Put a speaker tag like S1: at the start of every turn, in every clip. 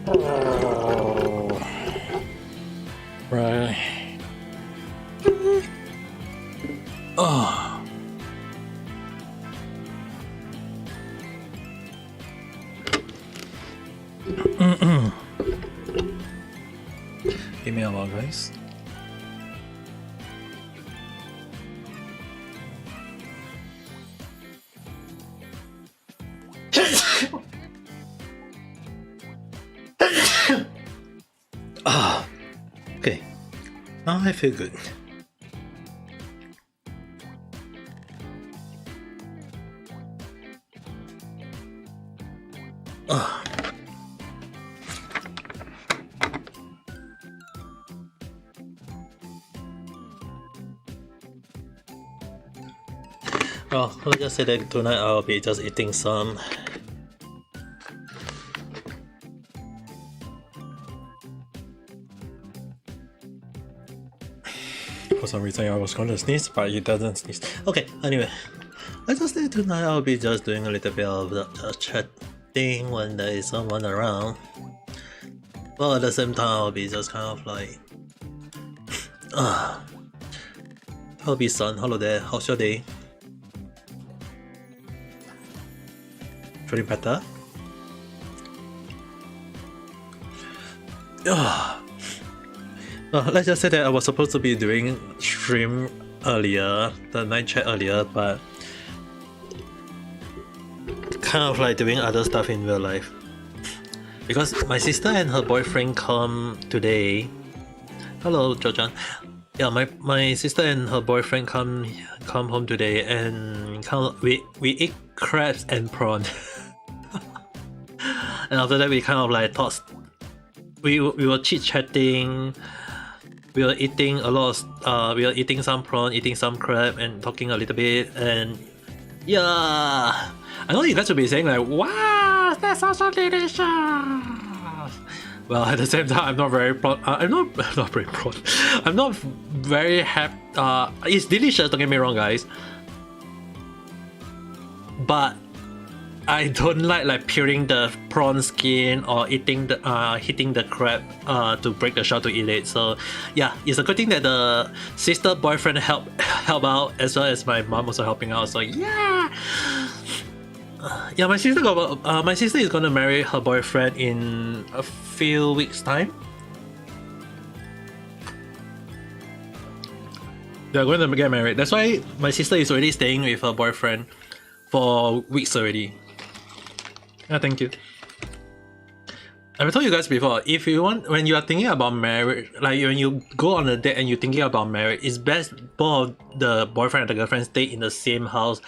S1: Oh. Right. Oh. Give me a while, guys. Okay. Now I feel good. Well, let's just say that tonight I'll be just eating some. For some reason I was going to sneeze, but it doesn't sneeze. Okay, anyway. Let's just say tonight I'll be just doing a little bit of the chatting when there is someone around. Well, at the same time I'll be just kind of like... Hello son, hello there, how's your day? Feeling better? Let's just say that I was supposed to be doing stream earlier, the night chat earlier, but kind of like doing other stuff in real life. Because my sister and her boyfriend come today. Hello, Jojan. Yeah, my sister and her boyfriend come home today, and we eat crabs and prawn. And after that we kind of like thought we were chit-chatting. We were eating a lot of we were eating some prawn, eating some crab, and talking a little bit, and yeah, I know you guys will be saying like, wow, that sounds so delicious. Well, at the same time, I'm not very proud. I'm not very proud. I'm not very happy. It's delicious, don't get me wrong, guys. But I don't like peeling the prawn skin or eating the hitting the crab to break the shell to eat it. So yeah, it's a good thing that the sister boyfriend help out, as well as my mom also helping out. So yeah. Yeah, my sister is gonna marry her boyfriend in a few weeks' time. They're going to get married. That's why my sister is already staying with her boyfriend for weeks already. Yeah, thank you. I've told you guys before, if you want, when you are thinking about marriage, like when you go on a date and you're thinking about marriage, it's best both the boyfriend and the girlfriend stay in the same house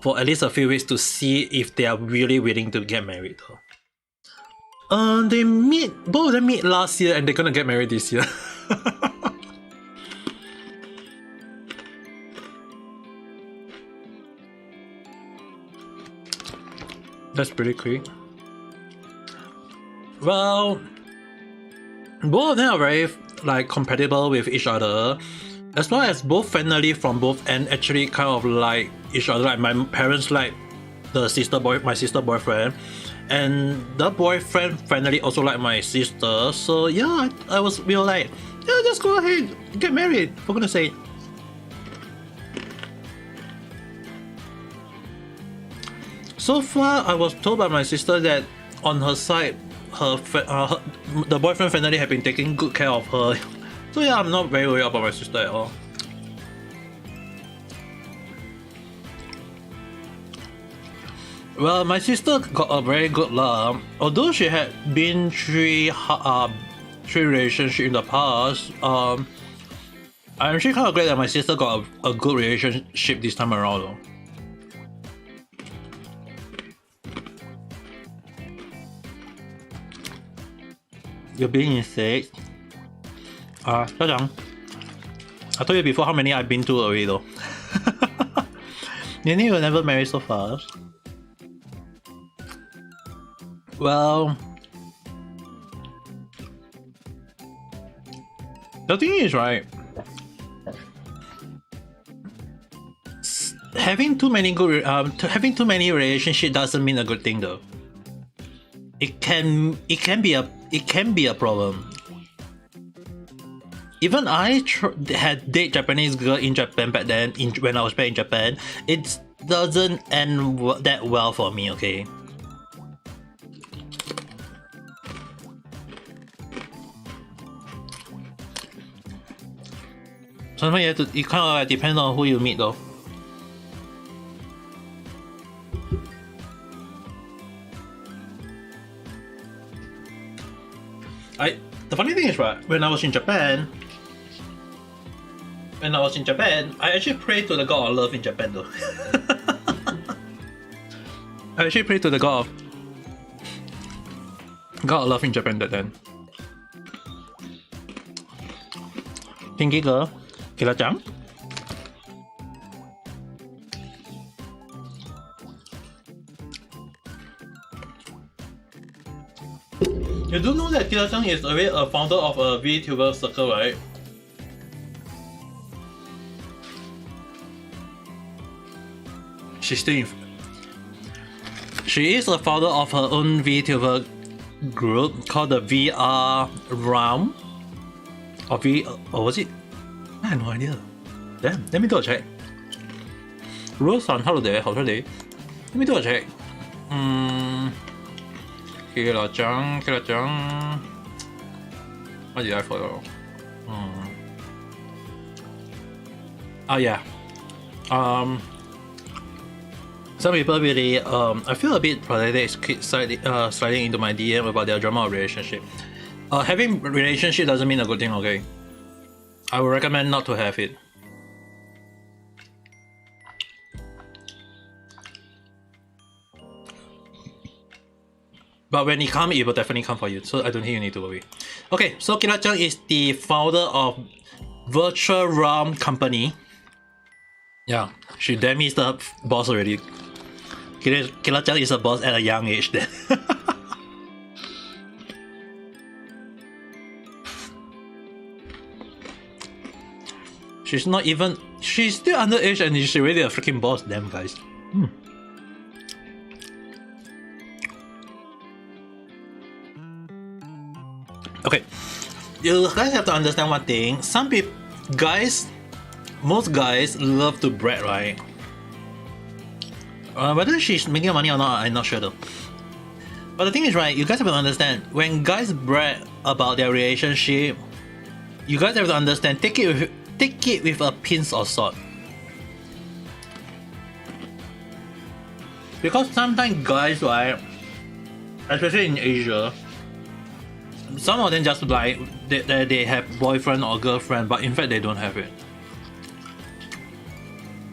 S1: for at least a few weeks to see if they are really willing to get married. Both of them meet last year and they're gonna get married this year. That's pretty quick. Well, both of them are very like compatible with each other, as well as both family from both ends actually kind of like each other. Like my parents like my sister boyfriend, and the boyfriend finally also like my sister. So yeah, we were like, yeah, just go ahead, get married, for goodness sake. So far, I was told by my sister that on her side, the boyfriend finally had been taking good care of her. So yeah, I'm not very worried about my sister at all. Well, my sister got a very good luck. Although she had been three relationships in the past, I'm actually kind of glad that my sister got a good relationship this time around though. You're being insane. Xiaojiang, I told you before how many I've been to already though. You will never marry so fast. Well, the thing is, right, having too many relationships doesn't mean a good thing though. it can be a problem. Even I had date Japanese girl in Japan back then. When I was back in Japan, it doesn't end that well for me. Okay. Sometimes you have to. It kind of like depends on who you meet, though. The funny thing is, right, when I was in Japan, I actually prayed to the god of love in Japan, though. I actually prayed to the god of love in Japan that then. Pinky girl, Kira-chan. You do know that Kira-chan is already a founder of a VTuber circle, right? She is a founder of her own VTuber group called the VR Realm. Or was it? I have no idea. Damn, let me do a check. Rose on holiday. Let me do a check. Kira-chan. What did I follow? Oh yeah. Some people really I feel a bit pathetic sliding into my DM about their drama or relationship. Having relationship doesn't mean a good thing, okay? I would recommend not to have it. But when it comes, it will definitely come for you. So I don't think you need to worry. Okay, so Kira-chan is the founder of Virtual Realm Company. Yeah, she damn is the boss already. Kira-chan is a boss at a young age then. She's still underage and she's already a freaking boss, damn guys. Okay, you guys have to understand one thing. Most guys love to brag, right? Whether she's making money or not, I'm not sure though. But the thing is, right, you guys have to understand, when guys brag about their relationship, you guys have to understand, take it with a pinch of salt. Because sometimes guys, right, especially in Asia, some of them just like they have boyfriend or girlfriend, but in fact they don't have it.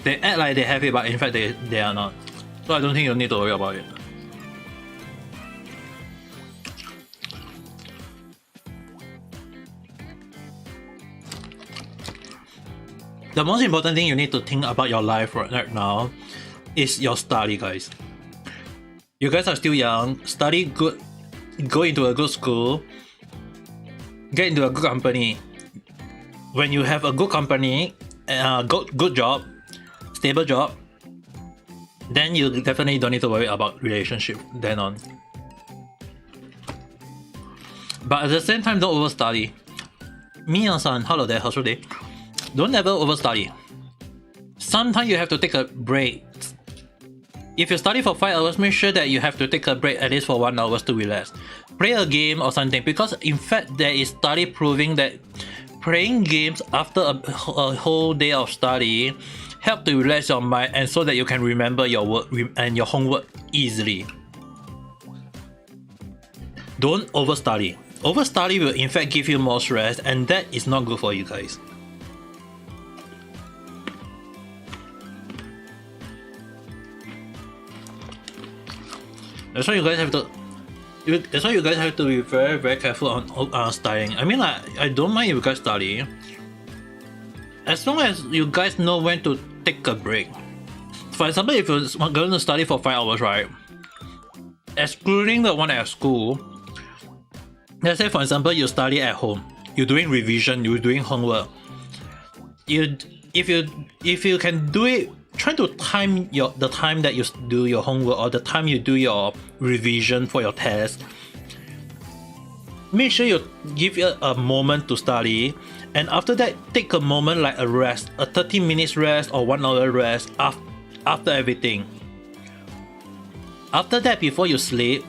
S1: They act like they have it, but in fact they are not. So I don't think you need to worry about it. The most important thing you need to think about your life right now is your study, guys. You guys are still young. Study good. Go into a good school. Get into a good company. When you have a good company, good job, stable job, then you definitely don't need to worry about relationship then on. But at the same time, don't overstudy. Mina-san, hello there, how's your day? Don't ever overstudy. Sometimes you have to take a break. If you study for 5 hours, make sure that you have to take a break at least for 1 hour to relax. Play a game or something, because in fact there is study proving that playing games after a whole day of study help to relax your mind and so that you can remember your work and your homework easily. Don't overstudy. Overstudy will in fact give you more stress, and that is not good for you guys. That's why you guys have to. That's why you guys have to be very, very careful on studying. I mean, like, I don't mind if you guys study, as long as you guys know when to take a break. For example, if you're going to study for 5 hours, right? Excluding the one at school. Let's say, for example, you study at home. You're doing revision. You're doing homework. If you can do it. Try to time the time that you do your homework or the time you do your revision for your test make sure you give it a moment to study, and after that take a moment like a rest, a 30 minutes rest or 1 hour rest after everything. After that, before you sleep,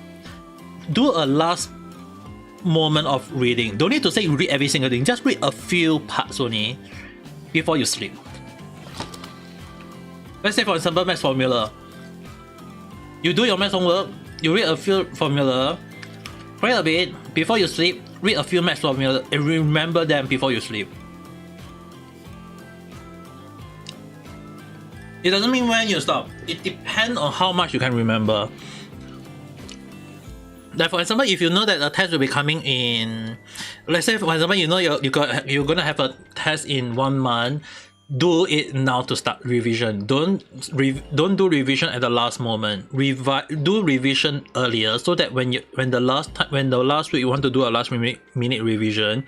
S1: do a last moment of reading. Don't need to say you read every single thing, just read a few parts only before you sleep. Let's say for example math formula. You do your math homework, you read a few formula, pray a bit, before you sleep, read a few math formula and remember them before you sleep. It doesn't mean when you stop. It depends on how much you can remember. Like for example, if you know that a test will be coming in, let's say for example, you know you're gonna have a test in 1 month, do it now to start revision. Don't do revision at the last moment. Do revision earlier so that when the last week you want to do a last minute revision,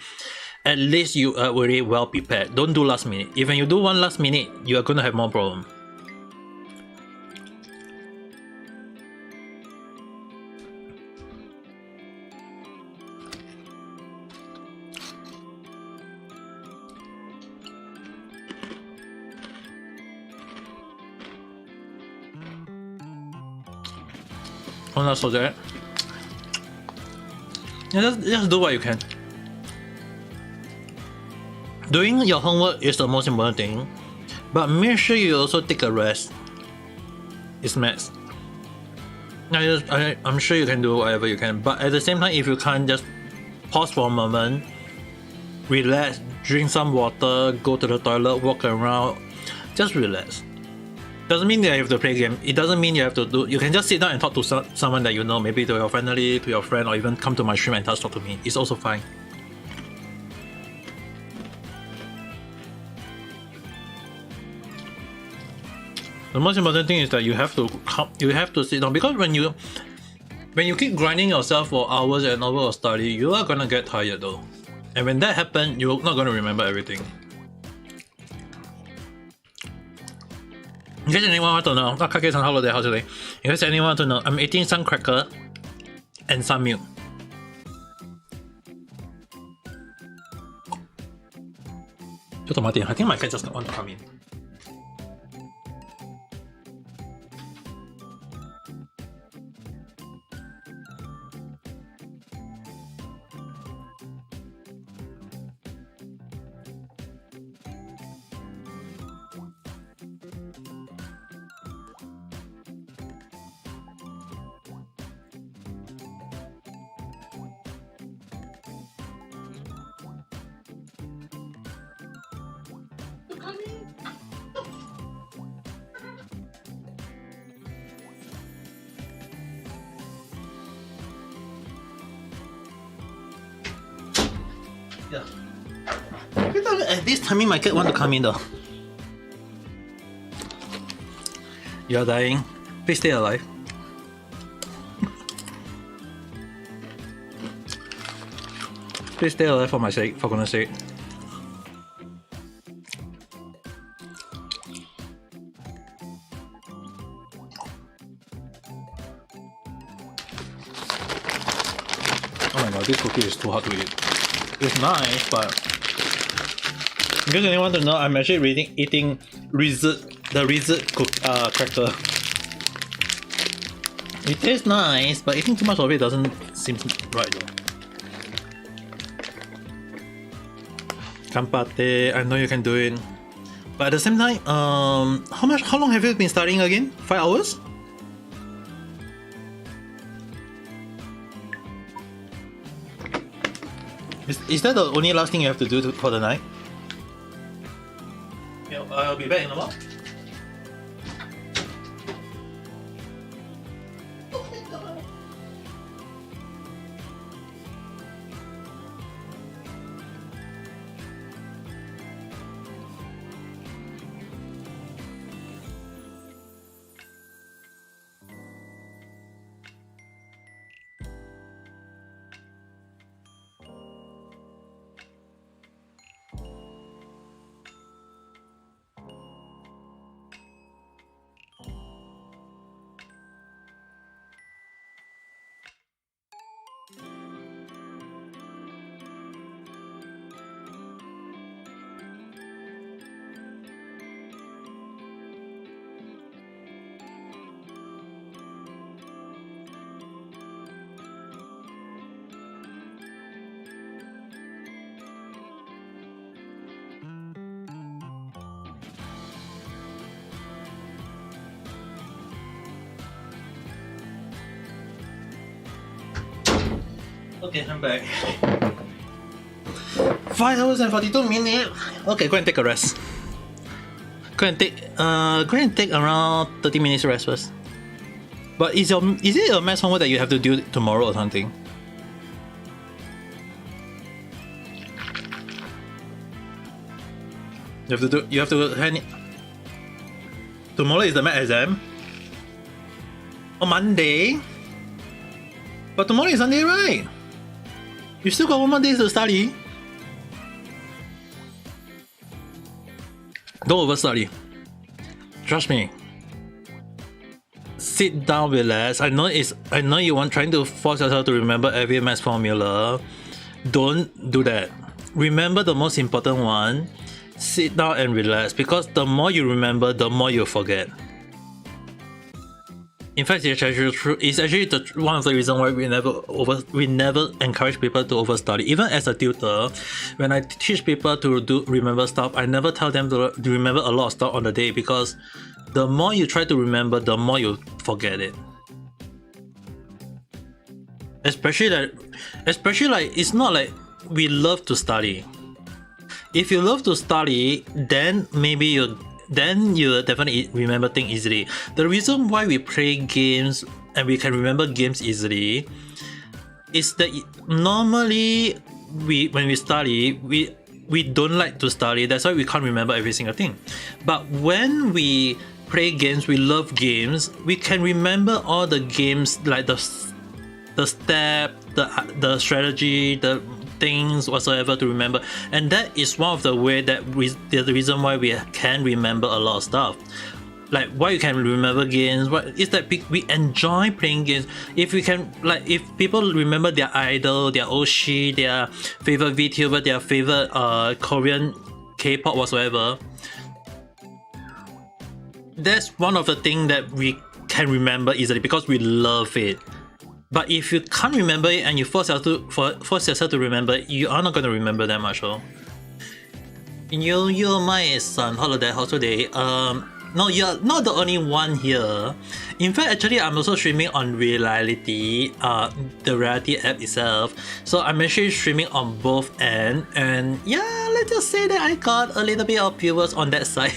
S1: at least you are already well prepared. Don't do last minute. If when you do one last minute, you are gonna have more problem. One last subject. Yeah, just do what you can. Doing your homework is the most important thing, but make sure you also take a rest. It's maths. I'm sure you can do whatever you can, but at the same time, if you can't, just pause for a moment, relax, drink some water, go to the toilet, walk around, just relax. Doesn't mean that you have to play game. It doesn't mean you have to do. You can just sit down and talk to someone that you know, maybe to your family, to your friend, or even come to my stream and just talk to me. It's also fine. The most important thing is that you have to sit down, because when you keep grinding yourself for hours and hours of study, you are gonna get tired though, and when that happens, you're not gonna remember everything. In case anyone want to know, Kake's on holiday house today. In case anyone want to know, I'm eating some cracker and some milk. I think my cat just want to come in. Yeah. At this timing, my cat want to come in though. You're dying. Please stay alive. Please stay alive for my sake, for goodness sake. Oh my god, this cookie is too hard to eat. It's nice, but in case anyone want to know, I'm actually eating the cracker. It tastes nice, but eating too much of it doesn't seem right though. Kampate, I know you can do it, but at the same time, how long have you been studying again? 5 hours? Is that the only last thing you have to do for the night? Yeah, I'll be back in a while. Okay, I'm back. 5 hours and 42 minutes. Okay, go and take a rest. Go and take around 30 minutes rest first. But is it a maths homework that you have to do tomorrow or something? You have to hand it. Tomorrow is the math exam. On Monday. But tomorrow is Sunday, right? You still got 1 more day to study. Don't overstudy. Trust me. Sit down, relax. I know you want trying to force yourself to remember every math formula. Don't do that. Remember the most important one. Sit down and relax, because the more you remember, the more you forget. In fact, it's actually one of the reasons why we never encourage people to overstudy. Even as a tutor, when I teach people to remember stuff, I never tell them to remember a lot of stuff on the day, because the more you try to remember, the more you forget it. Especially like it's not like we love to study. If you love to study, then maybe you definitely remember things easily. The reason why we play games and we can remember games easily is that normally when we study, we don't like to study. That's why we can't remember every single thing. But when we play games, we love games, we can remember all the games, like the step, the strategy, the things whatsoever to remember. And that is one of the way that the reason why we can remember a lot of stuff. Like why you can remember games, is that we enjoy playing games. If we can, like, if people remember their idol, their oshi, their favorite VTuber, their favorite Korean K-pop whatsoever, that's one of the things that we can remember easily because we love it. But if you can't remember it and you force yourself to remember it, you are not going to remember that much. You're my son, holiday. No, you're not the only one here. In fact, actually, I'm also streaming on Reality, the Reality app itself. So I'm actually streaming on both ends, and yeah, let's just say that I got a little bit of viewers on that side.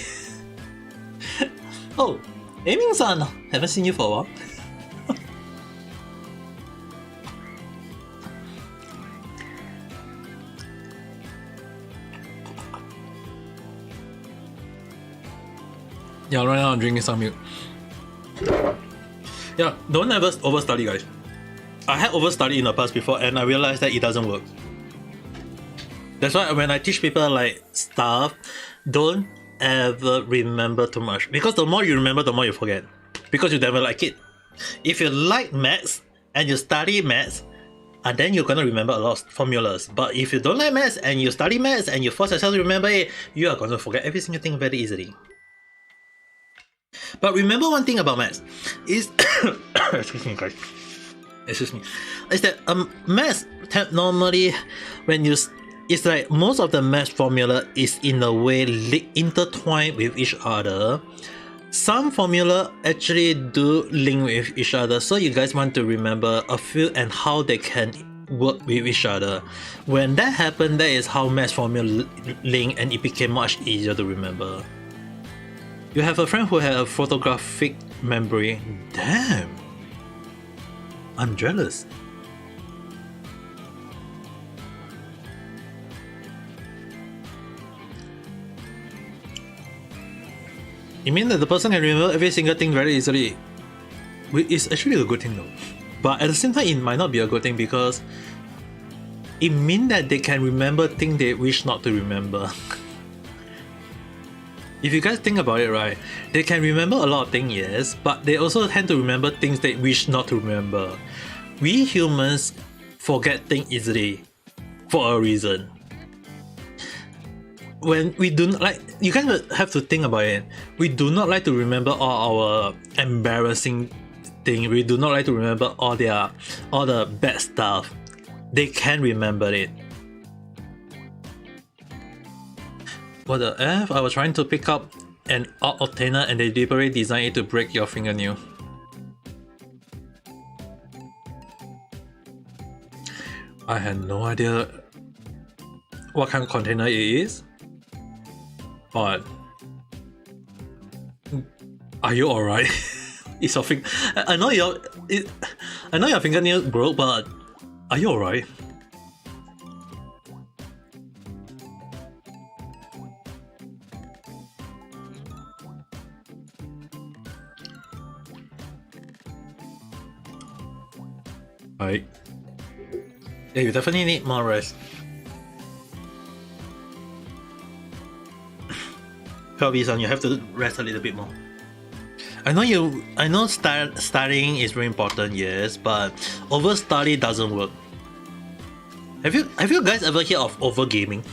S1: Oh, Aiming-san, haven't seen you for a while. Yeah, right now I'm drinking some milk. Yeah, don't ever overstudy, guys. I had overstudied in the past before and I realized that it doesn't work. That's why when I teach people like stuff, don't ever remember too much. Because the more you remember, the more you forget. Because you never like it. If you like maths and you study maths, and then you're gonna remember a lot of formulas. But if you don't like maths and you study maths and you force yourself to remember it, you are gonna forget every single thing very easily. But remember one thing about maths is excuse me guys, is that maths normally when you it's like most of the math formula is in a way intertwined with each other. Some formula actually do link with each other, so you guys want to remember a few and how they can work with each other. When that happened, that is how math formula link and it became much easier to remember. You have a friend who had a photographic memory. Damn! I'm jealous. It means that the person can remember every single thing very easily. It's actually a good thing though. But at the same time, it might not be a good thing because it means that they can remember things they wish not to remember. If you guys think about it, right, they can remember a lot of things, yes, but they also tend to remember things they wish not to remember. We humans forget things easily for a reason. When we do not like, you kind of have to think about it. We do not like to remember all our embarrassing things. We do not like to remember all the bad stuff. They can remember it. What the F? I was trying to pick up an odd obtainer and they deliberately designed it to break your fingernail. I had no idea what kind of container it is. But are you alright? Is your finger? I know your fingernail broke, but are you alright? Right. Yeah, you definitely need more rest. 12 you have to rest a little bit more. I know studying is very important, yes, but overstudy doesn't work. Have you guys ever heard of overgaming?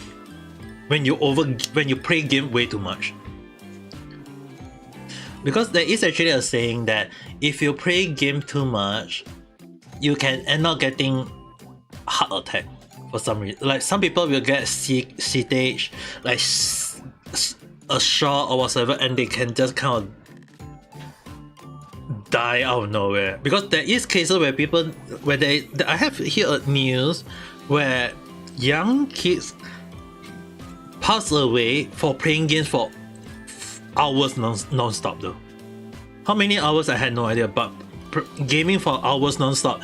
S1: When you play game way too much. Because there is actually a saying that if you play game too much, you can end up getting heart attack for some reason. Like some people will get stage, like a shot or whatever, and they can just kind of die out of nowhere. Because there is cases where people, I have heard news where young kids pass away for playing games for hours non-stop though. How many hours I had no idea, but gaming for hours non-stop,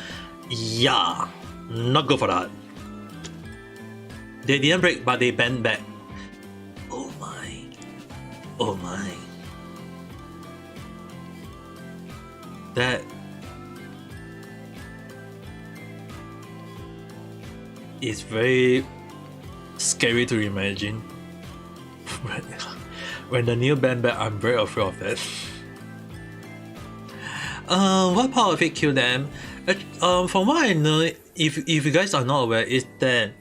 S1: yeah, not good for that. They didn't break, but they bent back. Oh my. That is very scary to imagine. When the new band back, I'm very afraid of that. What part of it killed them? From what I know, if you guys are not aware, is that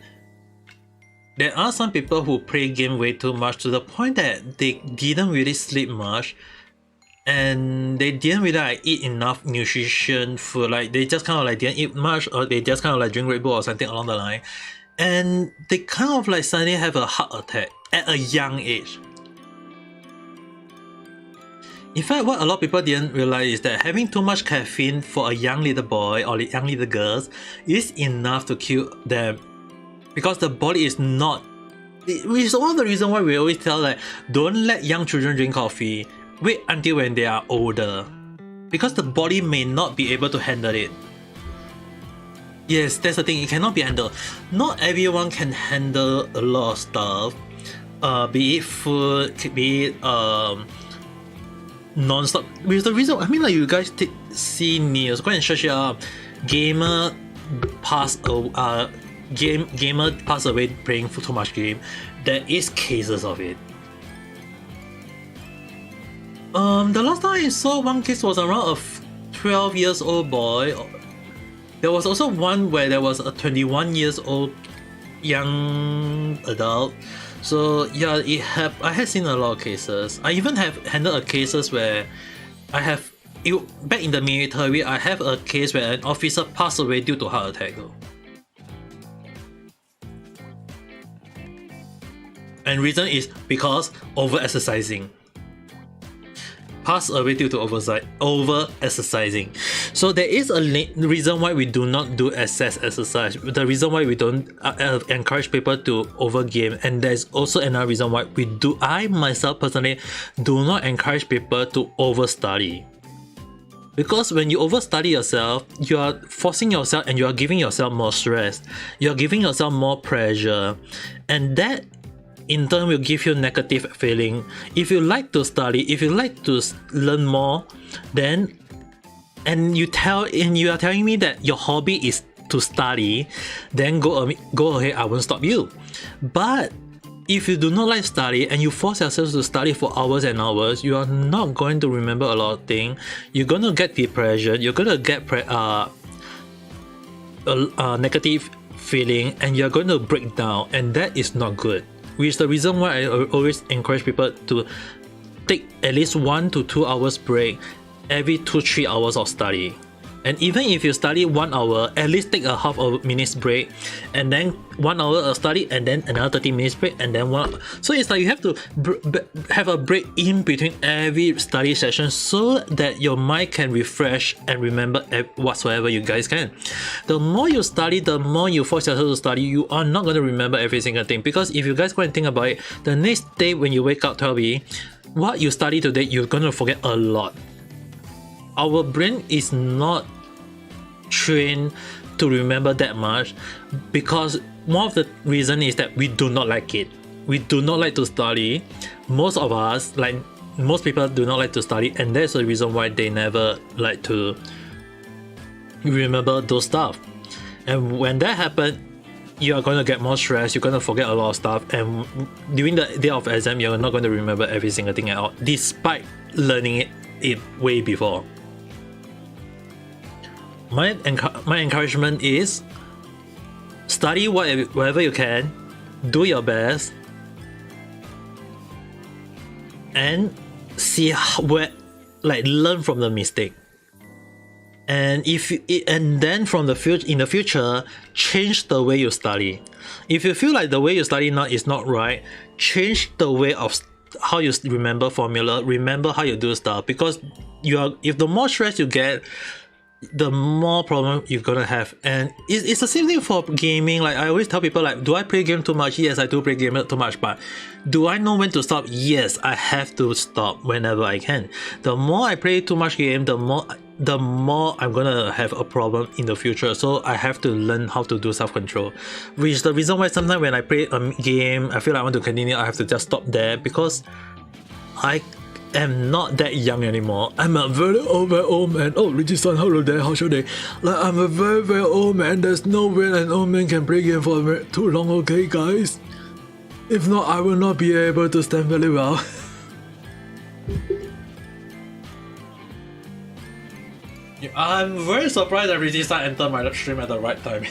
S1: there are some people who play game way too much to the point that they didn't really sleep much, and they didn't really eat enough nutrition food. Like they just kind of like didn't eat much, or they just kind of like drink Red Bull or something along the line, and they kind of like suddenly have a heart attack at a young age. In fact, what a lot of people didn't realize is that having too much caffeine for a young little boy or young little girls is enough to kill them. Because the body is not, which is one of the reasons why we always tell like, don't let young children drink coffee, wait until when they are older. Because the body may not be able to handle it. Yes, that's the thing, it cannot be handled. Not everyone can handle a lot of stuff, be it food, be it non-stop. With the reason, I mean like you guys see news, go and search it up. Gamer passed away playing for too much game. There is cases of it. The last time I saw one case was around a 12 years old boy. There was also one where there was a 21 years old young adult. So yeah, I had seen a lot of cases. I even have handled cases where back in the military, I have a case where an officer passed away due to heart attack though. And reason is because over-exercising. Passed away due to over-exercising. So there is a reason why we do not do excess exercise. The reason why we don't encourage people to overgame, and there's also another reason why I myself personally do not encourage people to overstudy. Because when you overstudy yourself, you are forcing yourself and you are giving yourself more stress. You are giving yourself more pressure, and that in turn will give you negative feeling. If you like to study, if you like to learn more, then you are telling me that your hobby is to study, then go ahead, I won't stop you. But if you do not like study and you force yourself to study for hours and hours, you are not going to remember a lot of things. You're gonna get depression. You're gonna get negative feeling, and you're going to break down, and that is not good. Which is the reason why I always encourage people to take at least 1 to 2 hours break every 2-3 hours of study. And even if you study 1 hour, at least take a half a minutes break, and then 1 hour of study, and then another 30 minutes break, and then one. So it's like you have to have a break in between every study session so that your mind can refresh and remember whatsoever you guys can. The more you study, the more you force yourself to study, you are not going to remember every single thing. Because if you guys go and think about it, the next day when you wake up 12, what you study today, you're going to forget a lot. Our brain is not trained to remember that much because one of the reason is that we do not like it. We do not like to study. Most of us, like most people, do not like to study, and that's the reason why they never like to remember those stuff. And when that happens, you are going to get more stress, you're going to forget a lot of stuff, and during the day of exam, you're not going to remember every single thing at all, despite learning it way before. My encouragement is study whatever you can, do your best, and see learn from the mistake. And then from the future, in the future, change the way you study. If you feel like the way you study now is not right, change the way of how you remember formula, remember how you do stuff. Because if the more stress you get, the more problem you're gonna have. And it's the same thing for gaming. Like I always tell people, like, do I play game too much? Yes, I do play game too much, but do I know when to stop? Yes, I have to stop whenever I can. The more I play too much game, the more I'm gonna have a problem in the future. So I have to learn how to do self-control, which is the reason why sometimes when I play a game, I feel like I want to continue, I have to just stop there, because I am not that young anymore. I'm a very old man. Oh, Richie-san, hello there, how should I? Like, I'm a very old man. There's no way an old man can play game for too long, okay, guys? If not, I will not be able to stand very well. I'm very surprised that Richie-san entered my stream at the right time.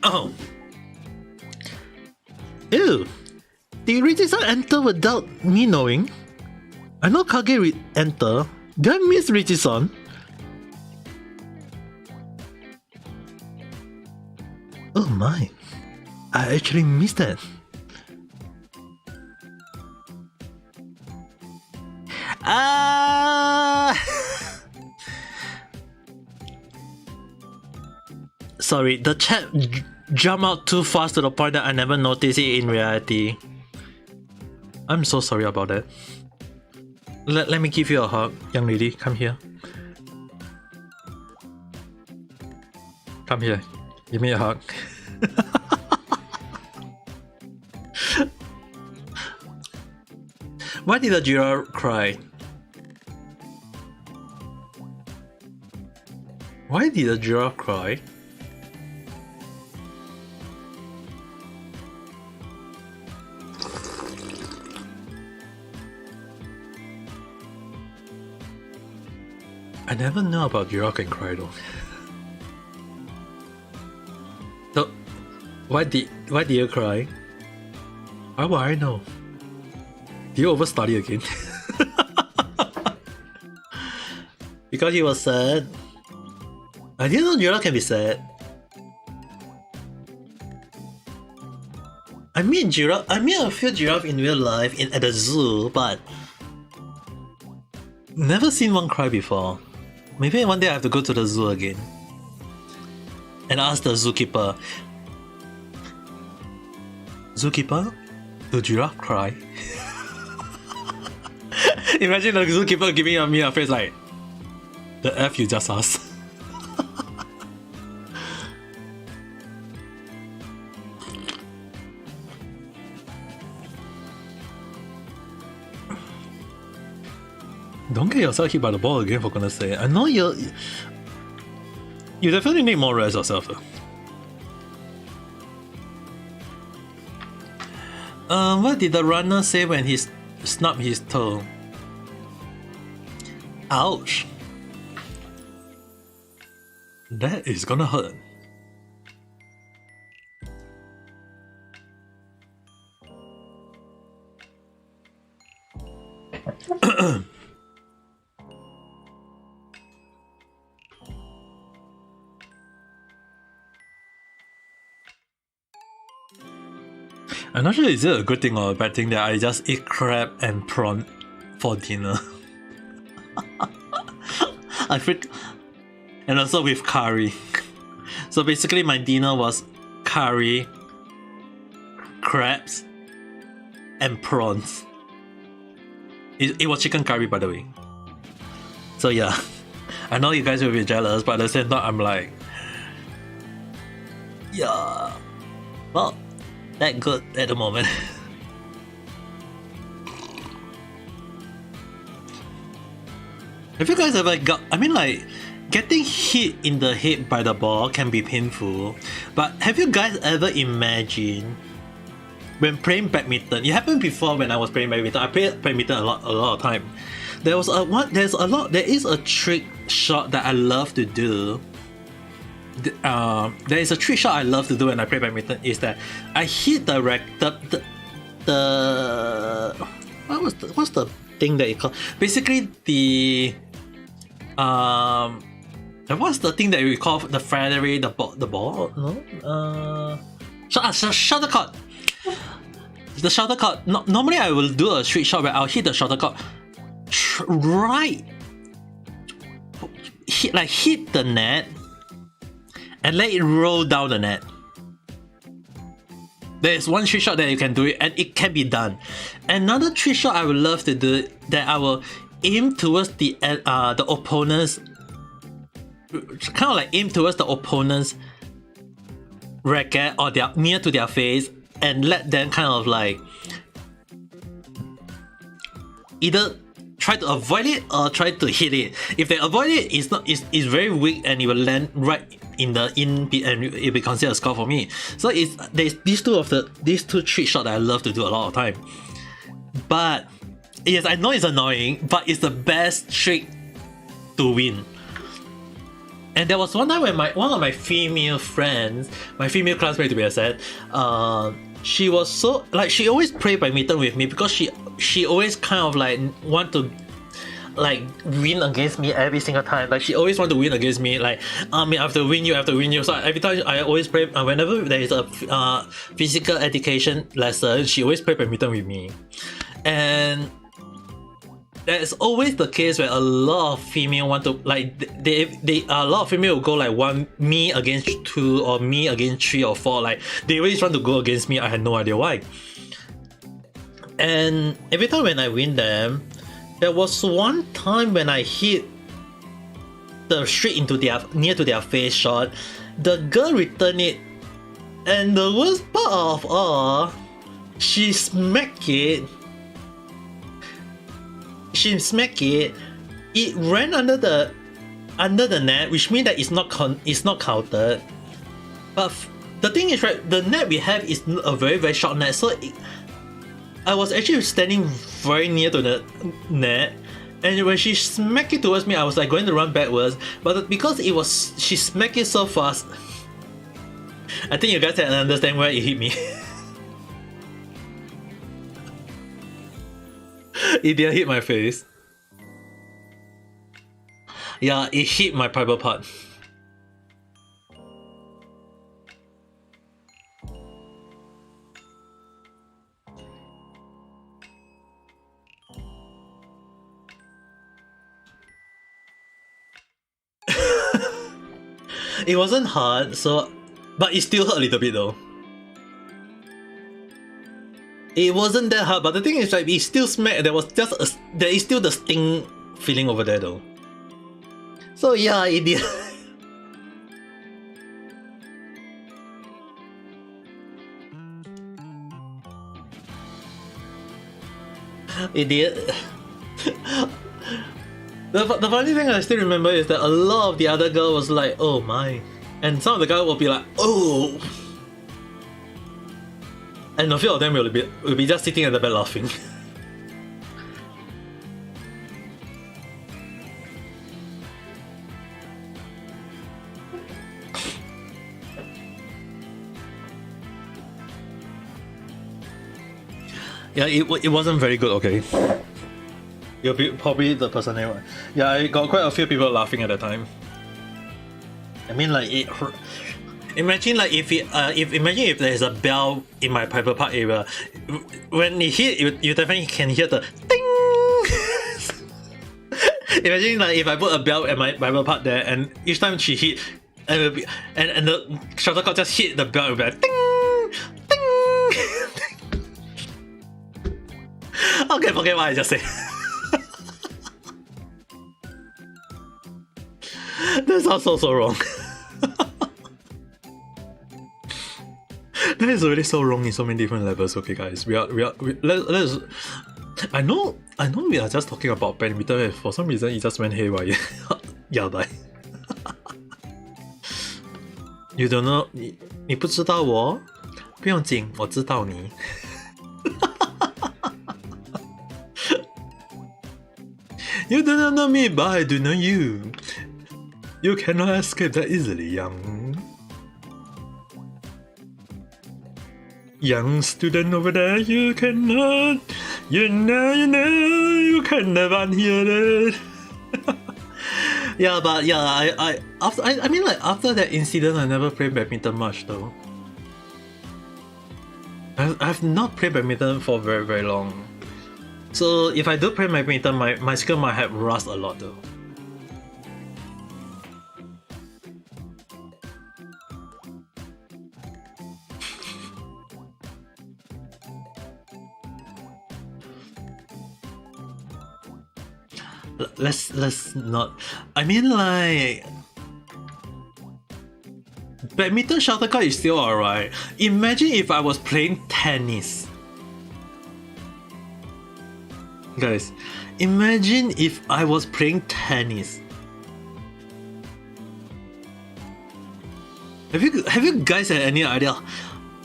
S1: Oh. Ew. Did Richie-san enter without me knowing? I know Kage enter. Did I miss Richie-san? Oh my. I actually missed that. Sorry, the chat jumped out too fast to the point that I never noticed it in reality. I'm so sorry about that. Let me give you a hug, young lady. Come here. Come here. Give me a hug. Why did the giraffe cry? Why did the giraffe cry? I never know about giraffe can cry though. So, why did you cry? How would I know? Did you overstudy again? Because you were sad. I didn't know giraffe can be sad. I mean a few giraffe in real life at the zoo, but never seen one cry before. Maybe one day I have to go to the zoo again and ask the zookeeper. Zookeeper, do giraffe cry? Imagine the zookeeper giving me a face like, the F you just asked. Don't get yourself hit by the ball again, for goodness sake. I know you definitely need more rest yourself though. What did the runner say when he snubbed his toe? Ouch. That is gonna hurt. I'm not sure is it a good thing or a bad thing that I just eat crab and prawn for dinner. I freak, and also with curry. So basically my dinner was curry, crabs, and prawns. It was chicken curry, by the way. So yeah, I know you guys will be jealous, but at the same time I'm like, yeah, well, that good at the moment. Have you guys ever got, I mean like, getting hit in the head by the ball can be painful, but have you guys ever imagined when playing badminton? It happened before when I was playing badminton. I played badminton a lot of time. There is a trick shot that I love to do. There is a trick shot I love to do when I play badminton is that I hit the what's the thing that you call, basically the what's the thing that we call the featherweight, the ball, no, shuttlecock. The shuttlecock. Normally I will do a trick shot where I'll hit the shuttlecock right, hit the net and let it roll down the net. There is one trick shot that you can do it, and it can be done. Another trick shot I would love to do that I will aim towards the opponent's, kind of like aim towards the opponent's racket or near to their face, and let them kind of like either try to avoid it or try to hit it. If they avoid it, it's very weak and it will land right in the and it will consider a score for me. So there's these two trick shots that I love to do a lot of time. But yes, I know it's annoying, but it's the best trick to win. And there was one time when one of my female friends, my female classmate to be exact, she was so like, she always played badminton with me because she always kind of like want to like win against me every single time. Like she always want to win against me. Like I have to win you. So every time I always play. Whenever there is a physical education lesson, she always play badminton with me. And that's always the case where a lot of female want to like a lot of female will go like me against 2 or me against 3 or 4. Like they always want to go against me. I had no idea why. And every time when I win them, there was one time when I hit the straight into near to their face shot. The girl returned it, and the worst part of all, she smacked it. It ran under the net, which means that it's not counted. But the thing is, right, the net we have is a very very short net, so I was actually standing very near to the net, and when she smacked it towards me, I was like going to run backwards. But because she smacked it so fast, I think you guys can understand where it hit me. It didn't hit my face. Yeah, it hit my private part. It wasn't hard, but it still hurt a little bit though. It wasn't that hard, but the thing is, like, it still smacked. There is still the sting feeling over there though. So yeah, it did. It did. The funny thing I still remember is that a lot of the other girl was like, oh my. And some of the guys will be like, oh. And a few of them will be just sitting at the back laughing. Yeah, it wasn't very good, okay? You'll be probably the person name. Yeah, I got quite a few people laughing at the time. I mean, like, imagine like if imagine if there's a bell in my private part area, when you hit, you definitely can hear the ding. Imagine like if I put a bell at my private part there, and each time she hit, and it will be, and the shuttlecock just hit the bell, it will be like ding, ding. Okay, forget what I just said. That sounds so wrong. That is already so wrong in so many different levels. Okay, guys, let's. I know we are just talking about badminton. For some reason, it just went haywire. Yeah, bye. You don't know? 你不知道我？不用紧，我知道你。You do not know me, but I do know you. You cannot escape that easily, young student over there. You cannot, you cannot unhear it. Yeah, but yeah, I mean, like, after that incident, I never played badminton much though. I've not played badminton for very long. So if I do play badminton, my skill might have rust a lot though. Let's not. I mean, like, badminton shuttlecock is still alright. Imagine if I was playing tennis. Guys, imagine if I was playing tennis. Have you guys had any idea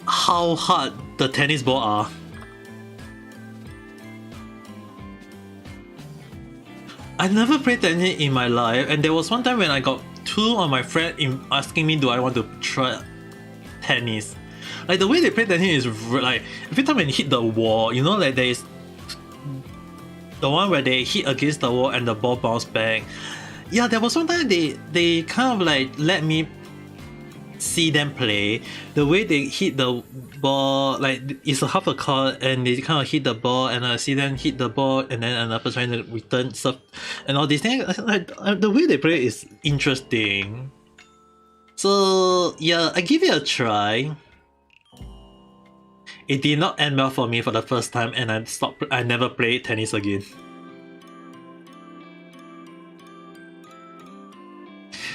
S1: how hard the tennis ball are? I never played tennis in my life, and there was one time when I got two of my friends asking me, do I want to try tennis? Like, the way they play tennis is like, every time when you hit the wall, you know, like there is the one where they hit against the wall and the ball bounce back. Yeah, there was one time they kind of like let me see them play. The way they hit the ball, like, it's a half a court, and they kind of hit the ball, and I see them hit the ball, and then another trying to return stuff, and all these things. Like, the way they play is interesting. So yeah, I give it a try. It did not end well for me for the first time, and I never played tennis again.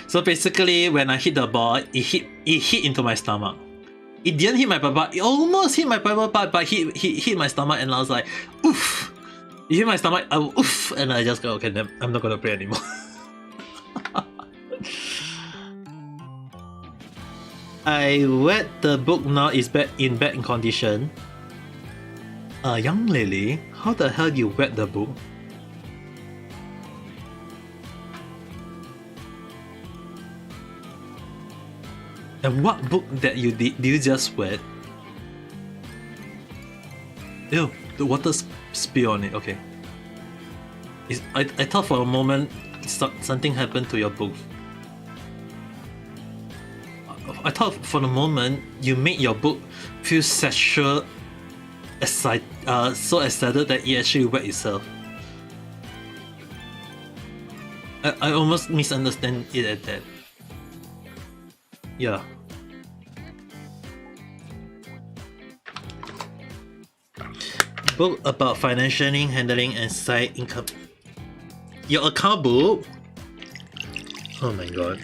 S1: So basically, when I hit the ball, it hit into my stomach. It didn't hit my butt. It almost hit my butt, but hit my stomach, and I was like, oof. It hit my stomach, oof, and I just go, okay, then I'm not gonna play anymore. I read the book now, is in bad condition. Young lady, how the hell you read the book? And what book that you did you just read? Ew, the water spill on it, okay. I thought for a moment something happened to your book. I thought for the moment you made your book feel sexual, so excited that it actually wet itself. I almost misunderstand it at that. Yeah. Book about financially handling and side income. Your account book? Oh my god.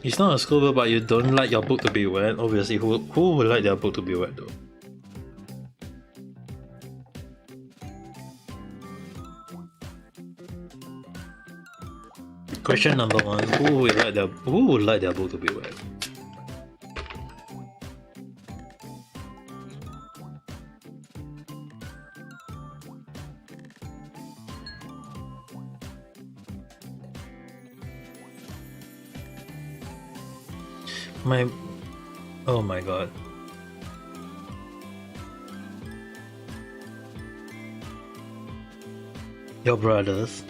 S1: It's not a schoolbook, but you don't like your book to be wet. Obviously, who would like their book to be wet though? Question number one: Who would like their book to be wet? Oh my god. Your brothers.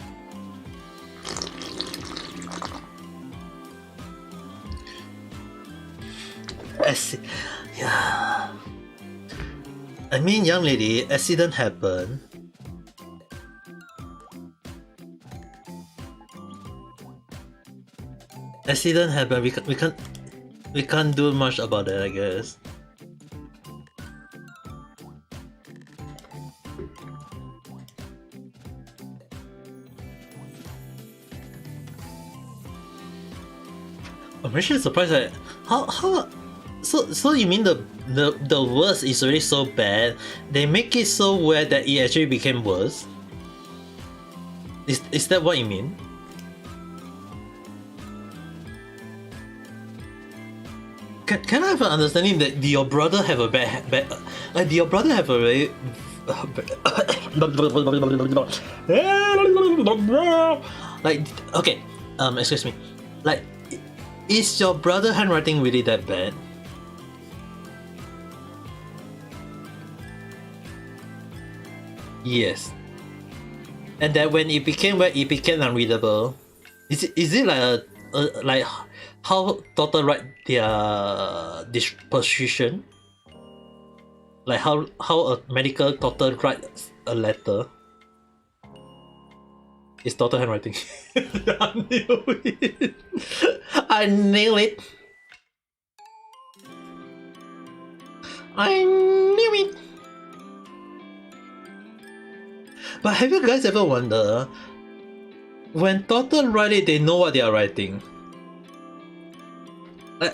S1: Yeah. I mean, young lady, accident happened. Accident happened. We can't do much about that, I guess. I'm actually surprised that how so you mean the worst is already so bad, they make it so weird that it actually became worse? Is that what you mean? Can I have an understanding that your brother have a bad like your brother have a very like okay excuse me, like is your brother handwriting really that bad? Yes. And that when it became where it became unreadable, is it like a like how doctor write their disposition? Like how a medical doctor writes a letter? It's doctor handwriting. I knew it. I knew it. I knew it. But have you guys ever wondered, when doctors write it, they know what they are writing?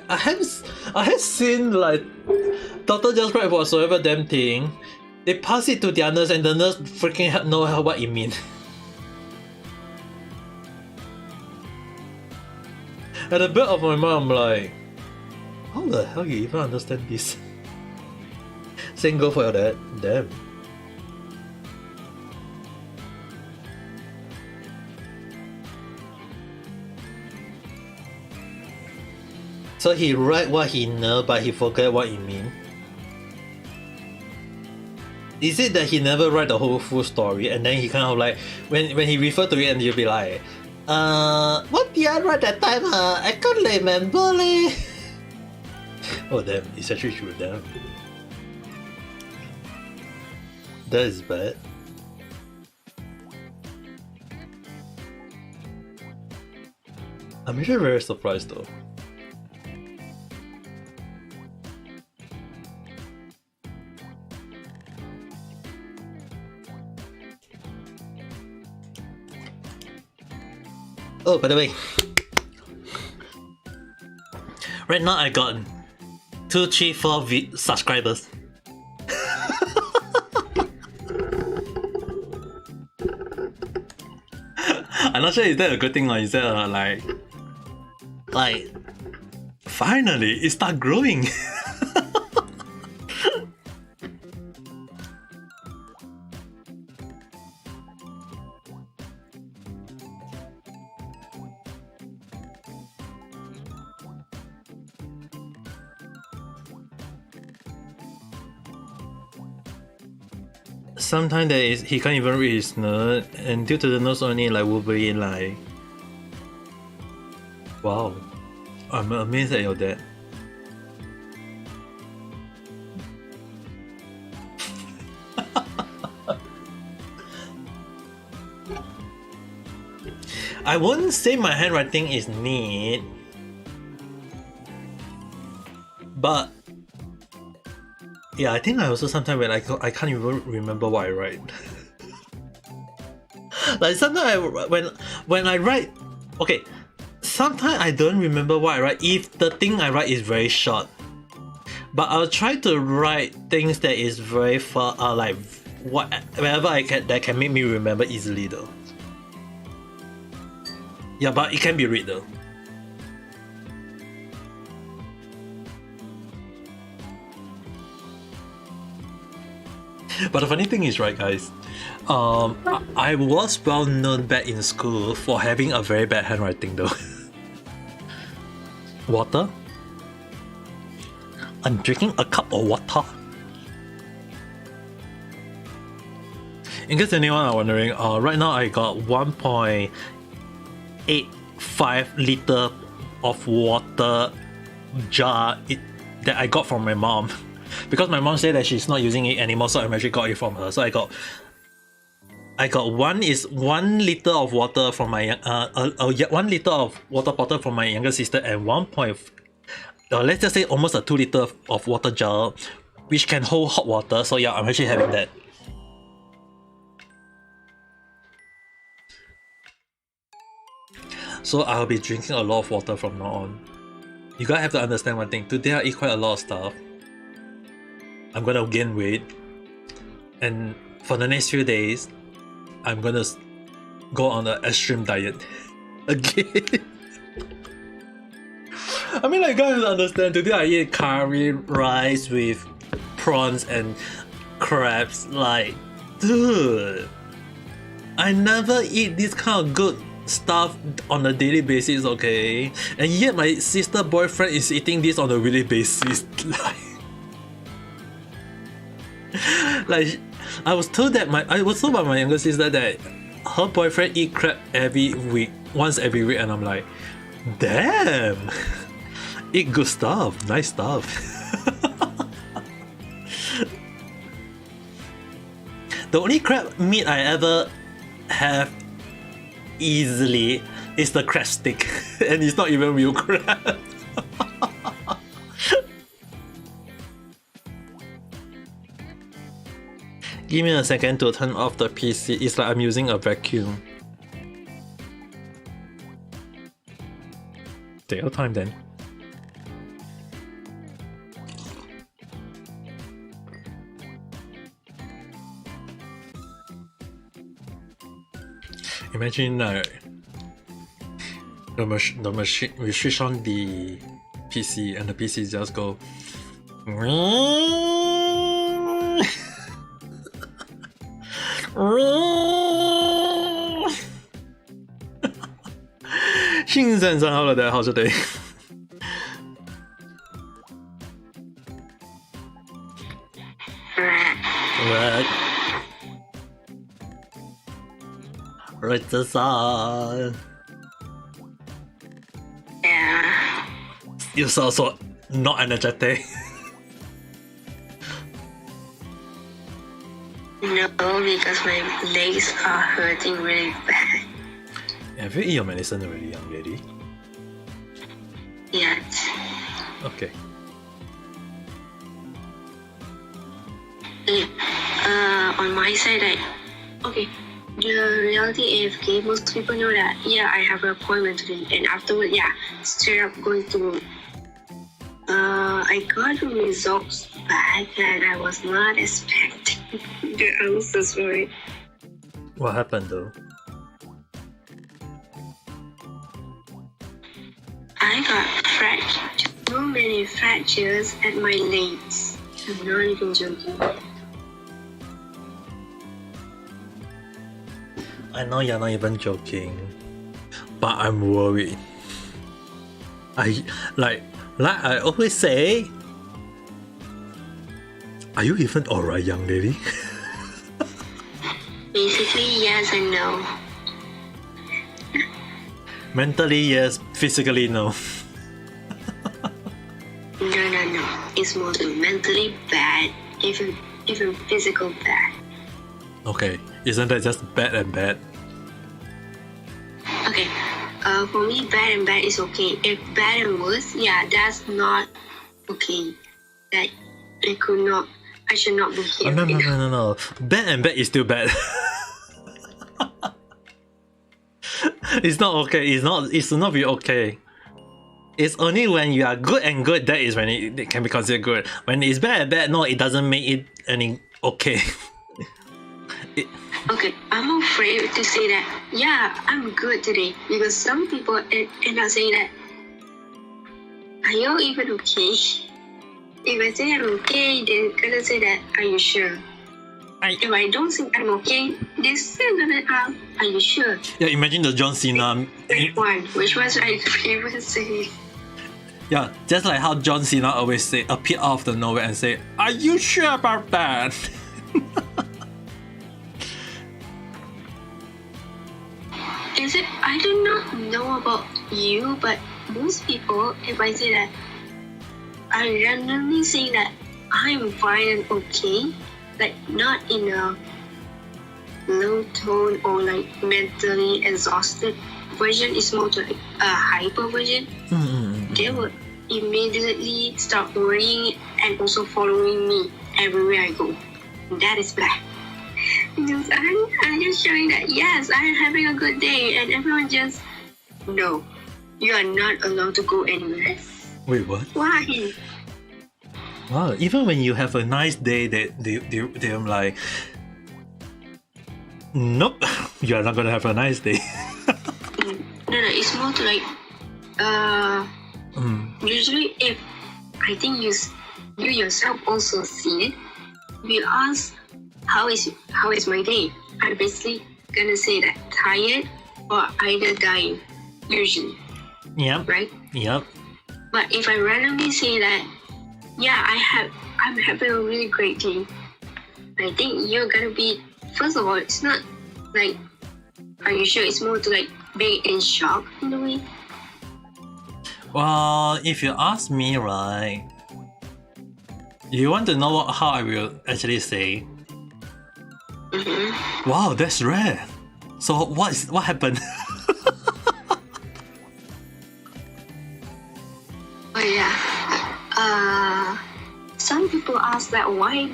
S1: I have seen like doctor just write whatsoever damn thing, they pass it to their nurse and the nurse freaking know what it means. At the back of my mind, I'm like, how the hell you even understand this? Same go for your dad. Damn. So he write what he know, but he forget what it mean. Is it that he never write the whole full story, and then he kind of like when he refer to it, and you'll be like, what did I write that time? I can't remember. Oh damn! It's actually true. Damn. That is bad. I'm actually very surprised though. Oh, by the way, right now I got 234 subscribers. I'm not sure is that a good thing or is that like finally it start growing. Sometimes he can't even read his note, and due to the notes only like Wolverine like. Wow, I'm amazed at your dad. I wouldn't say my handwriting is neat, but yeah, I think I also sometimes when I can't even remember what I write. Like sometimes when I write, okay, sometimes I don't remember what I write if the thing I write is very short. But I'll try to write things that is very far, like whatever I can that can make me remember easily though. Yeah, but it can be read though. But the funny thing is, right, guys, I was well known back in school for having a very bad handwriting though. Water? I'm drinking a cup of water. In case anyone are wondering, right now I got 1.85 liter of water jar that I got from my mom. Because my mom said that she's not using it anymore, so I actually got it from her. So I got 1 liter of water from my 1 liter of water bottle from my younger sister, and let's just say almost a 2 liter of water jar, which can hold hot water. So yeah, I'm actually having that. So I'll be drinking a lot of water from now on. You guys have to understand one thing. Today I eat quite a lot of stuff. I'm gonna gain weight, and for the next few days, I'm gonna go on an extreme diet again. I mean, like, guys understand. Today I eat curry rice with prawns and crabs. Like, dude, I never eat this kind of good stuff on a daily basis, okay? And yet my sister boyfriend is eating this on a daily basis. Like, I was told by my younger sister that her boyfriend eat crab once every week, and I'm like, damn, eat good stuff, nice stuff. The only crab meat I ever have easily is the crab stick, and it's not even real crab. Give me a second to turn off the PC. It's like I'm using a vacuum. Take your time then. Imagine the machine, we switch on the PC and the PC just go 新生上好了，大家好，这对。Right, the sun.
S2: Yeah.
S1: You're so not energetic.
S2: No, because my legs are hurting really bad.
S1: Have you eaten your medicine already, young lady?
S2: Yes.
S1: Okay.
S2: On my side, okay. The reality AFK, most people know that, yeah, I have an appointment today, and afterward, yeah, straight up going to I got the results back and I was not expecting the answers for it.
S1: What happened though?
S2: I got fractured. So many fractures at my legs. I'm not even joking.
S1: I know you're not even joking, but I'm worried. Like I always say, are you even alright, young lady?
S2: Basically, yes and no.
S1: Mentally, yes. Physically, no.
S2: No. It's mostly mentally bad, even physical bad.
S1: Okay, isn't that just bad and bad?
S2: Okay, for me, bad and bad is okay. If bad and worse, yeah, that's not okay. That I should not be here.
S1: Oh, no. Bad and bad is still bad. It's not okay. It's not be okay. It's only when you are good and good that is when it can be considered good. When it's bad, no, it doesn't make it any okay.
S2: Okay, I'm afraid to say that, yeah, I'm good today. Because some people end up saying that, are you even okay? If I say I'm okay, they're gonna say that, are you sure? If I don't think I'm okay, they're still gonna ask, are you sure?
S1: Yeah, imagine the John Cena.
S2: Which one should I even say?
S1: Yeah, just like how John Cena always say, appear out of the nowhere and say, "Are you sure about that?"
S2: Is it? I do not know about you, but most people, if I say that, I randomly say that I'm fine and okay, like not in a low tone or like mentally exhausted version. It's more to like a hyper version. They would immediately start worrying and also following me everywhere I go. That is bad. Because I'm just showing that yes, I'm having a good day, and everyone just no, you are not allowed to go anywhere.
S1: Wait, what?
S2: Why?
S1: Wow, even when you have a nice day, they're like, nope, you are not gonna have a nice day.
S2: No, it's more to like usually if I think you yourself also see it, we ask how is my day, I'm basically gonna say that tired or either dying usually.
S1: Yep.
S2: Right?
S1: Yep.
S2: But if I randomly say that, yeah, I'm having a really great day, I think you're gonna be, first of all, it's not like, are you sure? It's more to like being in shock in a way.
S1: Well, if you ask me, right, you want to know how I will actually say? Wow, that's rare. So what happened?
S2: Oh yeah. Some people ask that why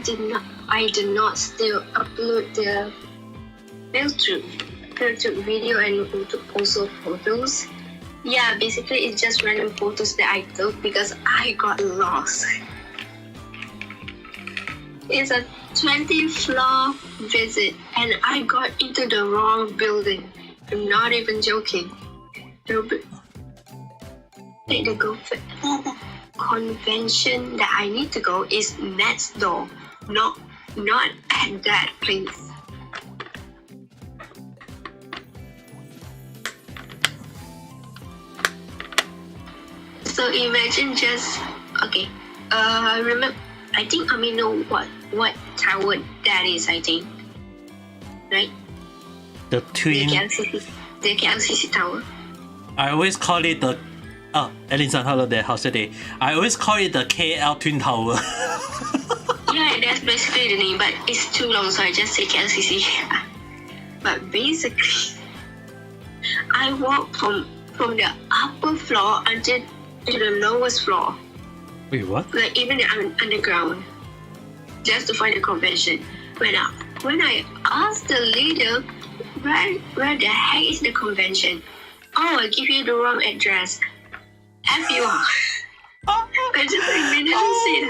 S2: I did not still upload the filtered video and also photos. Yeah, basically it's just random photos that I took because I got lost. It's a 20th floor visit and I got into the wrong building. I'm not even joking. The convention that I need to go is next door, not at that place. So imagine just okay. Remember, I think I may know what tower that is. I think, right?
S1: The twin.
S2: The KLCC tower.
S1: I always call it the. Oh, Ellingson, hello there. How's your day? I always call it the KL Twin Tower.
S2: Yeah, that's basically the name, but it's too long, so I just say KLCC. But basically, I walked from the upper floor until to the lowest floor.
S1: Wait, what?
S2: Like even the underground, just to find the convention. When I asked the leader, where the heck is the convention? Oh, I give you the wrong address. F you. I just immediately said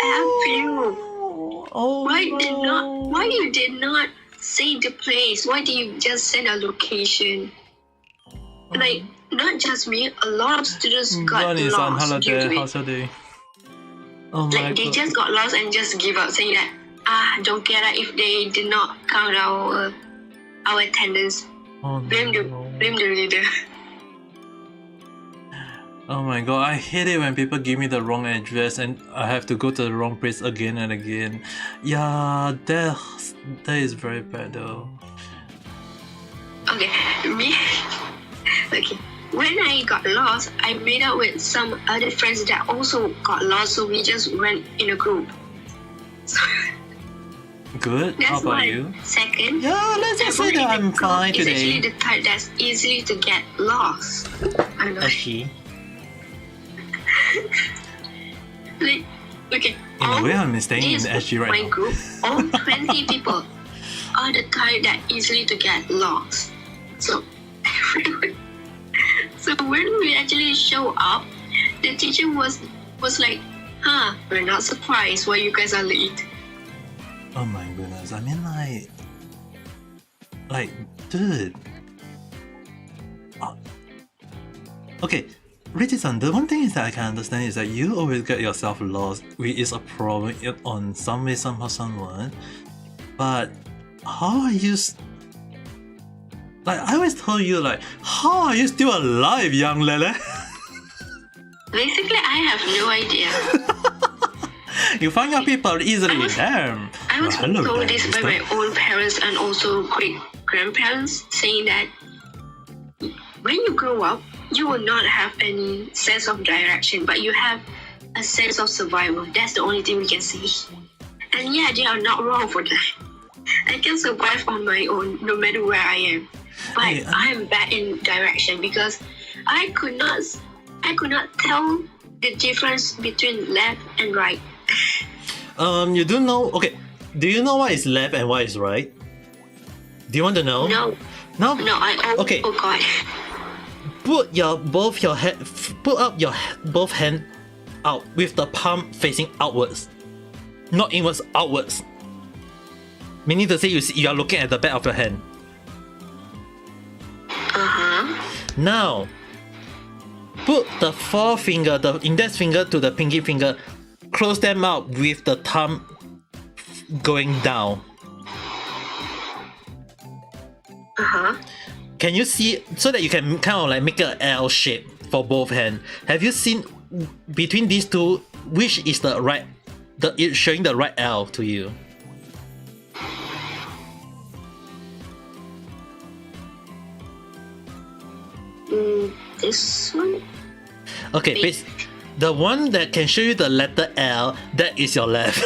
S2: F you.
S1: Oh,
S2: Why you did not say the place? Why did you just send a location? Like, not just me, a lot of students got lost due to
S1: How's your day? Oh my
S2: like, they
S1: God.
S2: just got lost and just give up, saying that, don't care that if they did not count our attendance.
S1: Oh,
S2: Blame the leader.
S1: Oh my God, I hate it when people give me the wrong address and I have to go to the wrong place again and again. Yeah, that is very bad though.
S2: Okay, okay. When I got lost, I made up with some other friends that also got lost, so we just went in a group. So,
S1: Good.
S2: that's
S1: How about
S2: one.
S1: you?
S2: Second,
S1: Yeah, let's just say that I'm fine
S2: is actually
S1: today.
S2: the type that's easily to get lost. I know.
S1: Actually,
S2: Like, okay.
S1: in a way, I'm staying in
S2: this
S1: SG
S2: my
S1: right now.
S2: group, all 20 people are the type that easily to get lost. So everyone. So when we actually show up, the teacher was like, we're not surprised why you guys are late.
S1: Oh my goodness. I mean, dude. Okay, Richardson, the one thing is that I can understand is that you always get yourself lost, which is a problem on some way, somehow, someone. But how are you? I always tell you, how are you still alive, young Lele?
S2: Basically, I have no idea.
S1: You find out people easily. Damn.
S2: I was
S1: hello
S2: told
S1: there,
S2: this by my own parents and also great grandparents, saying that when you grow up, you will not have any sense of direction, but you have a sense of survival. That's the only thing we can say. And yeah, they are not wrong for that. I can survive on my own no matter where I am. But
S1: Hey,
S2: I'm bad in direction because I could not tell the difference between left and right.
S1: You do know? Okay. Do you know what is left and what is right? Do you want to know?
S2: No, I
S1: Okay.
S2: Oh God.
S1: Put up your both hand out with the palm facing outwards, not inwards. Outwards. Meaning to say you are looking at the back of your hand. Now, put the forefinger, the index finger to the pinky finger, close them out with the thumb going down. Can you see, so that you can kind of make a L shape for both hands? Have you seen between these two, which is the right, it's showing the right L to you?
S2: This one?
S1: Okay, the one that can show you the letter L, that is your left.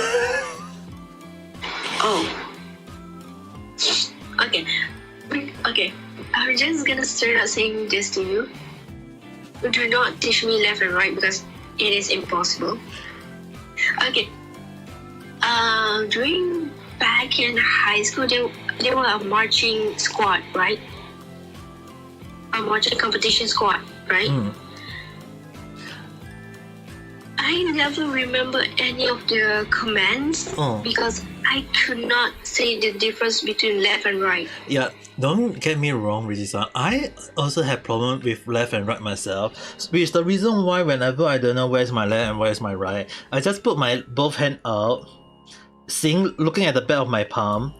S2: Oh. Okay. I'm just gonna start out saying this to you. Do not teach me left and right because it is impossible. Okay. During back in high school, there were a marching squad, right? A marching competition squad, right? I never remember any of the commands because I could not say the difference between left and right.
S1: Yeah, don't get me wrong, Rizisa. I also have problem with left and right myself, which is the reason why whenever I don't know where's my left and where's my right, I just put my both hand out, looking at the back of my palm,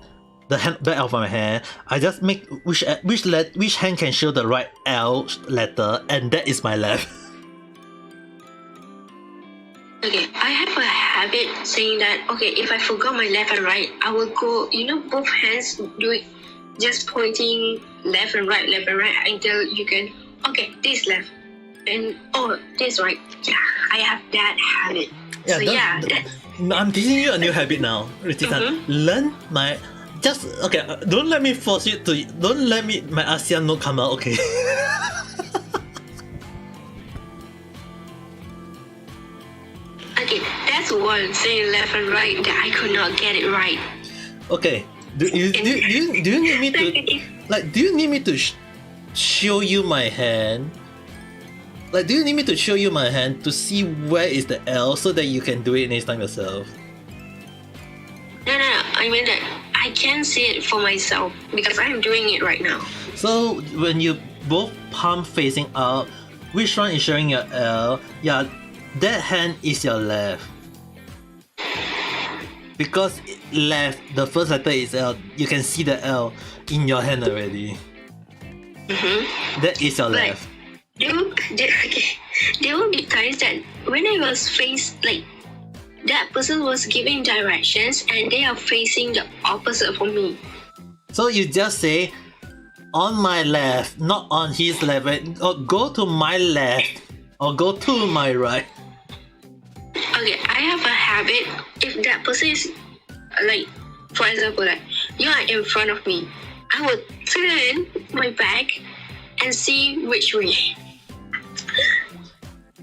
S1: back of my hand. I just make which hand can show the right L letter, and that is my left.
S2: Okay, I have a habit saying that, okay, if I forgot my left and right, I will go, both hands do it, just pointing left and right until you can, okay, this left, and this right. Yeah, I have that habit.
S1: Yeah, I'm teaching you a new habit now, Richie-san. Learn my, don't let me force you to, don't let my ASEAN note come out, okay?
S2: Okay, that's one saying left and right that I could not get it right.
S1: Okay, do you need me to do you need me to show you my hand? Do you need me to show you my hand to see where is the L so that you can do it next time yourself?
S2: No. I mean that I can see it for myself because I'm doing it right now.
S1: So when you both palm facing out, which one is showing your L? Yeah, that hand is your left. Because left, the first letter is L. You can see the L in your hand already. That is your left.
S2: There will be times that when I was faced, that person was giving directions and they are facing the opposite from me.
S1: So you just say, on my left, not on his left, or go to my left, or go to my right.
S2: Okay, I have a habit. If that person is, for example, you are in front of me, I would turn my back and see which way.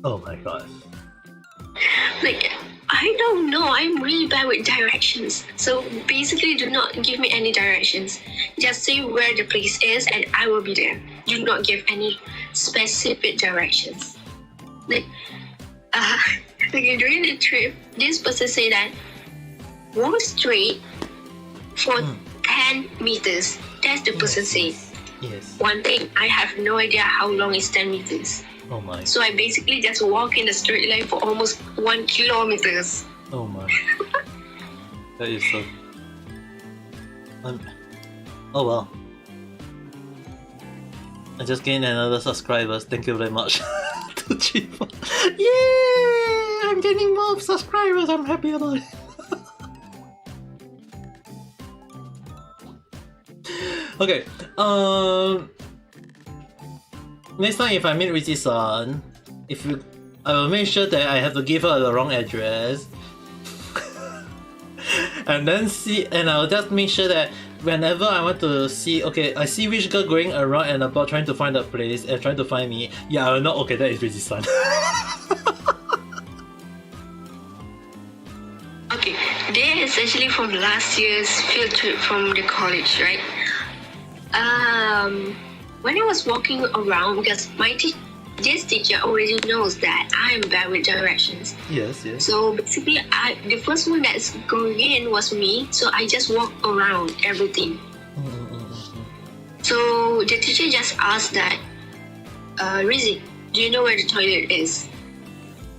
S1: Oh my god.
S2: I I don't know. I'm really bad with directions. So basically, do not give me any directions. Just say where the place is and I will be there. Do not give any specific directions. Like, okay, during the trip, this person said that walk straight for 10 meters. That's the person said.
S1: Yes.
S2: One thing, I have no idea how long is 10 meters.
S1: Oh my.
S2: So I basically just walk in the straight line for almost 1 kilometers.
S1: Oh my. That is so. Oh well. I just gained another subscribers. Thank you very much. To Chifa. Yay! I'm getting more subscribers. I'm happy about it. Okay. Next time if I meet Richie-san, I will make sure that I have to give her the wrong address. And I'll just make sure that whenever I want to see, okay, I see which girl going around and about trying to find a place and trying to find me, yeah, I will know, okay, that is Richie-san.
S2: Okay, this is actually from last year's field trip from the college, right? When I was walking around, because this teacher already knows that I am bad with directions.
S1: Yes.
S2: So basically, the first one that's going in was me. So I just walk around everything. So the teacher just asked that, Rizzy, do you know where the toilet is?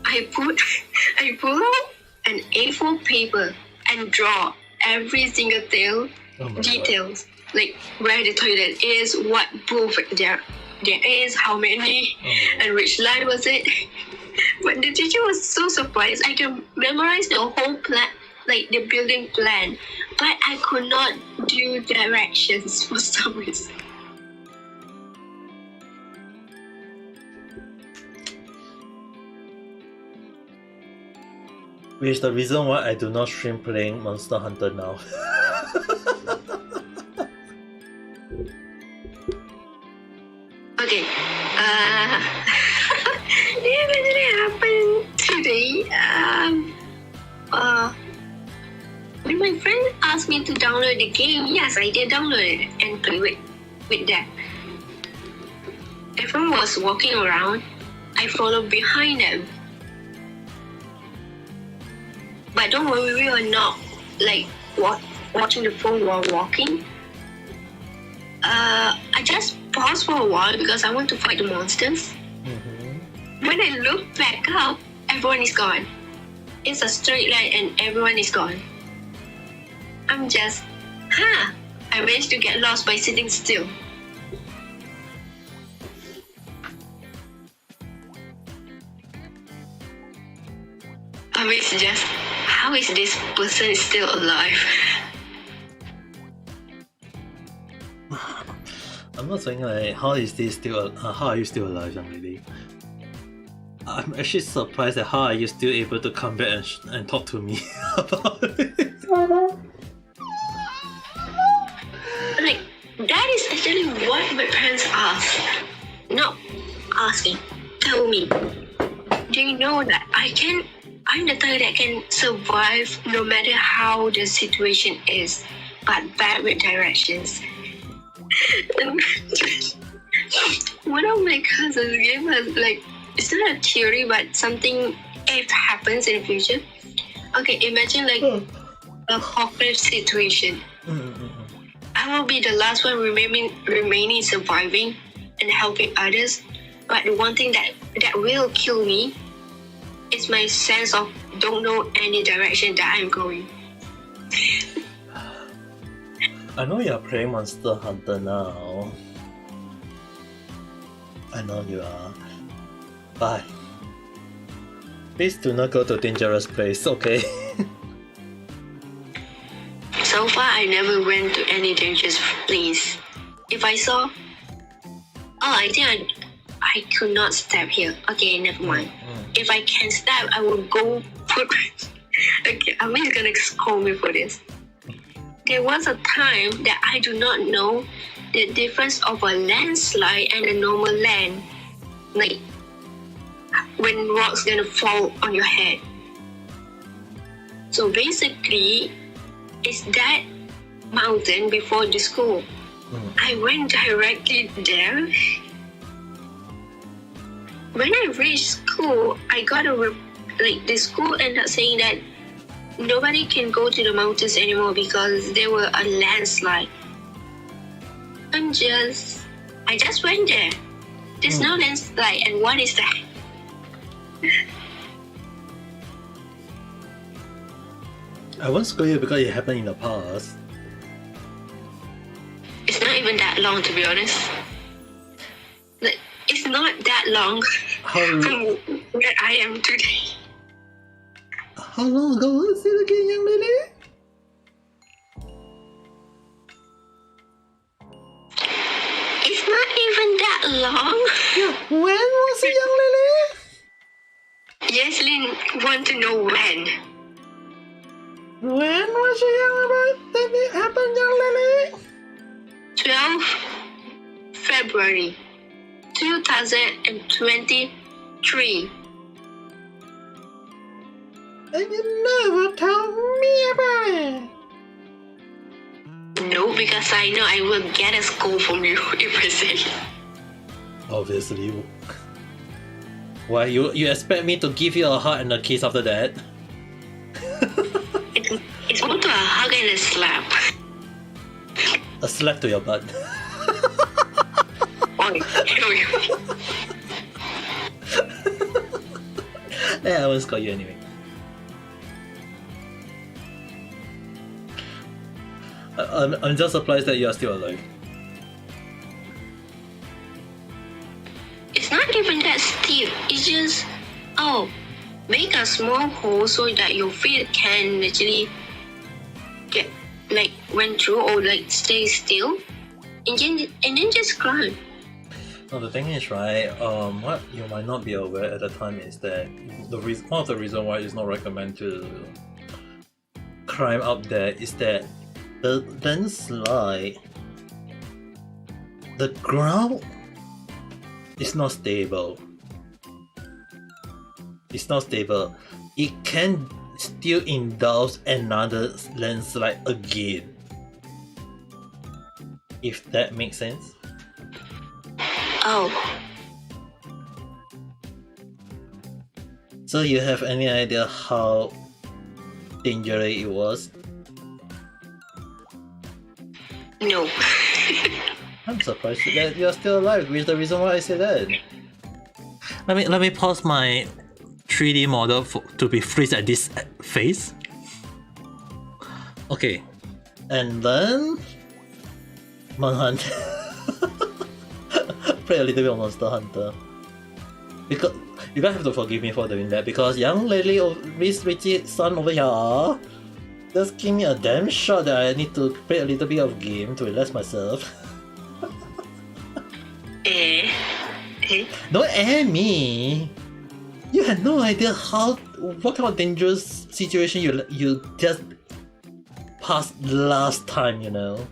S2: I pull out an A4 paper and draw every single details. Like where the toilet is, what booth there is, how many, and which line was it. But the teacher was so surprised. I can memorize the whole plan, like the building plan, but I could not do directions for some reason.
S1: Which is the reason why I do not stream playing Monster Hunter now.
S2: Okay, this actually happened today. When my friend asked me to download the game, yes, I did download it and play with that. Everyone was walking around. I followed behind them. But don't worry, we were not like watching the phone while walking. I just paused for a while because I want to fight the monsters. When I look back up, everyone is gone. It's a straight line and everyone is gone. I'm just, I managed to get lost by sitting still. I mean, it's just, how is this person still alive?
S1: I'm not saying like how are you still alive, young lady? I'm actually surprised at how are you still able to come back and talk to me about it.
S2: Like, that is actually what my parents asked. Not asking, tell me. Do you know that I'm the type that can survive no matter how the situation is, but bad with directions. And one of my cousins gave us like, it's not a theory, but something if happens in the future. Okay, imagine like a hopeless situation. I will be the last one remaining surviving and helping others. But the one thing that will kill me is my sense of don't know any direction that I'm going.
S1: I know you're playing Monster Hunter now. I know you are. Bye. Please do not go to dangerous place, okay?
S2: So far, I never went to any dangerous place. If I saw, I think I could not step here. Okay, never mind. If I can step, I will go put. Okay, Amin's gonna scold me for this. There was a time that I do not know the difference of a landslide and a normal land. Like when rocks gonna fall on your head. So basically, it's that mountain before the school. I went directly there. When I reached school, I got the school ended up saying that nobody can go to the mountains anymore because there were a landslide. I just went there. There's no landslide, and what is that?
S1: I won't scold you because it happened in the past.
S2: It's not even that long, to be honest. Like, it's not that long from where I am today.
S1: How long ago was it again, young lady?
S2: It's not even that long.
S1: Yeah, when was it, young lady?
S2: Yeslin want to know when.
S1: When was it, that it happened, young lady?
S2: 12 February 2023.
S1: And you never told me about it.
S2: No, because I know I will get a scold from you if I say it.
S1: Obviously. Why, you expect me to give you a hug and a kiss after that?
S2: It's more to a hug and a slap.
S1: A slap to your butt. Yeah, I won't scold you anyway. I'm just surprised that you are still alive.
S2: It's not even that steep. It's just, make a small hole so that your feet can actually get, went through or stay still. And then just climb.
S1: No, the thing is, right, what you might not be aware at the time is that one of the reasons why it's not recommended to climb up there is that the landslide, the ground is not stable. It's not stable. It can still indulge another landslide again. If that makes sense.
S2: Oh.
S1: So you have any idea how dangerous it was?
S2: No.
S1: I'm surprised that you're still alive, which is the reason why I say that. Let me pause my 3D model to be freeze at this phase. Okay. And then Manhunt. Play a little bit of Monster Hunter. Because you guys have to forgive me for doing that because young lady of Miss Richie's son over here just give me a damn shot that I need to play a little bit of game to relax myself. Don't air me! You had no idea what kind of dangerous situation you just passed last time, you know.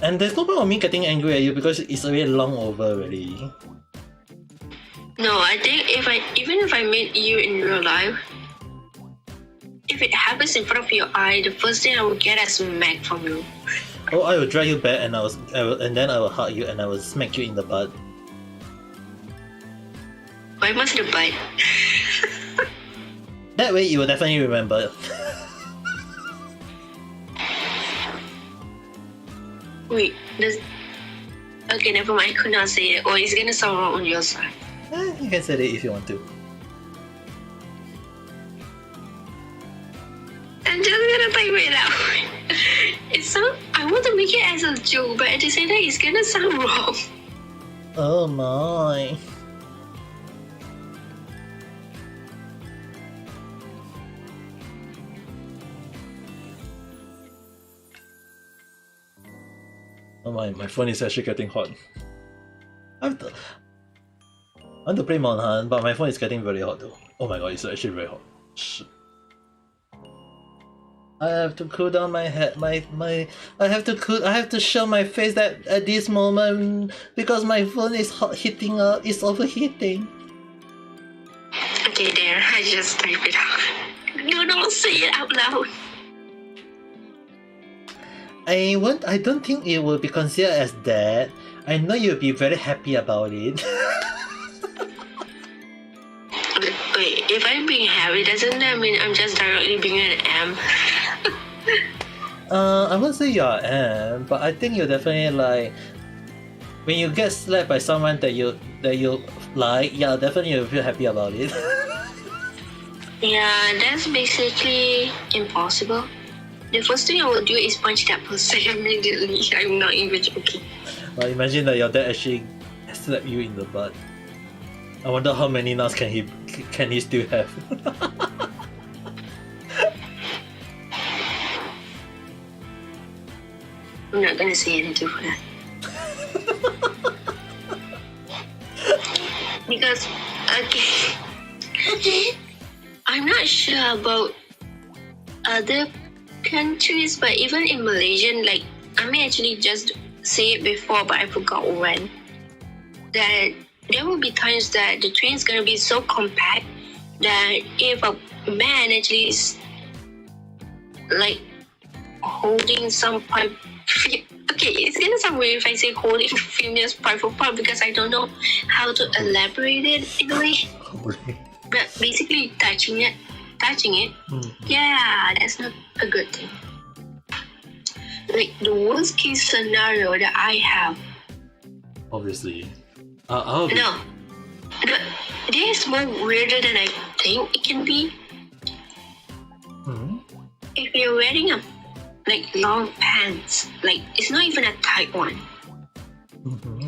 S1: And there's no point of me getting angry at you because it's already long over already.
S2: No, I think even if I meet you in real life, if it happens in front of your eye, the first thing I will get is smack from you.
S1: Oh, I will drag you back and then I will hug you and I will smack you in the butt.
S2: Why must the bite?
S1: That way you will definitely remember.
S2: Wait, okay, never mind, I could not say it, or it's gonna sound wrong on your side.
S1: You can say it if you want to.
S2: I'm just gonna type it out. I want to make it as a joke, but at the same time, it's gonna sound wrong.
S1: Oh my. Oh my phone is actually getting hot. I want to play Monhan, but my phone is getting very hot though. Oh my god, it's actually very hot. Shit. I have to cool down my head. I have to show my face that at this moment because my phone is it's overheating.
S2: Okay, there, I just type it out. Do not say it out loud.
S3: I don't think it will be considered as that. I know you'll be very happy about it.
S2: Wait, if I'm being happy, doesn't that mean I'm just directly being an M?
S3: I won't say you're an, but I think you're definitely like when you get slapped by someone that you like, yeah, definitely you'll feel happy about it.
S2: Yeah, that's basically impossible. The first thing I would do is punch that person immediately. I'm not even joking.
S3: Well, imagine that your dad actually slapped you in the butt. I wonder how many nuts can he still have.
S2: I'm not gonna say anything for that. Because, okay, I'm not sure about other countries, but even in Malaysian, like, I may actually just say it before, but I forgot when, that there will be times that the train's gonna be so compact that if a man actually is like holding some part, okay, it's gonna sound weird if I say holding female's private part because I don't know how to elaborate it in a way. But basically touching it, yeah, that's not a good thing. Like the worst case scenario that I have.
S3: Obviously.
S2: No, this is more weirder than I think it can be.
S3: Mm-hmm.
S2: If you're wearing a long pants, like it's not even a tight one,
S3: Mm-hmm.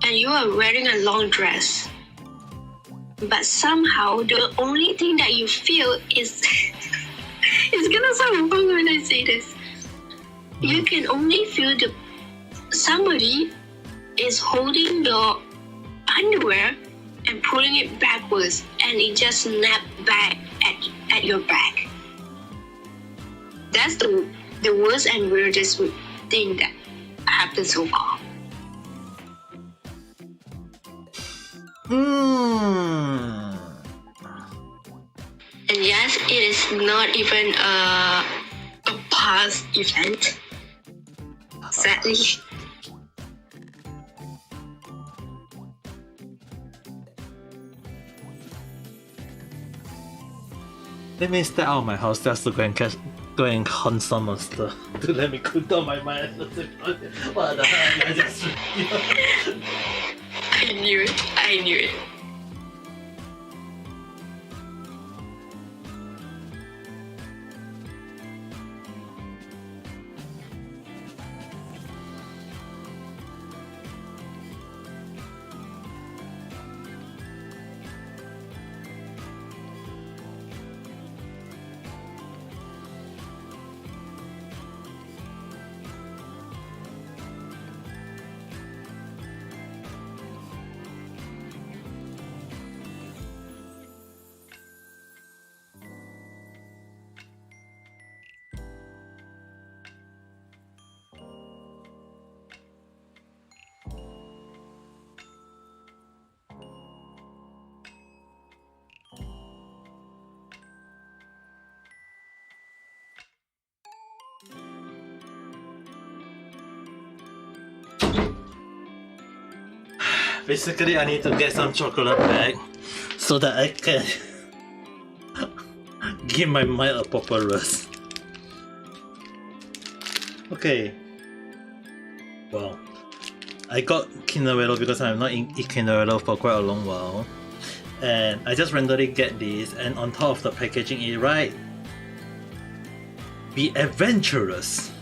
S2: and you are wearing a long dress, but somehow the only thing that you feel is it's gonna sound wrong when I say this. You can only feel somebody is holding your underwear and pulling it backwards, and it just snapped back at your back. That's the worst and weirdest thing that happened so far. And yes, it is not even a past event. Sadly.
S3: Let me step out of my house just to go and hunt some monster to let me cool down my mind. What the hell? I just
S2: I knew it.
S3: Basically, I need to get some chocolate back so that I can give my mind a proper rest. Okay. Well, I got Kinder Bueno because I'm not in Kinder Bueno for quite a long while. And I just randomly get this, and on top of the packaging it right, be adventurous.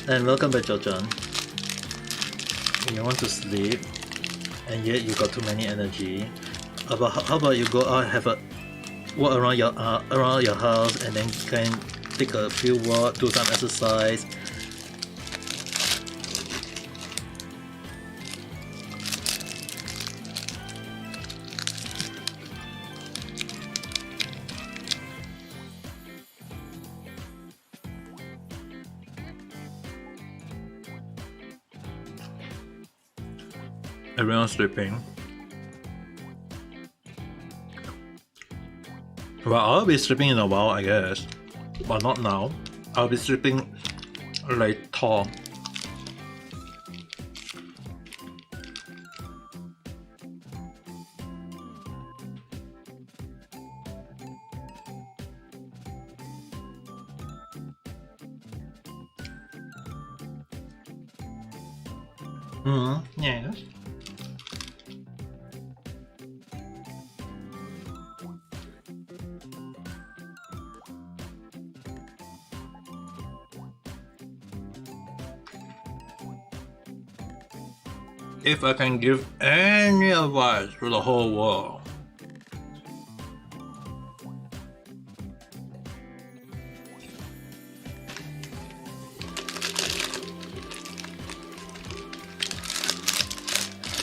S3: And welcome back, Jojon. You want to sleep, and yet you got too many energy. How about you go out, have a walk around your house, and then can take a few walk, do some exercise.
S1: Everyone's sleeping. Well, I'll be sleeping in a while, I guess. But not now. I'll be sleeping later. Yes. If I can give any advice to the whole world,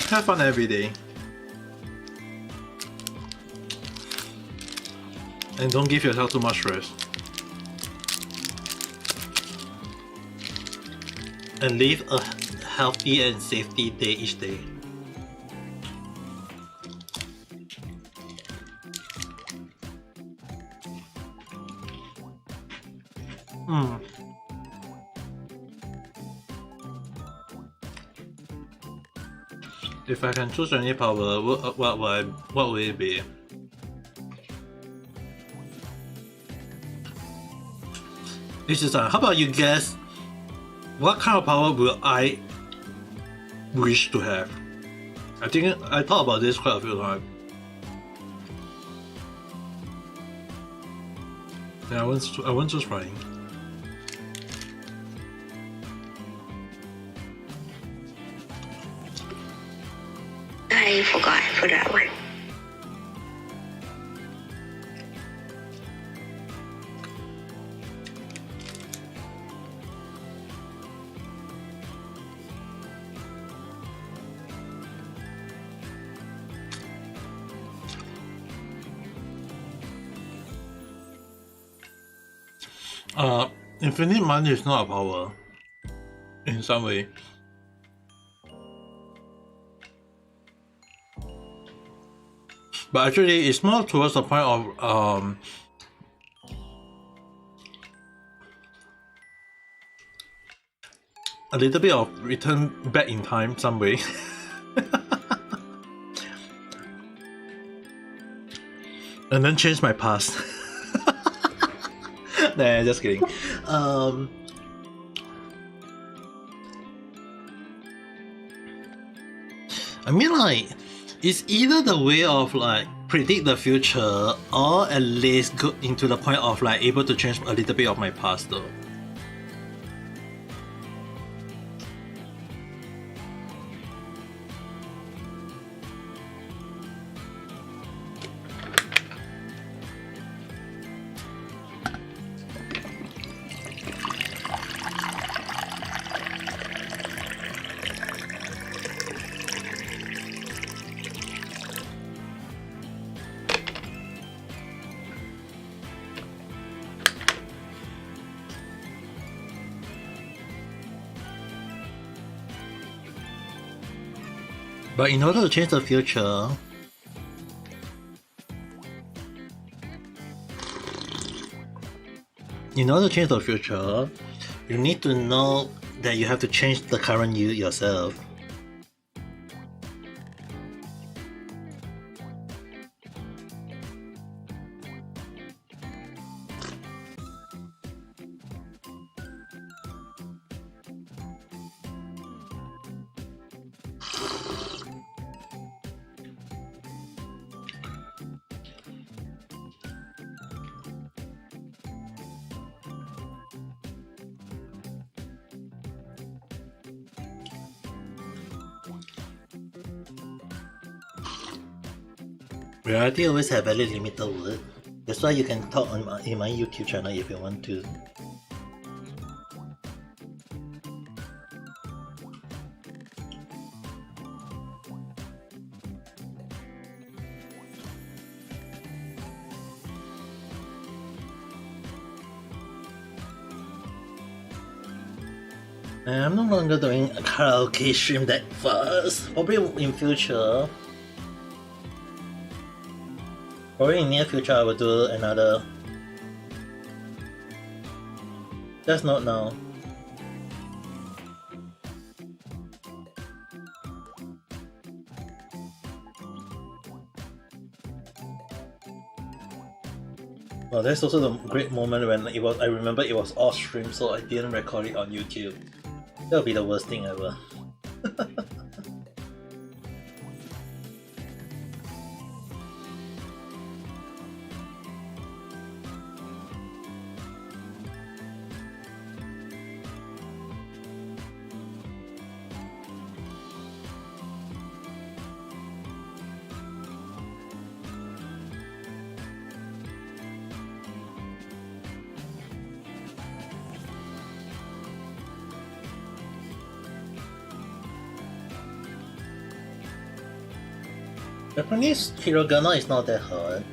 S1: have fun every day. And don't give yourself too much stress. And live a healthy and safety day each day. If I can choose any power, what will it be? This is how about you guess? What kind of power will I wish to have? I think I thought about this quite a few times. Yeah, I won't choose flying.
S2: I forgot for that one.
S1: Infinite money is not a power in some way. But actually, it's more towards the point of a little bit of return back in time some way. And then change my past. Nah, just kidding. I mean, like, it's either the way of like predict the future or at least go into the point of like able to change a little bit of my past though. But in order to change the future, you need to know that you have to change the current you yourself. Reality always have very limited word. That's why you can talk on in my YouTube channel if you want to.
S3: I'm no longer doing a karaoke stream that fast. Probably in future. Probably in near future I will do another. Just not now. Well, there's also the great moment when it was. I remember it was off stream, so I didn't record it on YouTube. That would be the worst thing ever. Japanese hiragana is not that hard.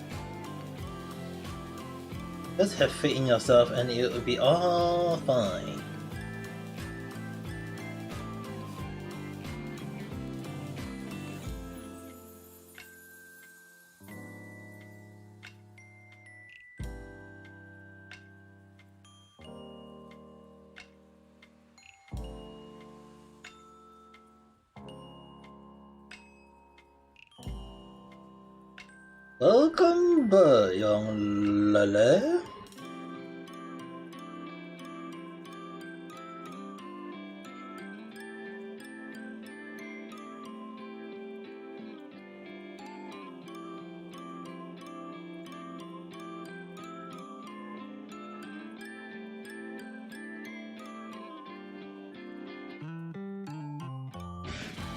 S3: Just have faith in yourself and it will be all fine. Welcome back, young Lele.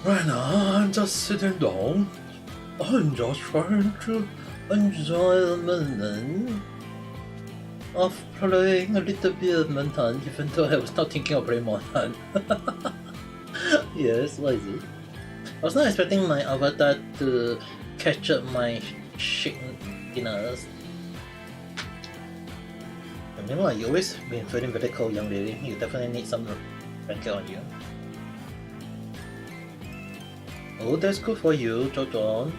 S3: Right now, I'm just sitting down. I'm just trying to enjoy the moment of playing a little bit of Montan, even though I was not thinking of playing Montan. Yes, what is it? I was not expecting my avatar to catch up my shakiness. I mean, you always been feeling very cold, young lady. You definitely need some blanket on you. Oh, that's good for you, Jojon.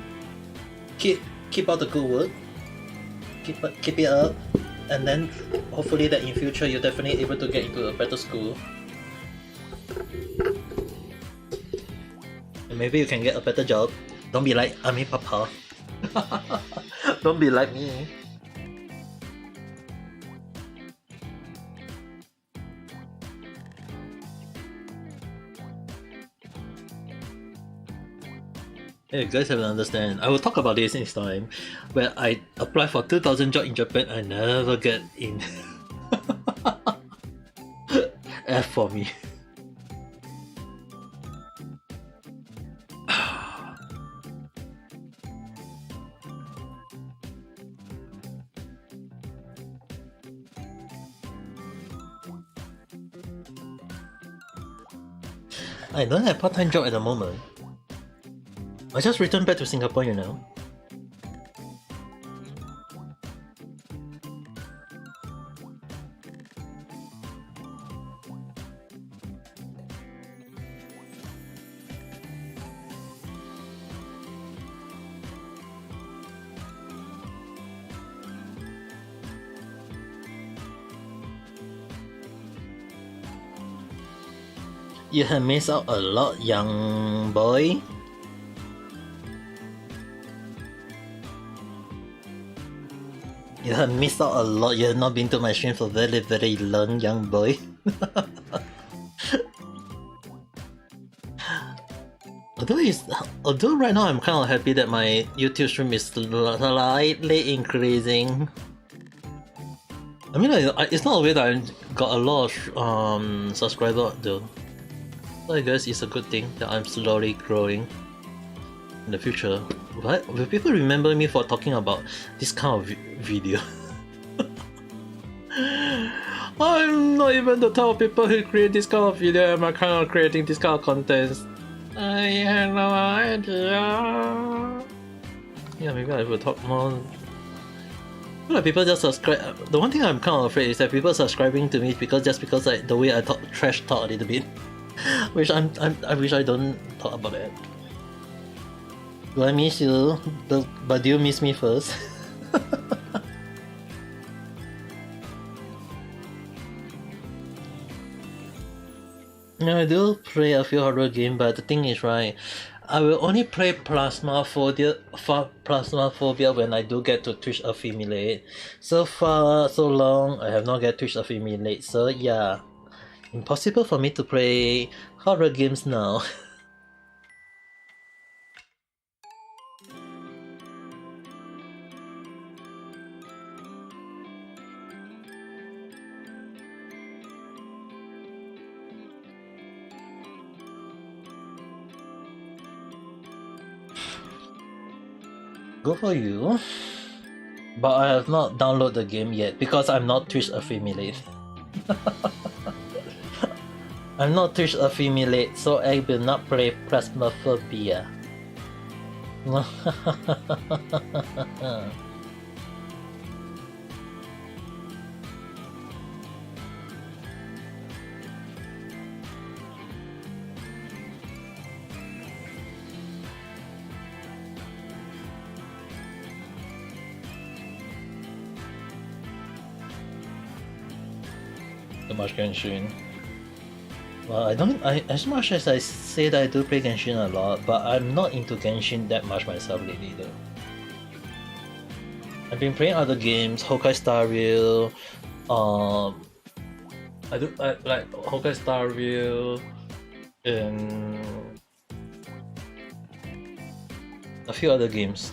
S3: Keep out the good work. Keep it up, and then hopefully that in future you're definitely able to get into a better school. And maybe you can get a better job. Don't be like Ami Papa. Don't be like me. Hey, you guys have to understand. I will talk about this next time. Where I apply for 2,000 jobs in Japan, I never get in. F for me. I don't have part-time job at the moment. I just returned back to Singapore, you know. You have missed out a lot, young boy. You have missed out a lot. You have not been to my stream for very, very long, young boy. Although right now I'm kind of happy that my YouTube stream is slightly increasing. I mean, it's not a way that I got a lot of subscribers though. So I guess it's a good thing that I'm slowly growing in the future. What? Will people remember me for talking about this kind of video? I'm not even the type of people who create this kind of video. I'm kind of creating this kind of content. I have no idea. Yeah, maybe I will talk more Like people just subscribe. The one thing I'm kind of afraid is that people subscribing to me because like the way I talk trash talk a little bit, which I wish I don't talk about it. Do I miss you? But do you miss me first? Yeah, I do play a few horror games, but the thing is, right, I will only play Plasmaphobia when I do get to Twitch Affiliate. So far, so long, I have not get Twitch Affiliate, so yeah. Impossible for me to play horror games now. Go for you. But I have not downloaded the game yet because I'm not Twitch affiliate. I'm not Twitch affiliate, so I will not play Plasmaphobia. Too much Genshin. Well, as much as I say that I do play Genshin a lot, but I'm not into Genshin that much myself lately though. I've been playing other games, Honkai Star Rail, I like Honkai Star Rail, and a few other games.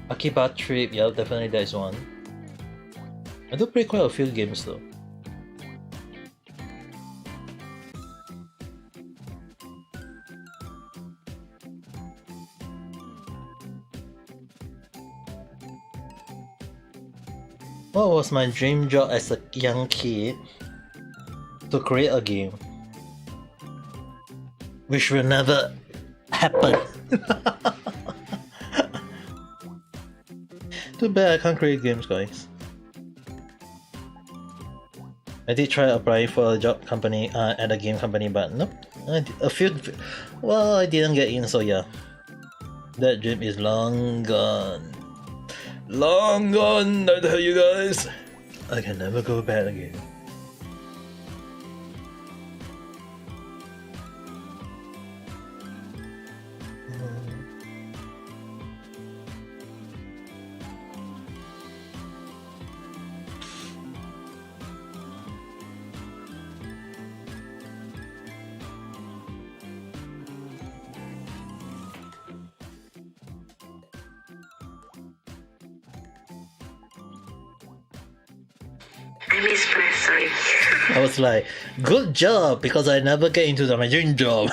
S3: Akiba Trip, yeah, definitely that is one. I do play quite a few games though. What was my dream job as a young kid? To create a game. Which will never happen. Too bad I can't create games, guys. I did try applying for a job company at a game company, but nope. I didn't get in, so yeah. That dream is long gone. Long gone, I tell you guys. I can never go back again.
S2: I mispressed, sorry.
S3: I was like, good job, because I never get into my dream job.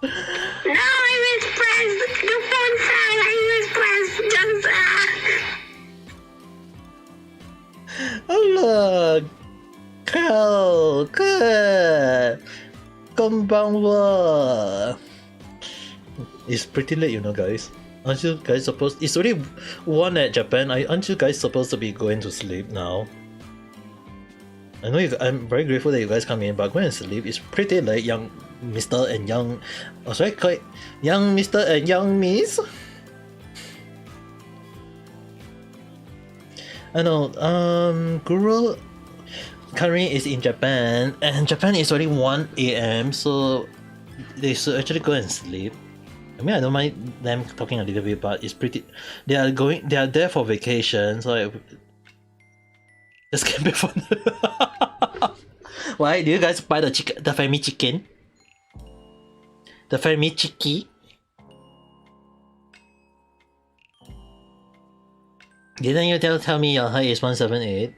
S2: No, I mispressed! The phone sang! I mispressed! Just
S3: Oh look! Carl! Good! Konbanwa! It's pretty late, you know, guys. Aren't you guys supposed? It's already 1 at Japan. Aren't you guys supposed to be going to sleep now? I know I'm very grateful that you guys come in, but go and sleep. It's pretty late, young Mr. and young. Oh, sorry, quite young Mr. and young Miss. I know. Guru currently is in Japan, and Japan is already 1 a.m. So they should actually go and sleep. I mean, I don't mind them talking a little bit, but it's pretty. They are there for vacation, so I just came back from. Why? Do you guys buy the family chicken? The family chicky? Didn't you tell me your height is 178?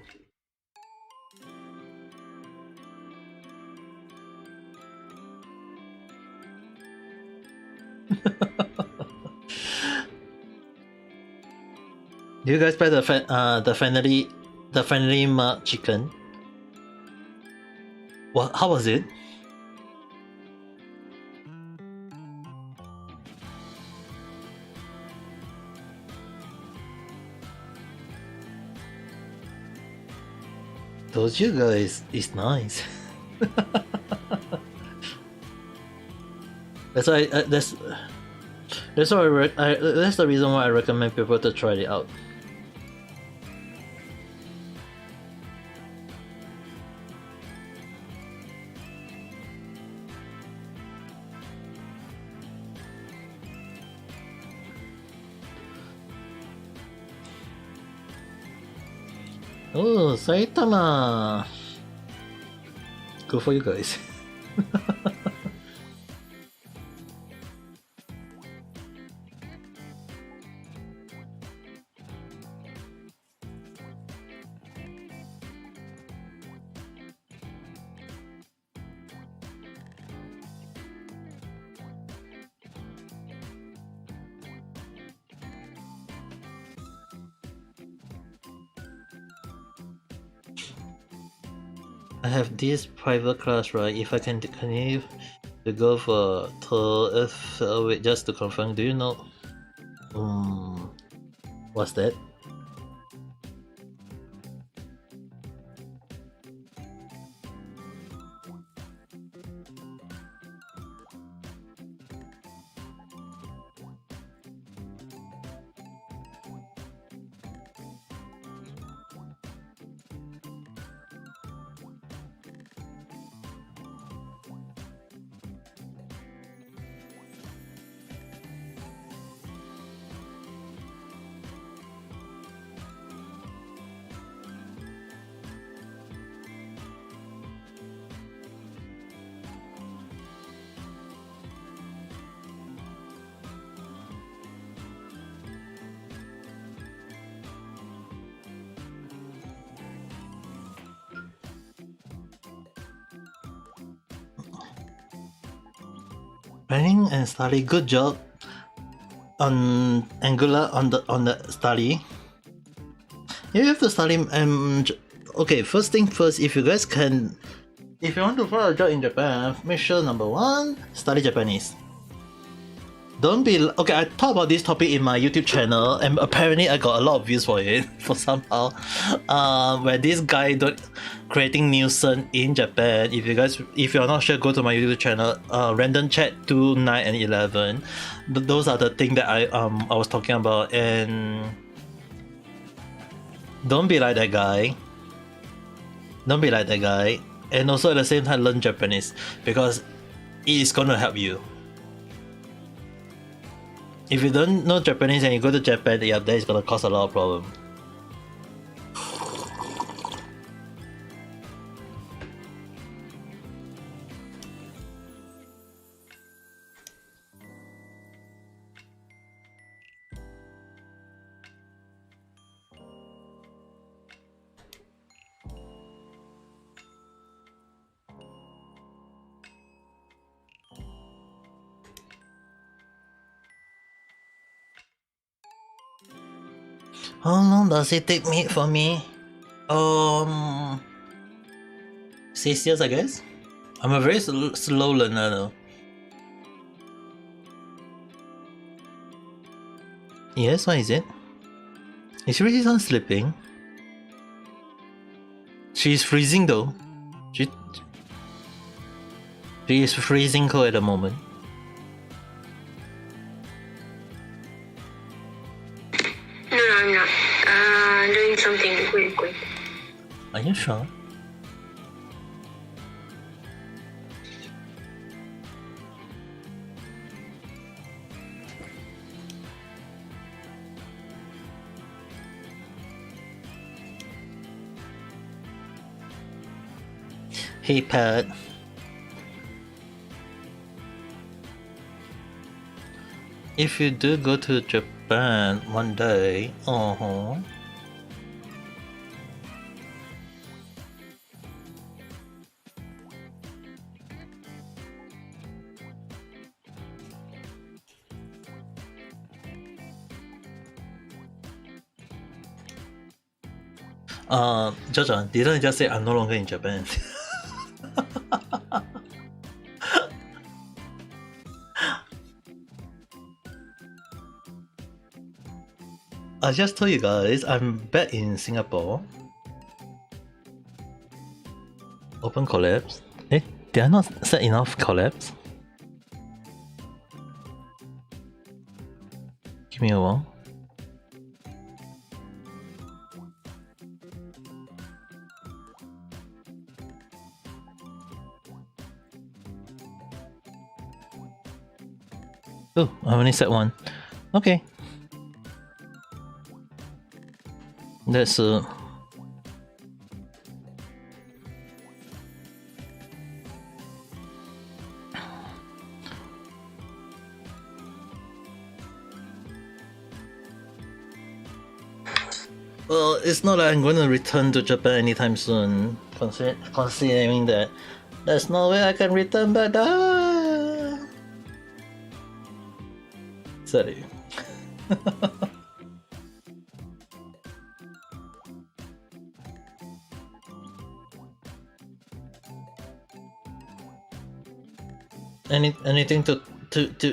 S3: Do you guys buy the family mart chicken? What? How was it? told you guys, it's nice. That's why that's why that's the reason why I recommend people to try it out. Oh, Saitama! Good for you guys. I have this private class, right? If I can continue to go for tour, wait, just to confirm, do you know? What's that? Planning and study. Good job on Angular on the study. You have to study. Okay, first thing first. If you guys can, if you want to find a job in Japan, make sure number one, study Japanese. Don't be okay. I talked about this topic in my YouTube channel, and apparently I got a lot of views for it. For somehow, where this guy creating nuisance in Japan. If you're not sure, go to my YouTube channel. Random Chat 2, 9, and 11. Those are the things that I was talking about. And don't be like that guy. Don't be like that guy. And also at the same time, learn Japanese because it is gonna help you. If you don't know Japanese and you go to Japan, yeah, that is gonna cause a lot of problem. How long does it take for me? 6 years, I guess. I'm a very slow learner though. Yes, why is it? Is Rishi-san sleeping? She's freezing though. She is freezing cold at the moment.
S2: No, I'm not. Doing something really quick.
S3: Are you sure? Hey Pat. If you do go to Japan one day, Jojo, didn't I just say I'm no longer in Japan? I just told you guys I'm back in Singapore. Open collapse. Eh, they are not set enough collapse. Give me a while. Oh, I only set one. Okay. That's well, it's not like I'm going to return to Japan anytime soon. Considering that there's no way I can return back there. Sorry. Anything to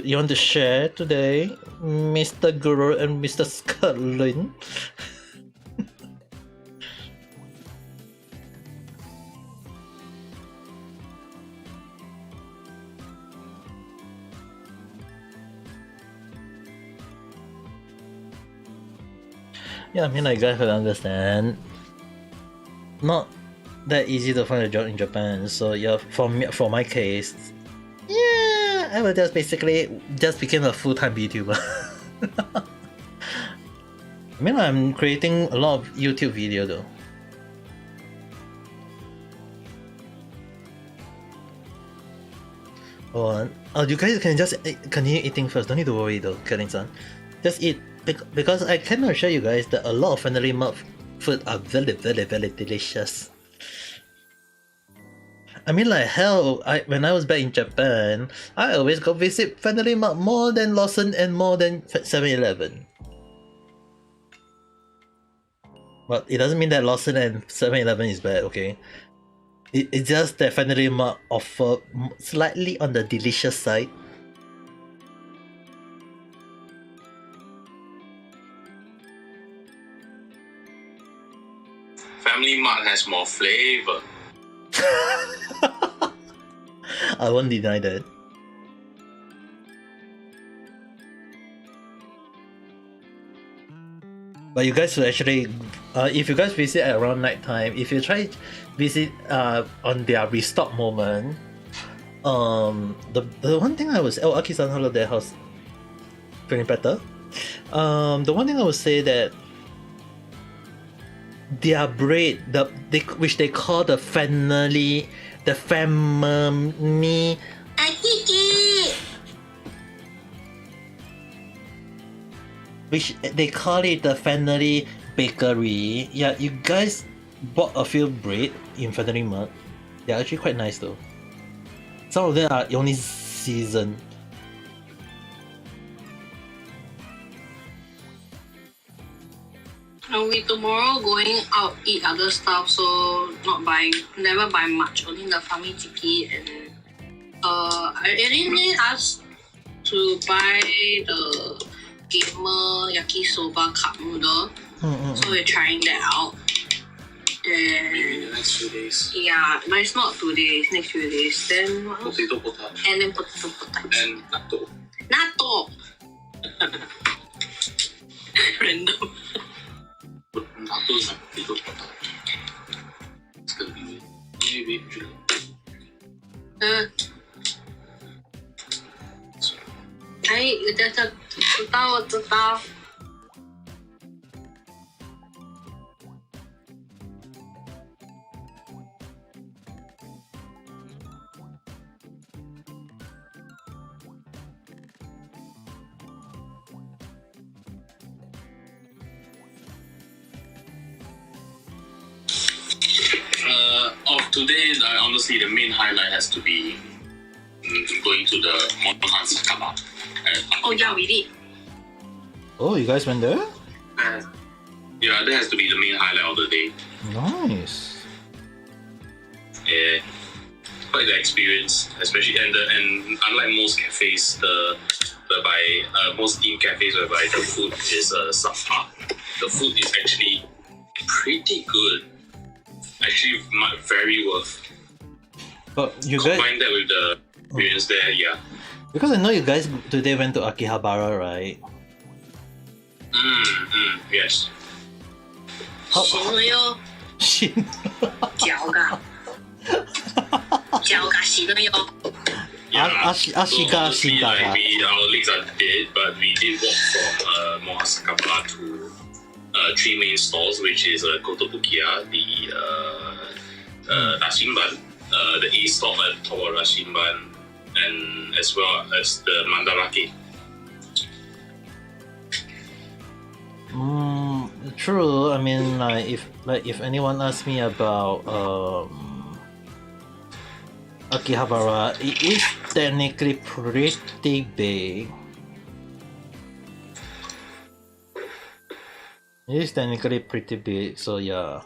S3: you want to share today, Mr. Guru and Mr. Scotland? Yeah, I mean, I guys will understand. Not that easy to find a job in Japan, so yeah, for my case, yeah, I will just basically just became a full-time YouTuber. I mean, I'm creating a lot of YouTube video though. Oh, you guys can just continue eating first. Don't need to worry though, Karin-san. Just eat. Because I can assure you guys that a lot of Family Mart food are very, very, very delicious. I mean, like hell, when I was back in Japan, I always go visit Family Mart more than Lawson and more than 7-Eleven. But it doesn't mean that Lawson and 7-Eleven is bad, okay? It's just that Family Mart offer slightly on the delicious side.
S4: Family Mart has more flavor.
S3: I won't deny that. But you guys should actually, if you guys visit at around night time, if you try visit on their restock moment, the one thing I was Aki-san, hello there, how's feeling better? The one thing I would say that their bread, which they call the family which they call it the family bakery. Yeah, you guys bought a few bread in Family Mart. They're actually quite nice though. Some of them are only seasoned.
S5: We tomorrow going out eat other stuff, so never buy much, only the Fami Tiki and I really asked to buy the Gamer Yakisoba cup noodle. So we're trying that out. Then
S4: Maybe in the next few days.
S5: yeah, but it's not 2 days, next few days. Then what else?
S4: Potato potage.
S5: And then potato potage.
S4: And natto.
S5: Natto! Random.
S4: But natto is like potato potage. It's gonna be weird. Maybe usually.
S5: 哎，这知道我知道。
S4: Of today, honestly, the main highlight has to be going to the Monhan Sakaba.
S5: Oh yeah, we did.
S3: Oh, you guys went there?
S4: Yeah, that has to be the main highlight of the day.
S3: Nice.
S4: Yeah, quite the experience, especially and unlike most cafes, most themed cafes whereby the food is subpar, the food is actually pretty good. Actually, very worth
S1: But you guys,
S4: Combine that with the experience there, yeah.
S1: because I know you guys today went to Akihabara, right?
S4: Yes.
S1: How?
S5: 行了哟，
S1: Shit.
S5: 脚噶，脚噶行了哟。
S1: Ashika
S4: honestly,
S1: Shindaka.
S4: like our legs are dead, but we did walk from Mohasakaba to 3 main stores, which is Kotobukiya, the Rashinban, the east stop at Towa Rashinban, and as well as the Mandarake.
S1: True. I mean, if anyone asks me about Akihabara, it is technically pretty big. It is technically pretty big, so yeah.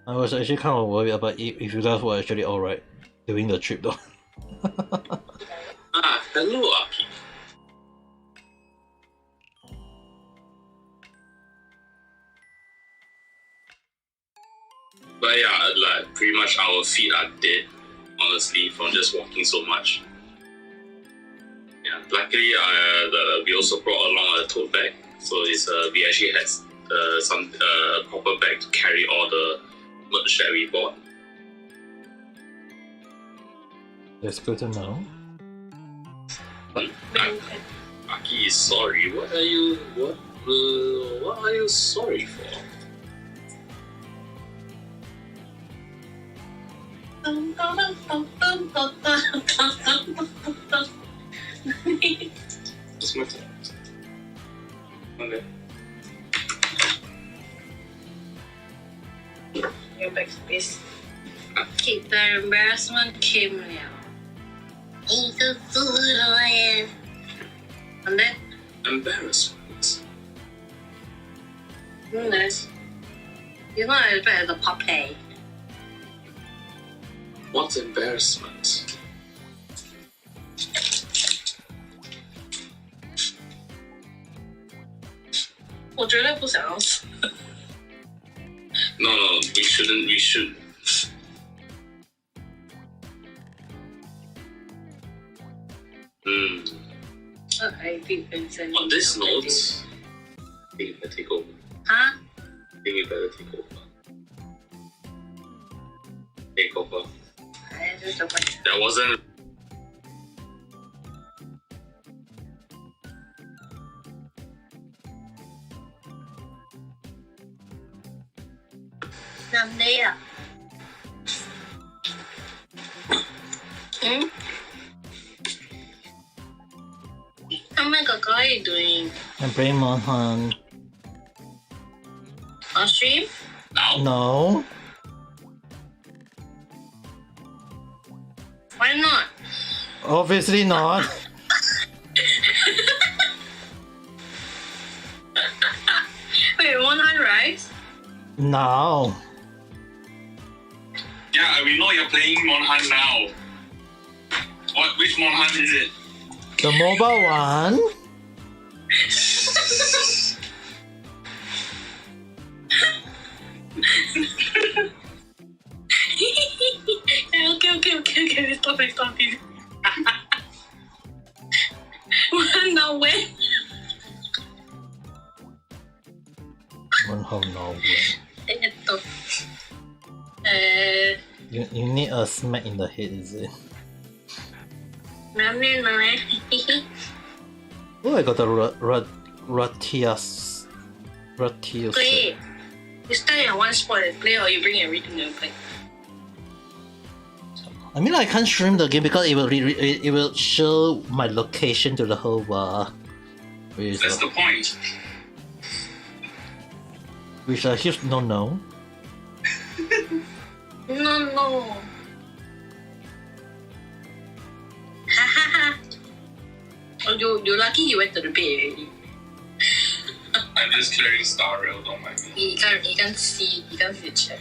S1: I was actually kind of worried about if you guys were actually alright doing the trip though.
S4: Hello, Aki. But yeah, like pretty much our feet are dead, honestly, from just walking so much. Yeah, luckily we also brought along a tote bag, so it's we actually had some proper bag to carry all the merch that we bought.
S1: That's good to know.
S4: Aki is sorry. What are you sorry for? It's my turn. Okay.
S5: Your backspace. Okay, the embarrassment came now. And then,
S4: Embarrassment.
S5: nice. You're not as bad as a puppy.
S4: What's embarrassment?
S5: I 绝对不想要死。
S4: No, we shouldn't. We should.
S5: I think Vincent.
S4: On this note, I think you better take over.
S5: Huh?
S4: I think you better take over. Take over.
S5: I just don't like
S4: That wasn't.
S5: なんでや。How many kakao are you doing?
S1: I'm playing Monhan.
S5: On stream?
S1: No.
S5: Why not?
S1: Obviously not.
S5: Wait, 100 rice?
S1: No.
S4: Yeah, we know you're playing Monhan now. What? Which Monhan is it?
S1: The mobile one?
S5: Okay. Stop it. No way.
S1: Monhan no way. You need a smack in the head, is it? Oh, I got a Ratias.
S5: Play. You stay in one spot and play, or you bring everything and play.
S1: I mean, I can't stream the game because it will show my location to the whole world.
S4: That's the point.
S1: Which I just don't know.
S5: No. Oh, you're lucky you went to the bed already.
S4: I'm just clearing Star Rail, don't mind me.
S5: You can't see the chat.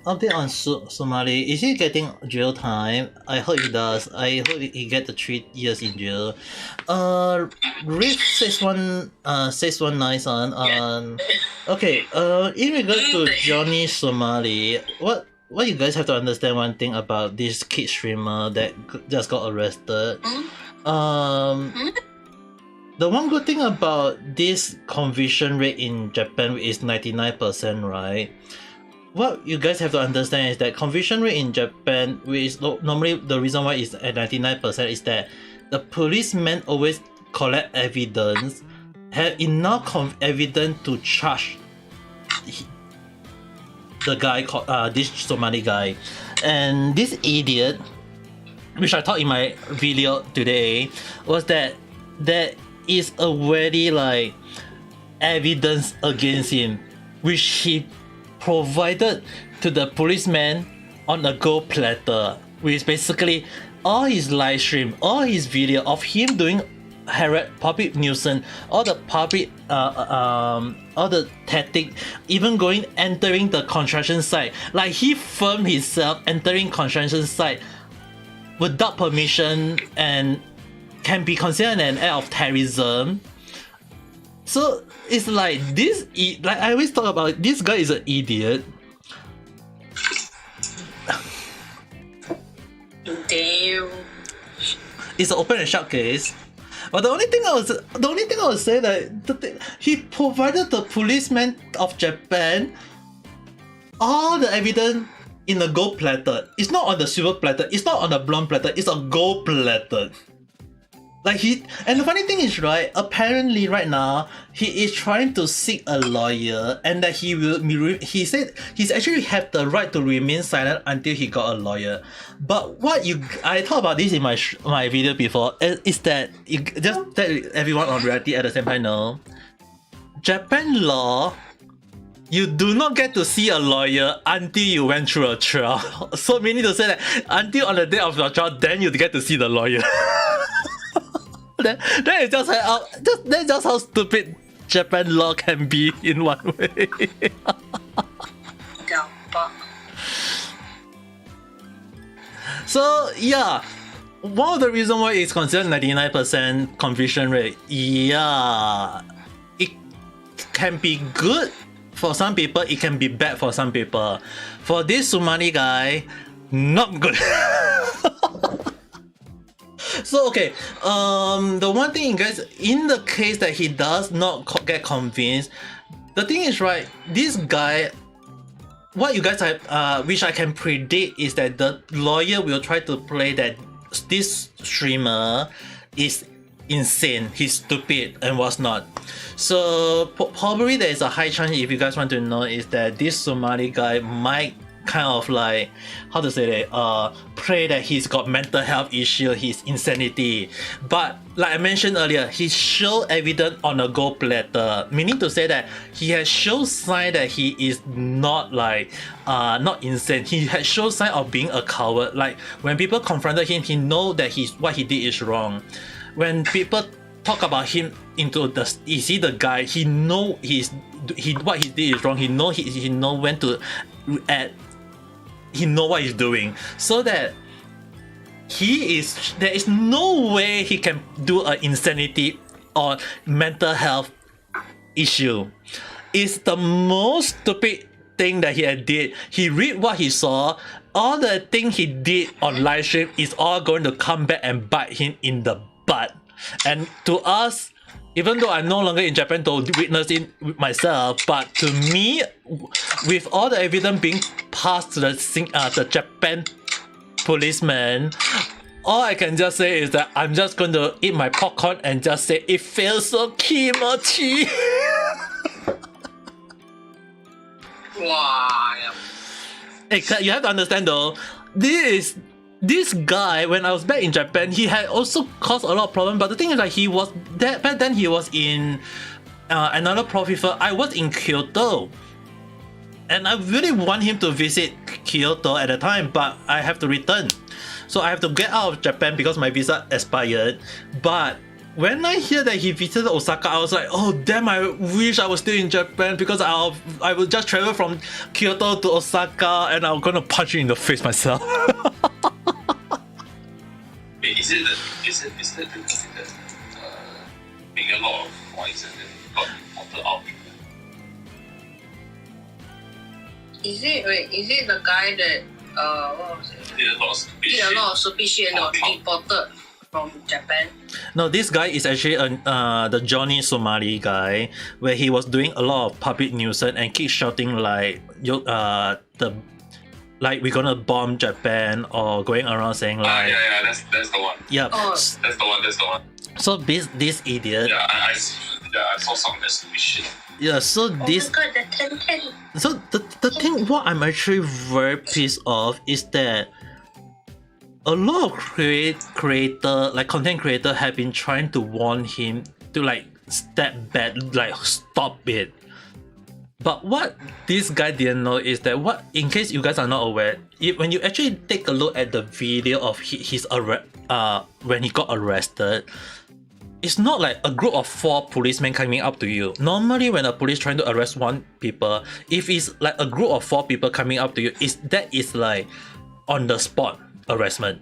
S3: update on Somali. Is he getting jail time? I hope he does. I hope he get the 3 years in jail. Riff says one nice one. Okay. In regard to Johnny Somali, what you guys have to understand one thing about this kid streamer that just got arrested. The one good thing about this conviction rate in Japan is 99%, right? What you guys have to understand is that conviction rate in Japan, which is normally the reason why it's at 99%, is that the policemen always collect evidence, have enough evidence to charge the guy called this Somali guy. And this idiot, which I taught in my video today, was that there is already like evidence against him, which he provided to the policeman on a gold platter, which is basically all his live stream, all his video of him doing public nuisance, all the public all the tactic, even entering the construction site. Like he filmed himself entering construction site without permission and can be considered an act of terrorism. So it's like this, like I always talk about, this guy is an idiot.
S5: Damn.
S3: It's an open and shut case. But the only thing I would say that he provided the policeman of Japan all the evidence in a gold platter. It's not on the silver platter. It's not on the bronze platter. It's a gold platter. Like and the funny thing is, right, apparently right now he is trying to seek a lawyer, and that he said he's actually have the right to remain silent until he got a lawyer. But I talked about this in my video before, is that just that everyone on reality at the same time know, Japan law, you do not get to see a lawyer until you went through a trial. So meaning to say that until on the day of your trial, then you get to see the lawyer. That is just how stupid Japan law can be in one way. So yeah, one of the reasons why it's considered 99% conviction rate, yeah, it can be good for some people, it can be bad for some people. For this Somali guy, not good. So okay, the one thing, guys, in the case that he does not get convinced, the thing is, right, this guy, what you guys have, which I can predict, is that the lawyer will try to play that this streamer is insane, he's stupid, and was not. So probably there is a high chance, if you guys want to know, is that this Somali guy might kind of like, how to say that, pray that he's got mental health issue, his insanity. But like I mentioned earlier, he showed evidence on a gold platter, meaning to say that he has shown sign that he is not like not insane. He has shown sign of being a coward. Like when people confronted him, he know that what he did is wrong. When people talk about him into the, is he the guy, he know what he did is wrong. He know when to add. He know what he's doing, so that there is no way he can do an insanity or mental health issue. It's the most stupid thing that he did. He read what he saw. All the thing he did on live stream is all going to come back and bite him in the butt. And to us, even though I'm no longer in Japan to witness it myself, but to me, with all the evidence being passed to the Japan policeman, all I can just say is that I'm just going to eat my popcorn and just say it feels so kimochi.
S5: Wow.
S3: Hey, you have to understand though, this guy, when I was back in Japan, he had also caused a lot of problems. But the thing is, like, back then he was in another province. I was in Kyoto, and I really want him to visit Kyoto at the time, but I have to return, so I have to get out of Japan because my visa expired. But
S1: when I hear that he visited Osaka, I was like, oh damn, I wish I was still in Japan because I will just travel from Kyoto to Osaka and I'm gonna punch you in the face myself.
S4: Wait, is it the being a lot of poison and got water out?
S5: Is it the guy that what was it?
S4: Did a lot of stupid
S5: Did
S4: shit.
S5: a lot of stupid shit and got deported from Japan?
S1: No, this guy is actually the Johnny Somali guy, where he was doing a lot of public nuisance and keep shouting like like we're gonna bomb Japan or going around saying like
S4: Yeah, that's the one.
S1: yeah.
S5: Oh.
S4: That's the one.
S1: So this idiot
S4: Yeah, I saw some of that stupid shit.
S1: yeah. So this
S5: Oh my god, the 1010.
S1: so the thing what I'm actually very pissed off is that a lot of creator like content creator have been trying to warn him to like step back, like stop it. But what this guy didn't know is that what, in case you guys are not aware, when you actually take a look at the video of when he got arrested, it's not like a group of 4 policemen coming up to you. Normally, when a police trying to arrest one people, if it's like a group of 4 people coming up to you, that is like on the spot arrestment.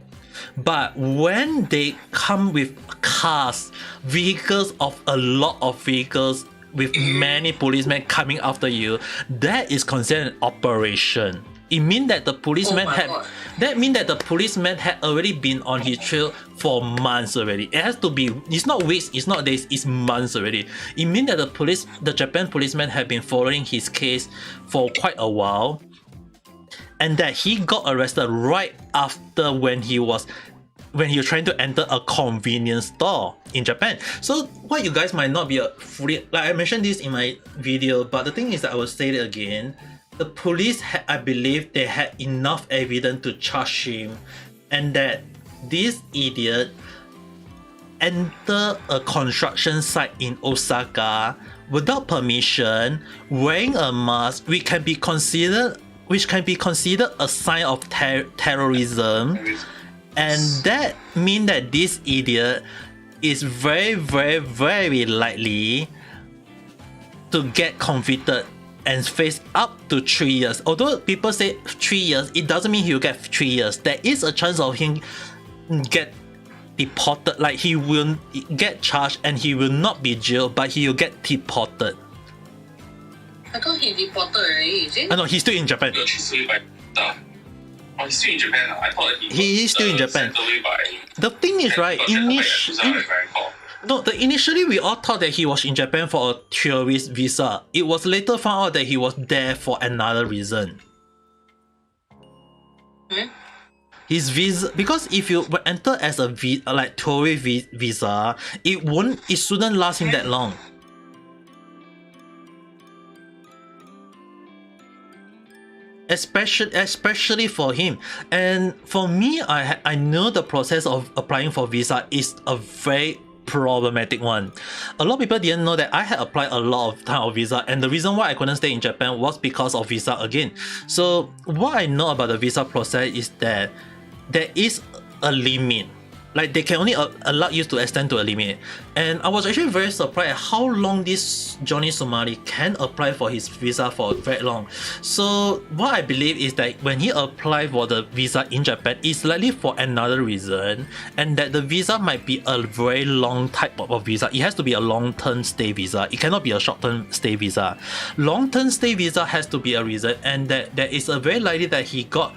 S1: But when they come with cars, vehicles of a lot of vehicles with many policemen coming after you, that is considered an operation. It means that the policeman
S5: Oh my
S1: had
S5: God.
S1: that means that the policeman had already been on his trail for months already. It has to be, it's not weeks, it's not days, it's months already. It means that the Japan policeman have been following his case for quite a while, and that he got arrested right after when he was trying to enter a convenience store in Japan. So what you guys might not be fully, like I mentioned this in my video, but the thing is that I will say it again. The police, I believe they had enough evidence to charge him, and that this idiot entered a construction site in Osaka without permission, wearing a mask, which can be considered a sign of terrorism. And that means that this idiot is very, very, very likely to get convicted and face up to 3 years. Although people say 3 years, it doesn't mean he'll get 3 years. There is a chance of him get deported, like he will get charged and he will not be jailed, but he will get deported.
S5: I thought he deported already, is it?
S1: I know he's still in Japan.
S4: He's still in Japan. I thought
S1: He is still in Japan.
S4: sent away by
S1: The thing is, right, initially we all thought that he was in Japan for a tourist visa. It was later found out that he was there for another reason.
S5: Hmm?
S1: His visa, because if you enter as a like tourist visa, it shouldn't last him that long. Especially for him, and for me, I know the process of applying for visa is a very problematic one. A lot of people didn't know that I had applied a lot of time of visa, and the reason why I couldn't stay in Japan was because of visa again. So what I know about the visa process is that there is a limit. Like they can only allow you to extend to a limit. And I was actually very surprised at how long this Johnny Somali can apply for his visa for very long. So what I believe is that when he applied for the visa in Japan, it's likely for another reason, and that the visa might be a very long type of visa. It has to be a long-term stay visa. It cannot be a short-term stay visa. Long-term stay visa has to be a reason, and that there is a very likely that he got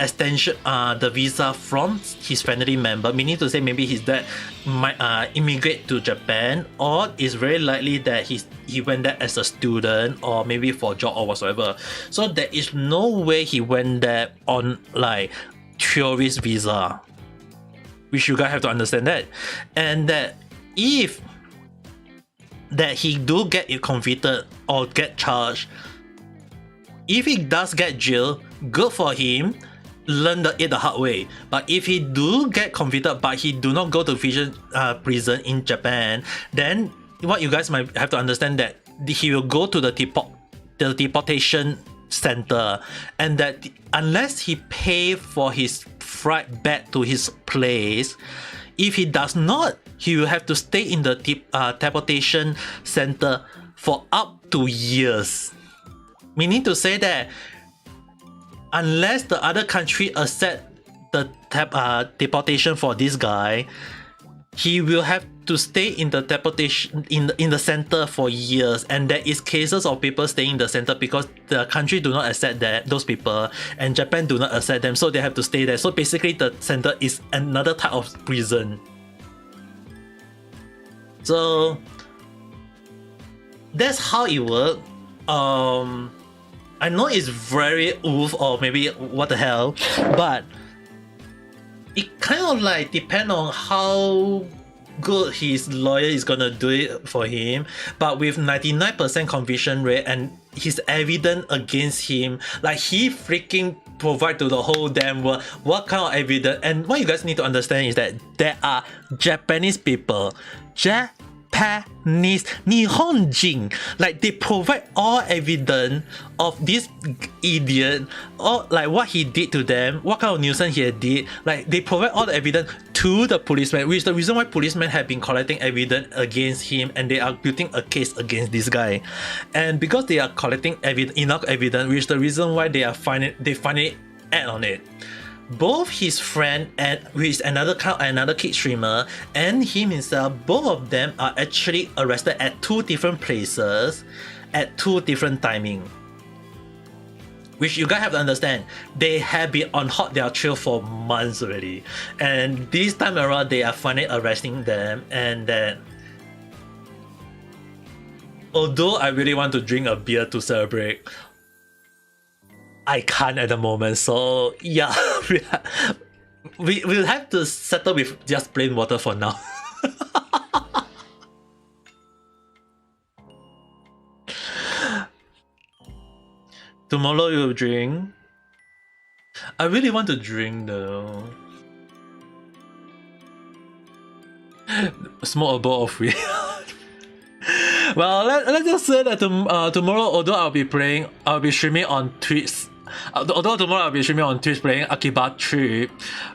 S1: extension the visa from his family member, meaning to say maybe his dad might immigrate to Japan, or it's very likely that he went there as a student or maybe for a job or whatsoever. So there is no way he went there on like tourist visa, which you guys have to understand that. And that if that he do get convicted or get charged, if he does get jailed, good for him, learn it the hard way. But if he do get convicted but he do not go to prison in Japan, then what you guys might have to understand that he will go to the deportation center, and that unless he pay for his flight back to his place, If he does not, he will have to stay in the deportation center for up to years. Meaning to say that unless the other country accept the deportation for this guy, he will have to stay in the deportation in the center for years. And there is cases of people staying in the center because the country do not accept those people, and Japan do not accept them, so they have to stay there. So basically the center is another type of prison. So that's how it works. I know it's very oof or maybe what the hell, but it kind of like depend on how good his lawyer is gonna do it for him. But with 99% conviction rate and his evidence against him, like he freaking provide to the whole damn world what kind of evidence. And what you guys need to understand is that there are Japanese people, Nihonjin, like they provide all evidence of this idiot, or like what he did to them, what kind of nuisance he did. Like they provide all the evidence to the policeman, which is the reason why policemen have been collecting evidence against him, and they are building a case against this guy. And because they are collecting enough evidence, which is the reason why they finally act on it. Both his friend and who is another kid streamer and him himself, both of them are actually arrested at 2 different places at 2 different timing. Which you guys have to understand, they have been on hot their trail for months already, and this time around they are finally arresting them. And then, although I really want to drink a beer to celebrate, I can't at the moment, so yeah, we'll have to settle with just plain water for now. Tomorrow you'll drink? I really want to drink though. Smoke a bowl of weed. Well, let's just say that tomorrow, although I'll be streaming on Twitch. Although tomorrow I'll be streaming on Twitch playing Akiba Trip,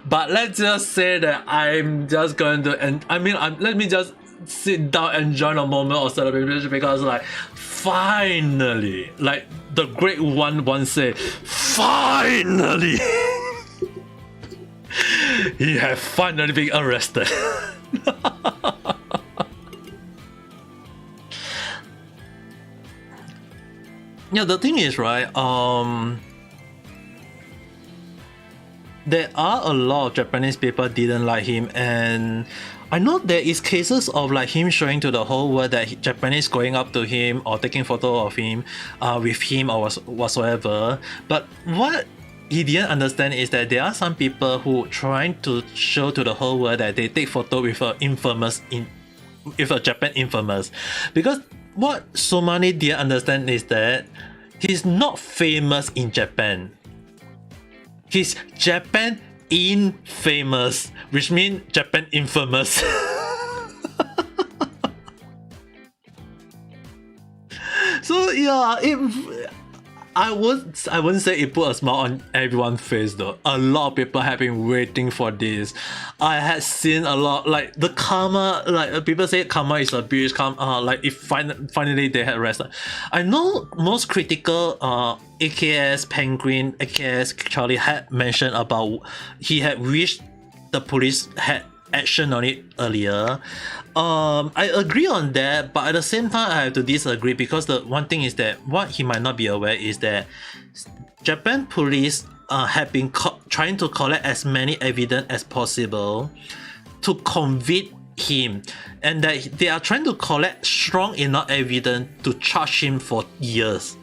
S1: but let's just say that I'm just going to, and let me just sit down and enjoy a moment of celebration, because like finally, like the great one once said, finally, he has finally been arrested. Yeah, the thing is, right, there are a lot of Japanese people didn't like him, and I know there is cases of like him showing to the whole world that Japanese going up to him or taking photo of him with him or whatsoever. But what he didn't understand is that there are some people who trying to show to the whole world that they take photo with a Japan infamous. Because what Somani didn't understand is that he's not famous in Japan. He's Japan infamous, which means Japan infamous. So yeah, I wouldn't say it put a smile on everyone's face though. A lot of people have been waiting for this. I had seen a lot, like the karma, like people say karma is a bitch. Like if finally they had arrested. I know most critical AKS Penguin, AKS Charlie had mentioned about he had wished the police had action on it earlier. I agree on that, but at the same time I have to disagree, because the one thing is that what he might not be aware is that Japan police have been trying to collect as many evidence as possible to convict him, and that they are trying to collect strong enough evidence to charge him for years.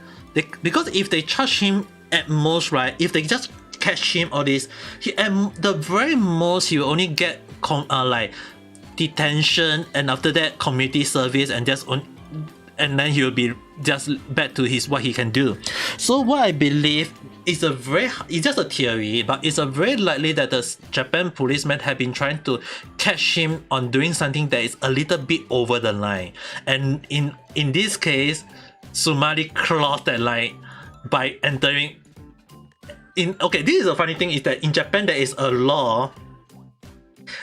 S1: Because if they charge him at most, right, if they just catch him all this, he at the very most he will only get like detention, and after that community service, and and then he will be just back to what he can do. So what I believe is it's just a theory, but it's a very likely that the Japan policemen have been trying to catch him on doing something that is a little bit over the line, and in this case, Sumari crossed that line by entering in. Okay, this is a funny thing, is that in Japan there is a law.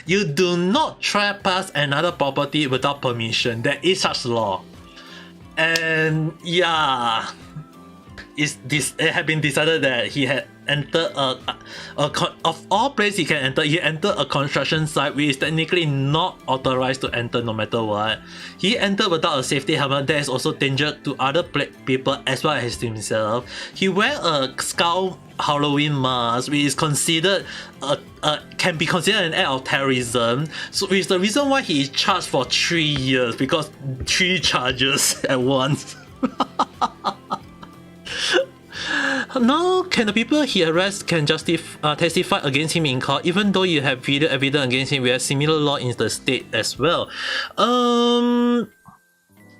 S1: You do not trespass another property without permission. There is such law. And yeah, it had been decided that he had entered of all places he can enter, he entered a construction site which is technically not authorized to enter no matter what. He entered without a safety helmet. There is also danger to other people as well as himself. He wear a skull Halloween mask, which is considered can be considered an act of terrorism. So it's the reason why he is charged for 3 years, because 3 charges at once. Now, can the people he arrests can testify against him in court, even though you have video evidence against him? We have similar law in the state as well.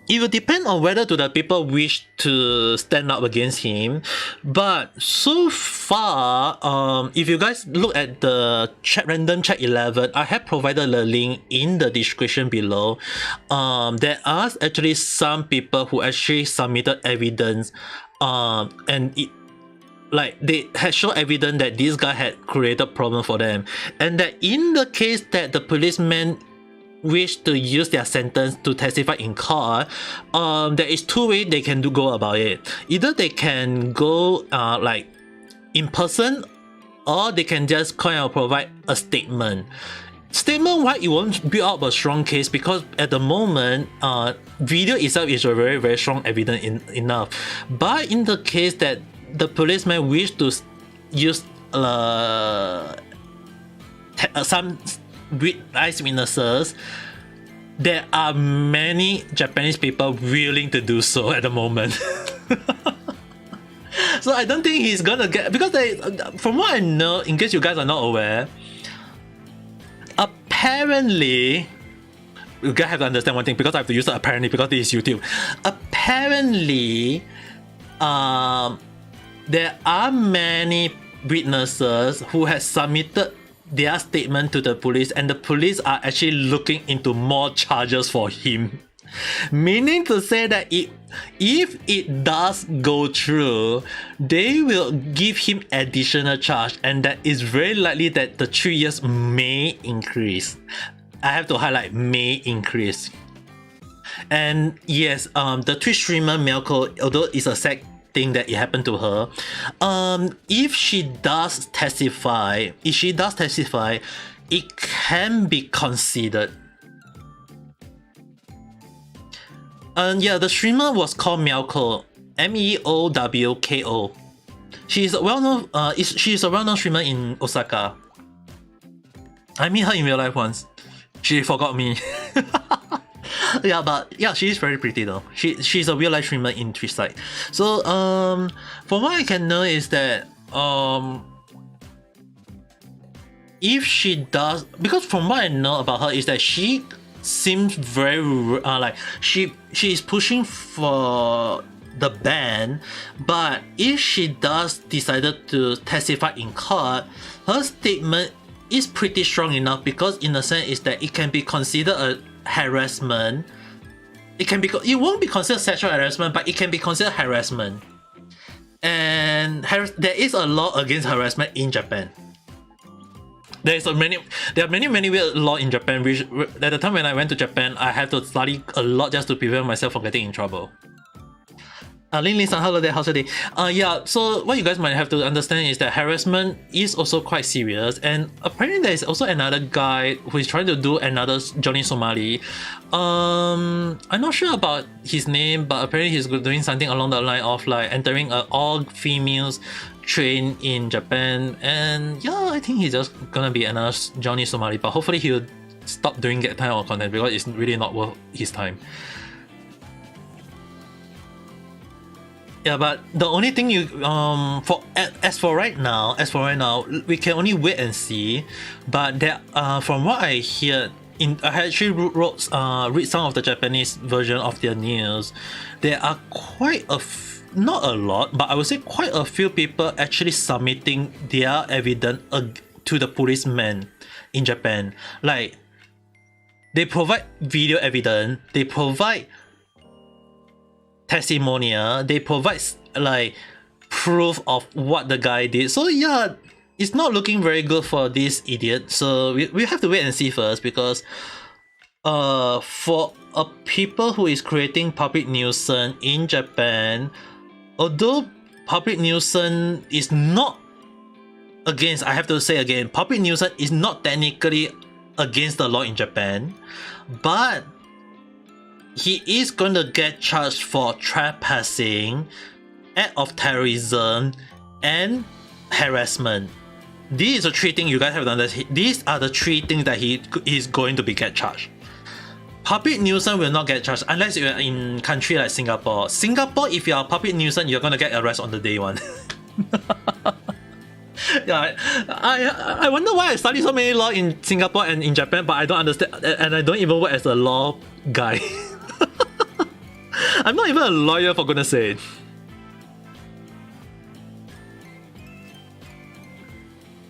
S1: It will depend on whether the people wish to stand up against him. But so far, if you guys look at the random check 11, I have provided the link in the description below. There are actually some people who actually submitted evidence, and they had shown evidence that this guy had created problem for them, and that in the case that the policeman wish to use their sentence to testify in court, there is 2 ways they can go about it. Either they can go in person, or they can just kind of provide a statement. Statement-wise, it won't build up a strong case, because at the moment, video itself is a very, very strong evidence enough. But in the case that the policeman wish to use some eyewitnesses, there are many Japanese people willing to do so at the moment. So I don't think he's gonna get, because from what I know, in case you guys are not aware, apparently, you guys have to understand one thing, because I have to use the apparently because this is YouTube. Apparently, there are many witnesses who have submitted their statement to the police, and the police are actually looking into more charges for him. Meaning to say that if it does go through, they will give him additional charge, and that is very likely that the 3 years may increase. I have to highlight may increase. And yes, the Twitch streamer Melko, although it's a sad thing that it happened to her, if she does testify, it can be considered. And yeah, the streamer was called Meowko, Meowko. She's a well-known she's a well-known streamer in Osaka. I met her in real life once. She forgot me. Yeah, but yeah, she's very pretty though. She's a real life streamer in Twitch side. So from what I can know is that if she does, because from what I know about her is that she seems very she is pushing for the ban, but if she does decided to testify in court, her statement is pretty strong enough, because in a sense is that it can be considered a harassment. It won't be considered sexual harassment, but it can be considered harassment. And there is a law against harassment in Japan. There are many weird laws in Japan, which at the time when I went to Japan, I had to study a lot just to prevent myself from getting in trouble. Lin-san, hello there, how's your day? Yeah, so what you guys might have to understand is that harassment is also quite serious, and apparently there is also another guy who is trying to do another Johnny Somali. I'm not sure about his name, but apparently he's doing something along the line of entering an all-females train in Japan, and yeah, I think he's just gonna be another Johnny Somali, but hopefully he'll stop doing that type of content, because it's really not worth his time. Yeah, but the only thing as for right now, we can only wait and see. But there, from what I hear, I actually read some of the Japanese version of their news. There are quite not a lot, but I would say quite a few people actually submitting their evidence to the policemen in Japan. Like, they provide video evidence, they provide testimonial, they provide proof of what the guy did. So yeah, it's not looking very good for this idiot. So we have to wait and see first, because for a people who is creating public nuisance in Japan, although public nuisance is not against, I have to say again, public nuisance is not technically against the law in Japan, but he is going to get charged for trespassing, act of terrorism, and harassment. These are the three things you guys have to understand. These are the three things that he is going to be get charged. Public nuisance will not get charged unless you're in country like Singapore. Singapore, if you are public nuisance, you're gonna get arrested on the day one. Yeah, I wonder why I study so many law in Singapore and in Japan, but I don't understand, and I don't even work as a law guy. I'm not even a lawyer, for goodness sake.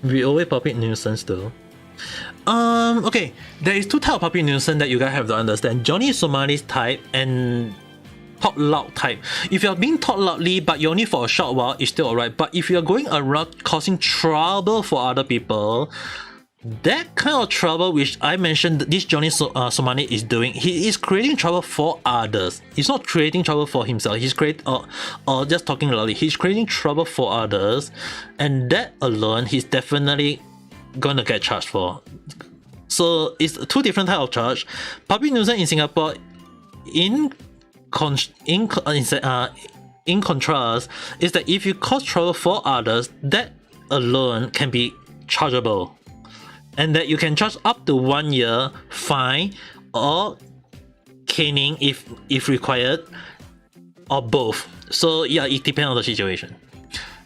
S1: We always public nuisance though. Okay, there is two types of public nuisance that you guys have to understand. Johnny Somali's type and talk loud type. If you're being talk loudly but you're only for a short while, it's still alright. But if you're going around causing trouble for other people, that kind of trouble which I mentioned this Johnny Somali is doing, he is creating trouble for others. He's not creating trouble for himself. He's creating or just talking loudly. He's creating trouble for others, and that alone he's definitely gonna get charged for. So it's two different type of charge. Public nuisance in Singapore, in contrast, is that if you cause trouble for others, that alone can be chargeable, and that you can charge up to 1 year fine or caning if required, or both. So yeah, it depends on the situation.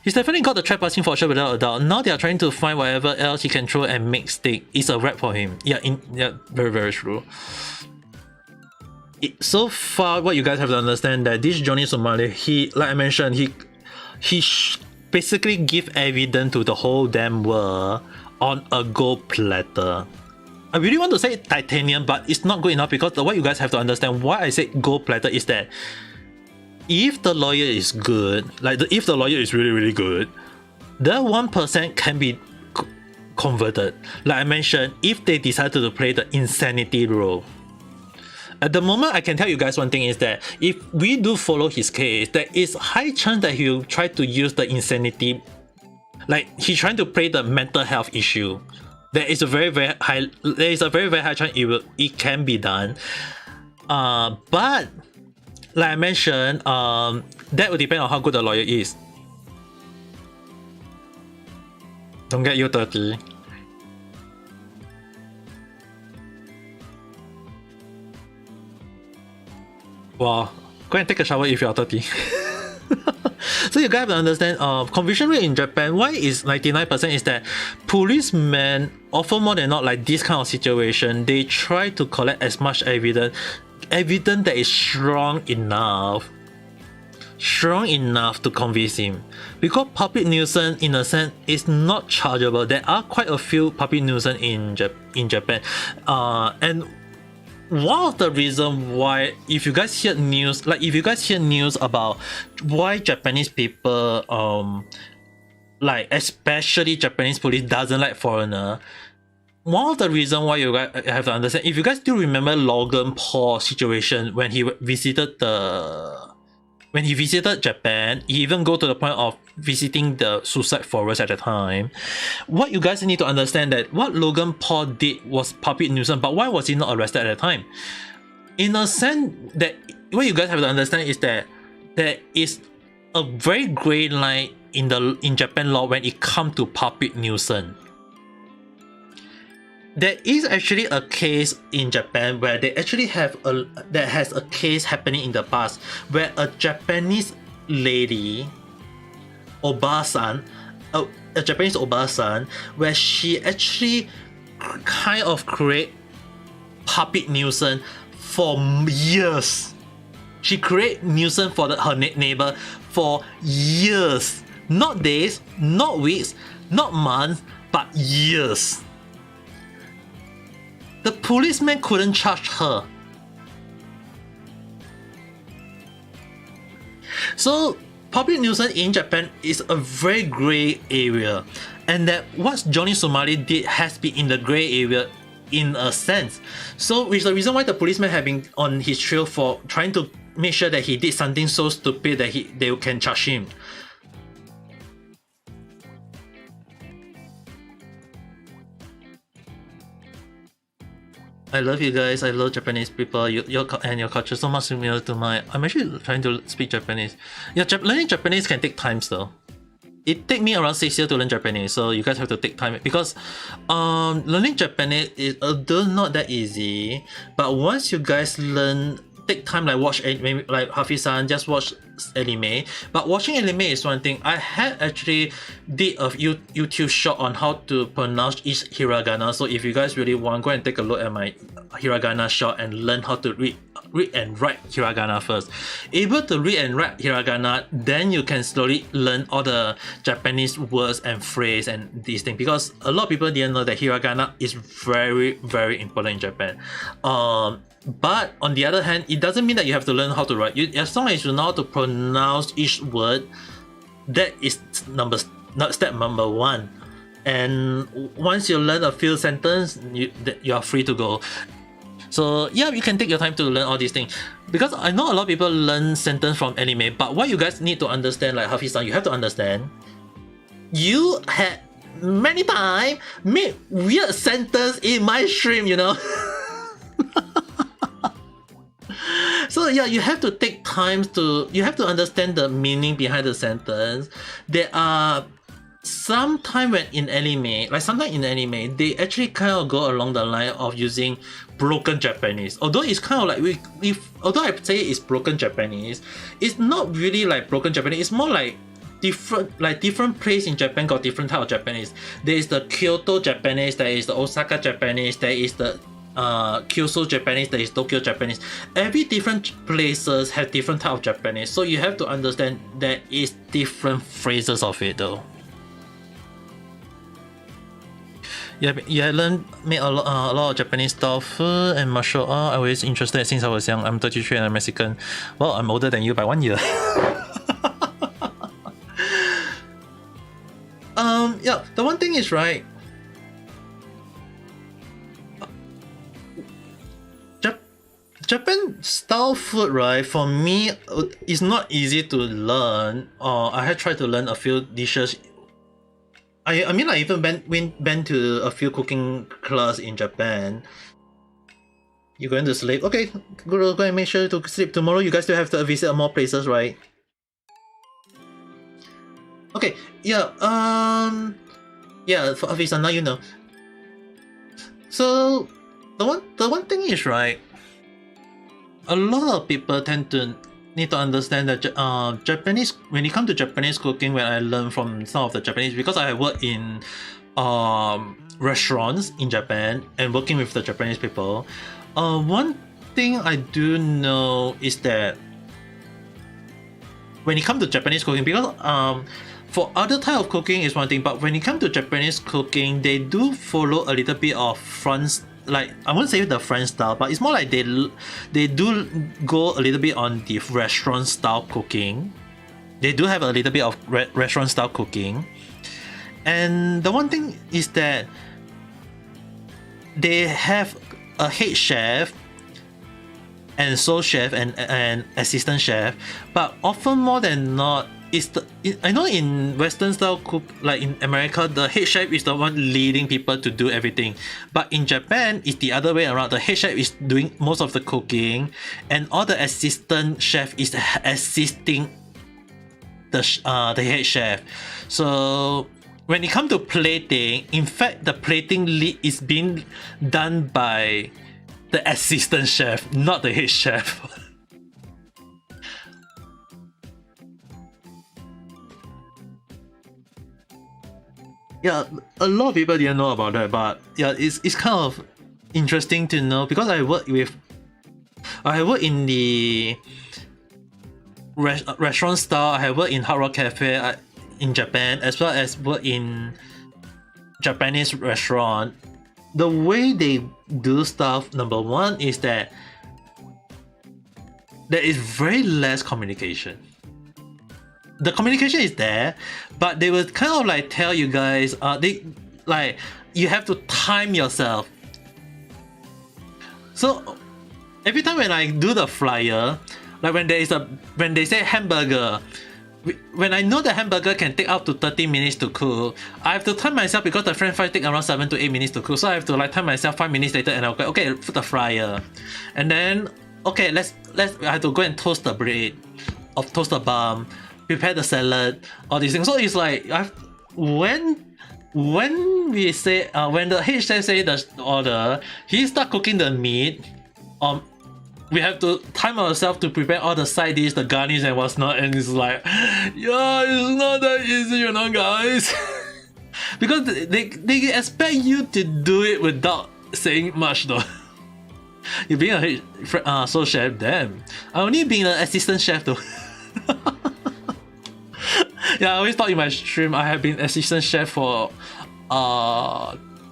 S1: He's definitely got the trespassing for sure without a doubt. Now they are trying to find whatever else he can throw and make stick. It's a wrap for him. Yeah, very, very true. So far, what you guys have to understand that this Johnny Somali, he, like I mentioned, he basically give evidence to the whole damn world on a gold platter. I really want to say titanium, but it's not good enough, because what you guys have to understand, why I say gold platter is that if the lawyer is good, if the lawyer is really, really good, the 1% can be converted. Like I mentioned, if they decide to play the insanity role. At the moment, I can tell you guys one thing is that if we do follow his case, there is high chance that he'll try to use the insanity, like he's trying to play the mental health issue. There is a very, very high chance it can be done. But like I mentioned, that will depend on how good the lawyer is. Don't get you 30. Wow, go and take a shower if you are 30. So you guys have to understand, conviction rate in Japan, why is 99% is that policemen often more than not, like this kind of situation, they try to collect as much evidence that is strong enough to convince him. Because public nuisance in a sense is not chargeable. There are quite a few public nuisance in Japan, and one of the reasons why, if you guys hear news about why Japanese people, like especially Japanese police doesn't like foreigner, one of the reasons why you guys have to understand, if you guys still remember Logan Paul situation when he visited Japan, he even go to the point of visiting the suicide forest at the time. What you guys need to understand that what Logan Paul did was public nuisance, but why was he not arrested at the time? In a sense, that what you guys have to understand is that there is a very gray line in Japan law when it comes to public nuisance. There is actually a case in Japan where they actually has a case happening in the past where a Japanese lady, Obasan, a Japanese Obasan, where she actually kind of create public nuisance for years. She create nuisance for her neighbor for years, not days, not weeks, not months, but years. The policeman couldn't charge her. So public nuisance in Japan is a very grey area, and that what Johnny Somali did has been in the gray area in a sense. So which is the reason why the policemen have been on his trail for trying to make sure that he did something so stupid that they can charge him. I love you guys. I love Japanese people. Your culture so much similar to mine. I'm actually trying to speak Japanese. Yeah, learning Japanese can take time though. It take me around 6 years to learn Japanese, so you guys have to take time because learning Japanese is although not that easy, but once you guys learn, take time like watch anime, like Hafiz-san just watch anime. But watching anime is one thing. I had actually did a YouTube short on how to pronounce each hiragana. So if you guys really want, go and take a look at my hiragana short and learn how to read and write hiragana first. Able to read and write hiragana, then you can slowly learn all the Japanese words and phrase and these things, because a lot of people didn't know that hiragana is very, very important in Japan. But on the other hand, it doesn't mean that you have to learn how to write. As long as you know how to pronounce each word, that is step number one. And once you learn a few sentences, you are free to go. So yeah, you can take your time to learn all these things, because I know a lot of people learn sentence from anime, but what you guys need to understand, like Hafiz-san, you have to understand, you had many times made weird sentence in my stream, you know. So yeah, you have to take time you have to understand the meaning behind the sentence. There are sometimes in anime, they actually kind of go along the line of using broken Japanese. Although it's kind of like although I say it's broken Japanese, it's not really like broken Japanese. It's more like different place in Japan got different type of Japanese. There is the Kyoto Japanese, there is the Osaka Japanese, there is the Kyushu Japanese, there is Tokyo Japanese. Every different places have different type of Japanese, so you have to understand there is different phrases of it though. Yeah, I made a lot of Japanese stuff and martial art. I was interested since I was young. I'm 33 and I'm Mexican. Well, I'm older than you by 1 year. Yeah, the one thing is, right, Japan style food, right, for me, is not easy to learn. I had tried to learn a few dishes. I mean, I even been to a few cooking class in Japan. You're going to sleep? Okay, go and make sure to sleep. Tomorrow you guys still have to visit more places, right? Okay, yeah, yeah, for Hafiz-san, now you know. So, the one thing is, right, a lot of people tend to need to understand that Japanese, when it comes to Japanese cooking, when I learn from some of the Japanese, because I work in restaurants in Japan and working with the Japanese people, one thing I do know is that when it comes to Japanese cooking, because for other type of cooking is one thing, but when it comes to Japanese cooking, they do follow a little bit of French, like I won't say the French style, but it's more like they do go a little bit on the restaurant style cooking. They do have a little bit of restaurant style cooking, and the one thing is that they have a head chef and sous chef and assistant chef, but often more than not, I know in Western style cook, like in America, the head chef is the one leading people to do everything. But in Japan, it's the other way around. The head chef is doing most of the cooking, and all the assistant chef is assisting the head chef. So when it comes to plating, in fact, the plating is being done by the assistant chef, not the head chef. Yeah, a lot of people didn't know about that, but yeah, it's kind of interesting to know, because I work in the restaurant style. I have worked in Hard Rock Cafe in Japan, as well as work in Japanese restaurant. The way they do stuff, number one, is that there is very less communication. the communication is there, but they will kind of like tell you guys, they like you have to time yourself. So every time when I do the flyer, like when they say hamburger, when I know the hamburger can take up to 30 minutes to cook, I have to time myself because the French fries take around 7 to 8 minutes to cook. So I have to like time myself 5 minutes later, and I'll go, okay, put the fryer, and then okay, let's I have to go and toast the bread, or toast the bun, prepare the salad, all these things. So it's like when we say when the head chef say the order, he start cooking the meat. We have to time ourselves to prepare all the side dish, the garnish and what's not, and it's like, yeah, it's not that easy, you know, guys. Because they expect you to do it without saying much, though. You're being a sous chef, damn. I'm only being an assistant chef, though. Yeah, I always thought in my stream I have been assistant chef for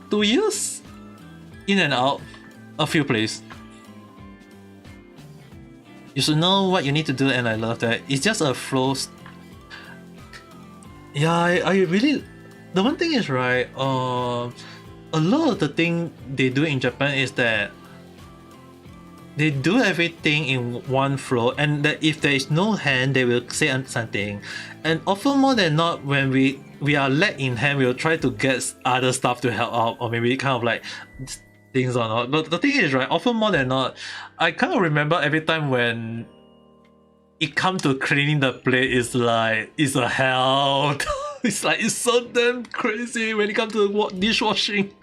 S1: 2 years, in and out, a few places. You should know what you need to do, and I love that. It's just a flow. Yeah, I really. The one thing is, right, a lot of the thing they do in Japan is that they do everything in one flow, and that if there is no hand, they will say something. And often more than not, when we are let in hand, we will try to get other stuff to help out, or maybe kind of like things or not. But the thing is, right, often more than not, I kind of remember every time when it comes to cleaning the plate, it's like, it's a hell. It's like, it's so damn crazy when it comes to dishwashing.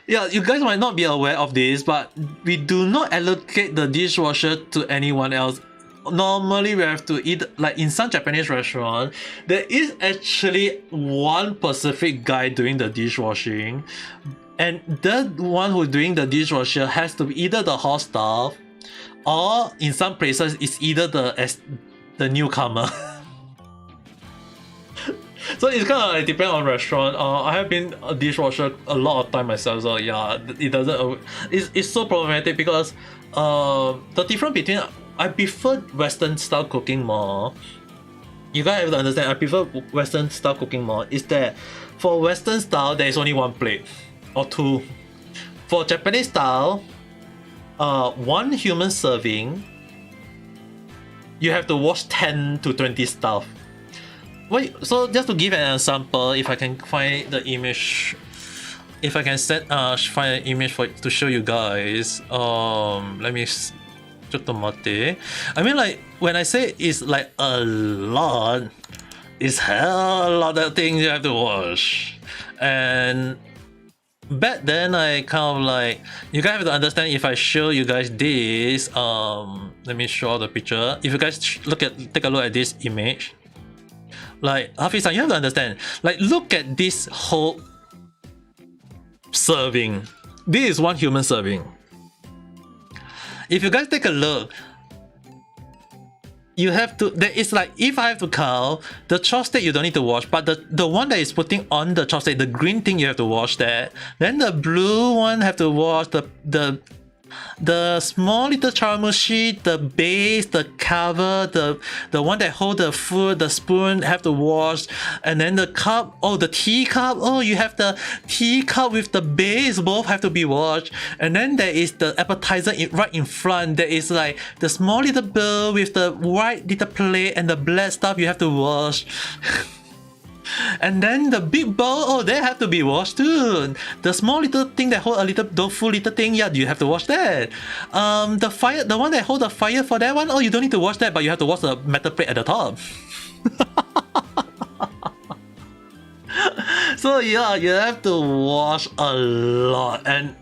S1: Yeah, you guys might not be aware of this, but we do not allocate the dishwasher to anyone else. Normally we have to eat, like in some Japanese restaurant, there is actually one specific guy doing the dishwashing, and the one who's doing the dishwasher has to be either the hot staff, or in some places it's either the newcomer. So it's kind of like depend on restaurant. I have been a dishwasher a lot of time myself, so yeah, it doesn't. It's so problematic because the difference between, I prefer Western style cooking more. You guys have to understand, I prefer Western style cooking more. Is that for Western style there is only one plate or two. For Japanese style, one human serving, you have to wash 10 to 20 stuff. Wait, so just to give an example, if I can find the image, if I can find an image to show you guys, let me. I mean, like when I say it's like a lot, it's hell a lot of things you have to wash. And back then I kind of like, you guys have to understand, if I show you guys this, let me show the picture. If you guys take a look at this image, like Hafiz-san, you have to understand, like look at this whole serving. This is one human serving. If you guys take a look, you have to, there is like, if I have to count, the chopstick you don't need to wash, but the one that is putting on the chopstick, the green thing, you have to wash that. Then the blue one have to wash, the small little chawanmushi, the base, the cover, the one that hold the food, the spoon have to wash, and then the cup, oh, the tea cup, oh, you have the tea cup with the base, both have to be washed. And then there is the appetizer right in front. There is like the small little bowl with the white little plate and the black stuff you have to wash. And then the big bowl, oh, they have to be washed too. The small little thing that hold a little, the full little thing, yeah, you have to wash that. The one that hold the fire for that one, oh, you don't need to wash that, but you have to wash the metal plate at the top. So yeah, you have to wash a lot, and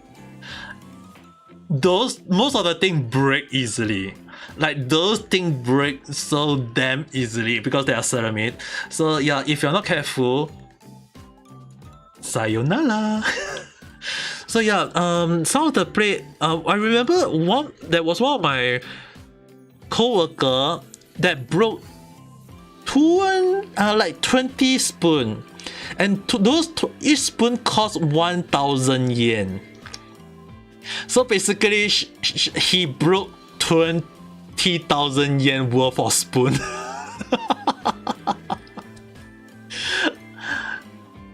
S1: most of the things break easily. Like those things break so damn easily because they are ceramic. So yeah, if you're not careful, sayonara. So yeah, some of the plate, I remember there was one of my co-worker that broke like 20 spoon, and each spoon cost 1,000 yen. So basically he broke 20,000 yen worth of spoon.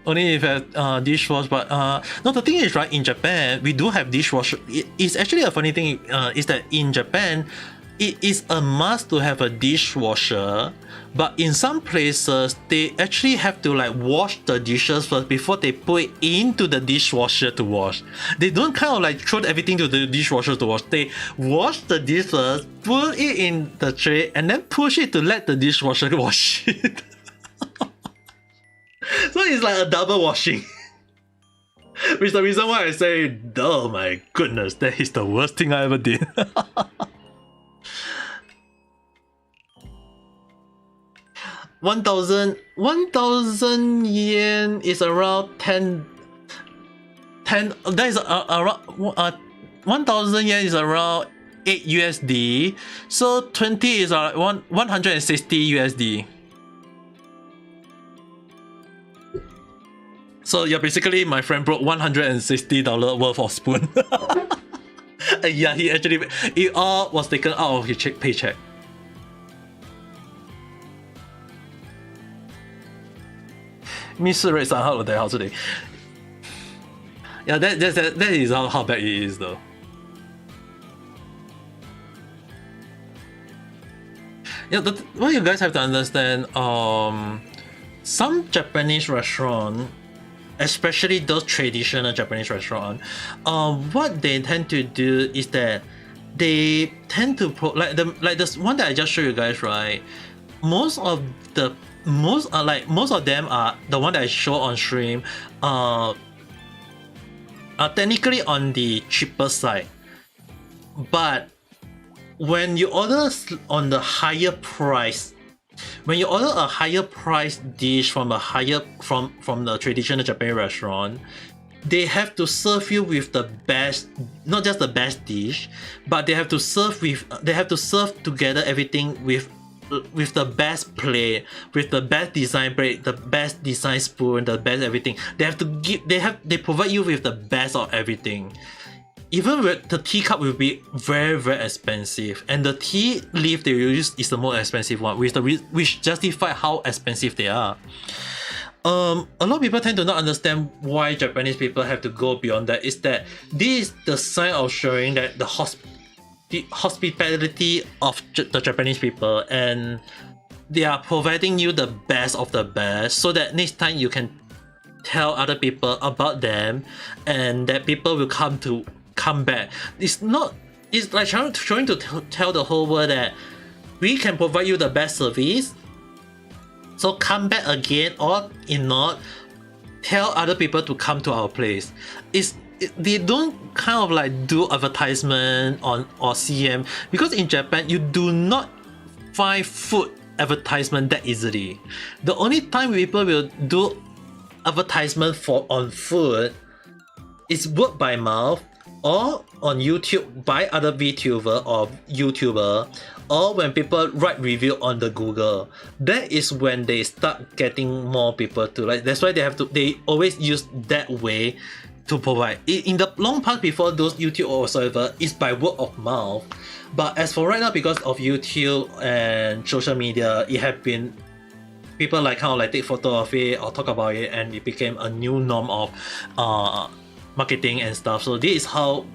S1: Only if dishwasher, but no. The thing is, right? In Japan, we do have dishwasher. It's actually a funny thing. Is that in Japan, it is a must to have a dishwasher, but in some places they actually have to like wash the dishes first before they put it into the dishwasher to wash. They don't kind of like throw everything to the dishwasher to wash. They wash the dishes, put it in the tray, and then push it to let the dishwasher wash it. So it's like a double washing. Which is the reason why I say, oh my goodness, that is the worst thing I ever did. 1,000 yen is around 10. That is around 1,000 yen is around 8 USD. So 20 is around 160 USD. So yeah, basically my friend brought $160 worth of spoon. Yeah, he actually, it all was taken out of his paycheck. Miss Red 3号的好这里 Yeah, that is how bad it is though. Yeah, what you guys have to understand, some Japanese restaurant, especially those traditional Japanese restaurant, what they tend to do is that they tend to like this one that I just showed you guys, right? Most of them are the one that I show on stream are technically on the cheaper side, but when you order on the higher price, when you order a higher price dish from the traditional Japanese restaurant, they have to serve you with the best, not just the best dish, but they have to serve together everything with the best plate, with the best design plate, the best design spoon, the best everything. They provide you with the best of everything. Even with the teacup will be very, very expensive, and the tea leaf they use is the most expensive one, which justify how expensive they are. A lot of people tend to not understand why Japanese people have to go beyond that. Is that this is the sign of showing that the hospitality of the Japanese people, and they are providing you the best of the best, so that next time you can tell other people about them, and that people will come back. It's like trying to tell the whole world that we can provide you the best service, so come back again, or if not, tell other people to come to our place. They don't kind of like do advertisement or CM, because in Japan you do not find food advertisement that easily. The only time people will do advertisement on food is word by mouth, or on YouTube by other VTuber or YouTuber, or when people write review on the Google. That is when they start getting more people to like. That's why they always use that way to provide. In the long past before those YouTube or whatsoever, it's by word of mouth. But as for right now, because of YouTube and social media, it have been people like kind of like take photo of it or talk about it, and it became a new norm of marketing and stuff. So this is how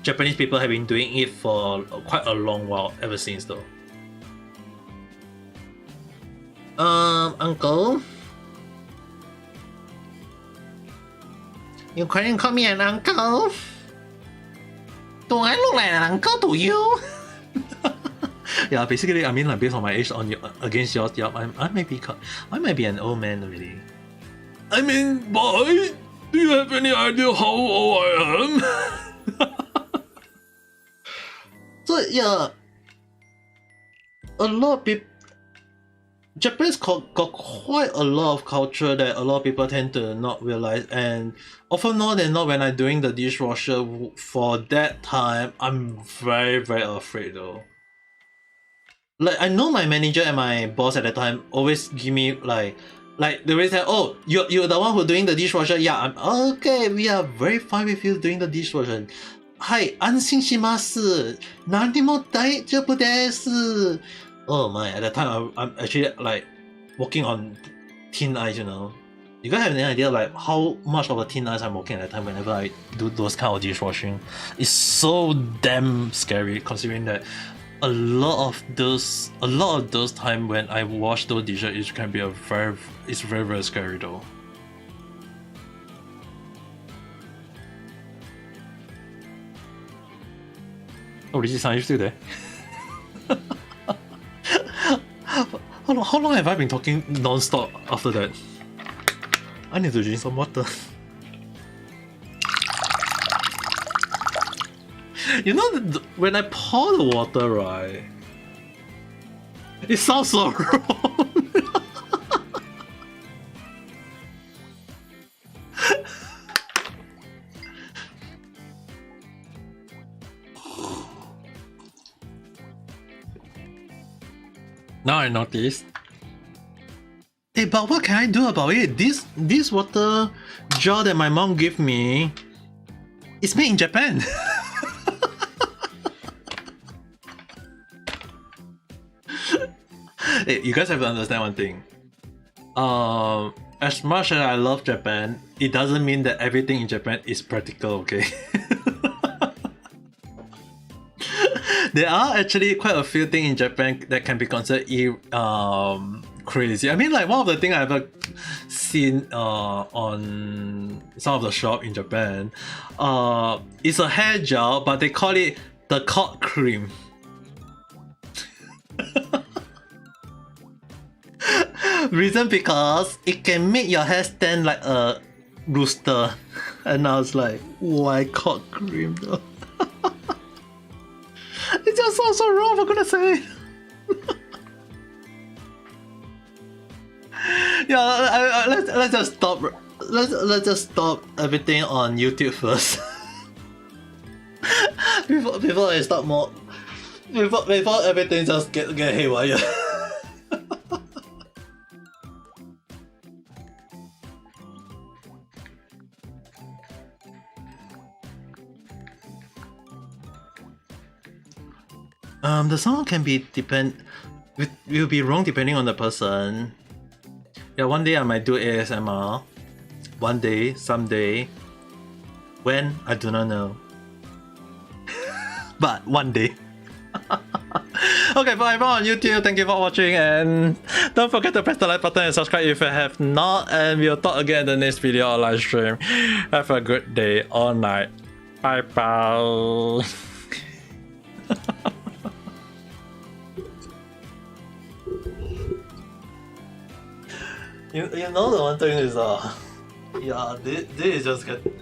S1: Japanese people have been doing it for quite a long while ever since though. Uncle, you couldn't call me an uncle? Do I look like an uncle to you? Yeah, basically, I mean, like based on my age against yours, yeah, I might be an old man already. I mean, boy, do you have any idea how old I am? So yeah, a lot of people. Japan's got quite a lot of culture that a lot of people tend to not realize, and often more than not, when I'm doing the dishwasher for that time, I'm very, very afraid though. Like, I know my manager and my boss at the time always give me like they always say, oh, you're the one who doing the dishwasher. Yeah, I'm okay. We are very fine with you doing the dishwasher. はい、安心します。何も大丈夫です。
S3: Oh my! At that time, I'm actually like walking on thin ice. You know, you guys have any idea like how much of a thin ice I'm walking at that time whenever I do those kind of dishwashing? It's so damn scary considering that a lot of those time when I wash those dishes, it can be it's very scary though. Oh, Rishi-san, are you still there? How long have I been talking non-stop after that? I need to drink some water. You know, when I pour the water, right? It sounds so wrong. Now I noticed. Hey, but what can I do about it? This water jar that my mom gave me is made in Japan. Hey, you guys have to understand one thing. As much as I love Japan, it doesn't mean that everything in Japan is practical, okay? There are actually quite a few things in Japan that can be considered crazy. I mean, like one of the things I've ever seen on some of the shop in Japan, it's a hair gel, but they call it the cock cream. Reason because it can make your hair stand like a rooster, and I was like, why cock cream though? It just sounds so wrong, for goodness sake. Yeah, let's just stop. Let's just stop everything on YouTube first. before I start more. Before everything just get haywire. The song can be will be wrong depending on the person. Yeah, one day I might do ASMR. One day, someday. When? I do not know. But one day. Okay, for everyone on YouTube, thank you for watching, and don't forget to press the like button and subscribe if you have not, and we'll talk again in the next video or live stream. Have a good day or night. Bye bye. You know the one thing is yeah, this is just good.